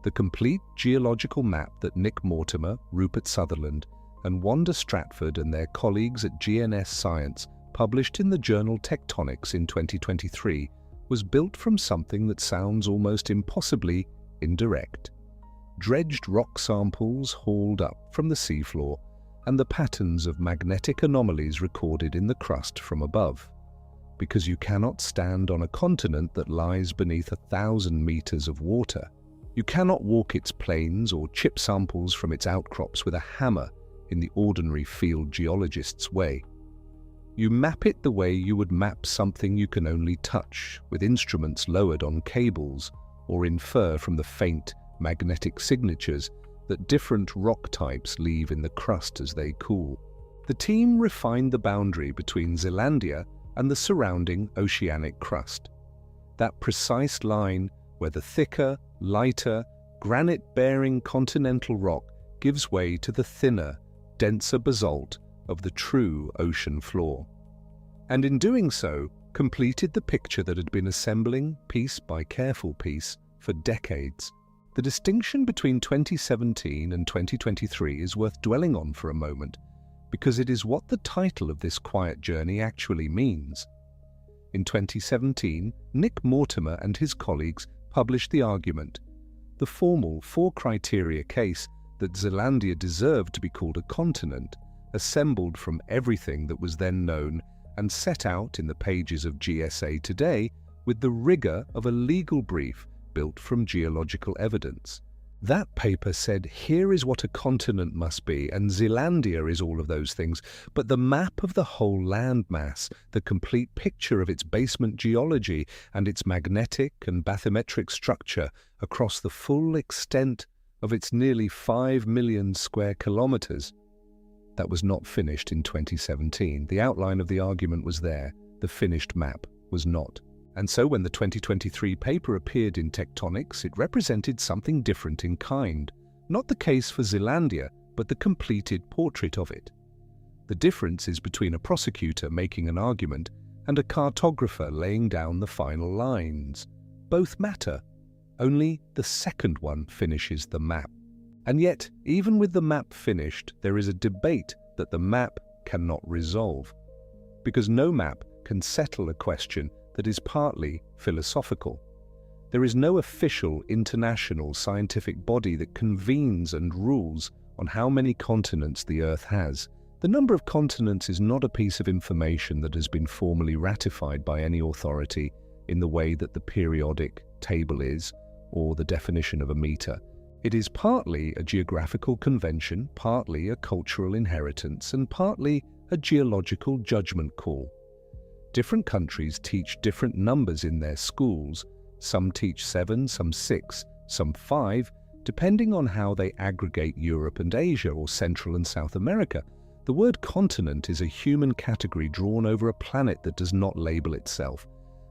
The complete geological map that Nick Mortimer, Rupert Sutherland, and Wanda Stratford and their colleagues at GNS Science published in the journal Tectonics in 2023 was built from something that sounds almost impossibly indirect. Dredged rock samples hauled up from the seafloor and the patterns of magnetic anomalies recorded in the crust from above. Because you cannot stand on a continent that lies beneath 1,000 meters of water. You cannot walk its plains or chip samples from its outcrops with a hammer in the ordinary field geologist's way. You map it the way you would map something you can only touch, with instruments lowered on cables, or infer from the faint magnetic signatures that different rock types leave in the crust as they cool. The team refined the boundary between Zealandia and the surrounding oceanic crust. That precise line where the thicker, lighter, granite-bearing continental rock gives way to the thinner, denser basalt of the true ocean floor. And in doing so, completed the picture that had been assembling piece by careful piece for decades. The distinction between 2017 and 2023 is worth dwelling on for a moment, because it is what the title of this quiet journey actually means. In 2017, Nick Mortimer and his colleagues published the argument, the formal 4-criteria case that Zealandia deserved to be called a continent, assembled from everything that was then known and set out in the pages of GSA Today with the rigor of a legal brief built from geological evidence. That paper said, here is what a continent must be, and Zealandia is all of those things, but the map of the whole landmass, the complete picture of its basement geology and its magnetic and bathymetric structure across the full extent of its nearly 5 million square kilometres. That was not finished in 2017. The outline of the argument was there, the finished map was not. And so when the 2023 paper appeared in Tectonics, it represented something different in kind. Not the case for Zealandia, but the completed portrait of it. The difference is between a prosecutor making an argument and a cartographer laying down the final lines. Both matter, only the second one finishes the map. And yet, even with the map finished, there is a debate that the map cannot resolve. Because no map can settle a question that is partly philosophical. There is no official international scientific body that convenes and rules on how many continents the Earth has. The number of continents is not a piece of information that has been formally ratified by any authority in the way that the periodic table is, or the definition of a meter. It is partly a geographical convention, partly a cultural inheritance, and partly a geological judgment call. Different countries teach different numbers in their schools. Some teach 7, some 6, some 5, depending on how they aggregate Europe and Asia or Central and South America. The word continent is a human category drawn over a planet that does not label itself,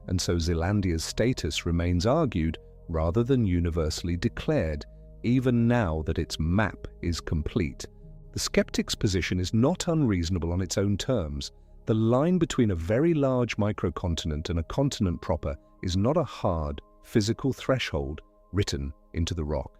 and so Zealandia's status remains argued rather than universally declared, even now that its map is complete. The skeptic's position is not unreasonable on its own terms. The line between a very large microcontinent and a continent proper is not a hard, physical threshold written into the rock.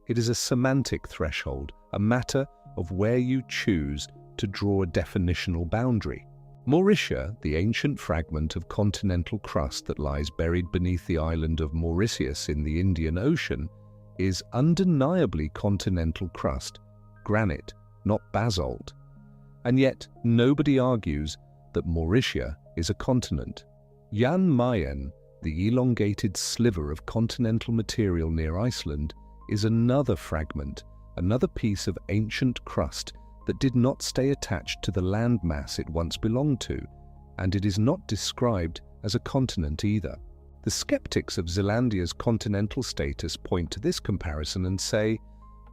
It is a semantic threshold, a matter of where you choose to draw a definitional boundary. Mauritia, the ancient fragment of continental crust that lies buried beneath the island of Mauritius in the Indian Ocean, is undeniably continental crust, granite, not basalt. And yet, nobody argues that Mauritia is a continent. Jan Mayen, the elongated sliver of continental material near Iceland, is another fragment, another piece of ancient crust that did not stay attached to the landmass it once belonged to, and it is not described as a continent either. The skeptics of Zealandia's continental status point to this comparison and say,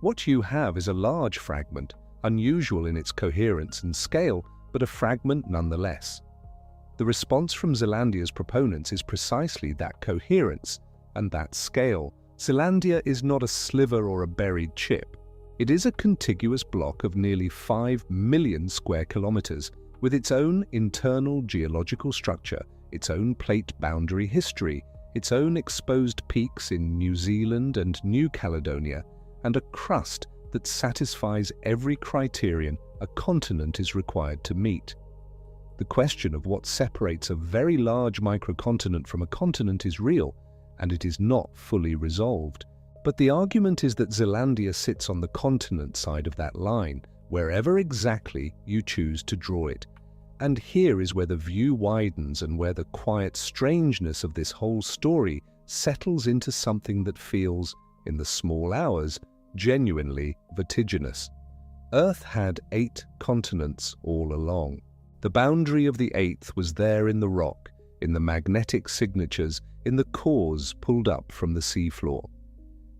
what you have is a large fragment, unusual in its coherence and scale, but a fragment nonetheless. The response from Zealandia's proponents is precisely that coherence and that scale. Zealandia is not a sliver or a buried chip. It is a contiguous block of nearly 5 million square kilometres, with its own internal geological structure, its own plate boundary history, its own exposed peaks in New Zealand and New Caledonia, and a crust that satisfies every criterion a continent is required to meet. The question of what separates a very large microcontinent from a continent is real, and it is not fully resolved. But the argument is that Zealandia sits on the continent side of that line, wherever exactly you choose to draw it. And here is where the view widens and where the quiet strangeness of this whole story settles into something that feels, in the small hours, genuinely vertiginous. Earth had 8 continents all along. The boundary of the 8th was there in the rock, in the magnetic signatures, in the cores pulled up from the seafloor.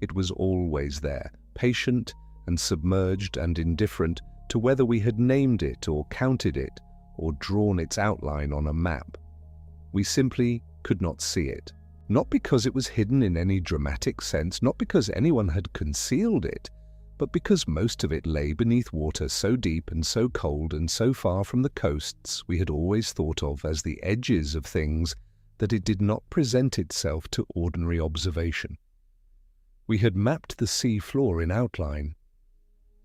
It was always there, patient and submerged and indifferent to whether we had named it or counted it or drawn its outline on a map. We simply could not see it. Not because it was hidden in any dramatic sense, not because anyone had concealed it, but because most of it lay beneath water so deep and so cold and so far from the coasts we had always thought of as the edges of things that it did not present itself to ordinary observation. We had mapped the sea floor in outline.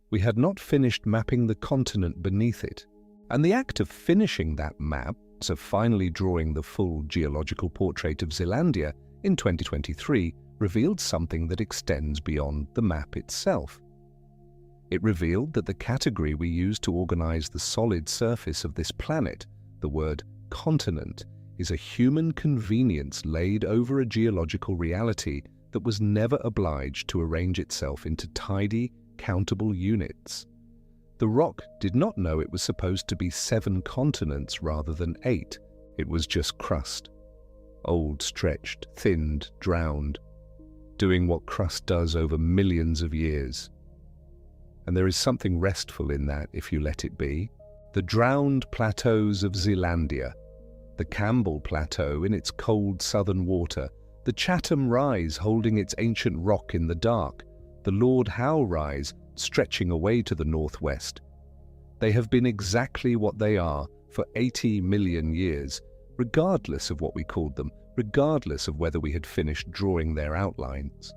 We had not finished mapping the continent beneath it, and the act of finishing that map, so finally drawing the full geological portrait of Zealandia in 2023, revealed something that extends beyond the map itself. It revealed that the category we use to organize the solid surface of this planet, the word continent, is a human convenience laid over a geological reality that was never obliged to arrange itself into tidy, countable units. The rock did not know it was supposed to be 7 continents rather than 8. It was just crust. Old, stretched, thinned, drowned, doing what crust does over millions of years. And there is something restful in that if you let it be. The drowned plateaus of Zealandia, the Campbell Plateau in its cold southern water, the Chatham Rise holding its ancient rock in the dark, the Lord Howe Rise stretching away to the northwest. They have been exactly what they are for 80 million years, regardless of what we called them, regardless of whether we had finished drawing their outlines.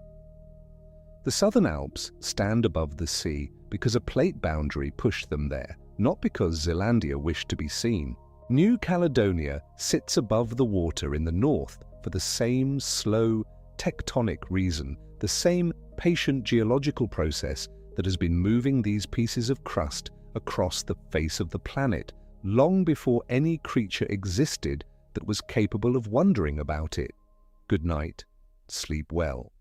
The Southern Alps stand above the sea because a plate boundary pushed them there, not because Zealandia wished to be seen. New Caledonia sits above the water in the north for the same slow, tectonic reason, the same patient geological process that has been moving these pieces of crust across the face of the planet long before any creature existed that was capable of wondering about it. Good night. Sleep well.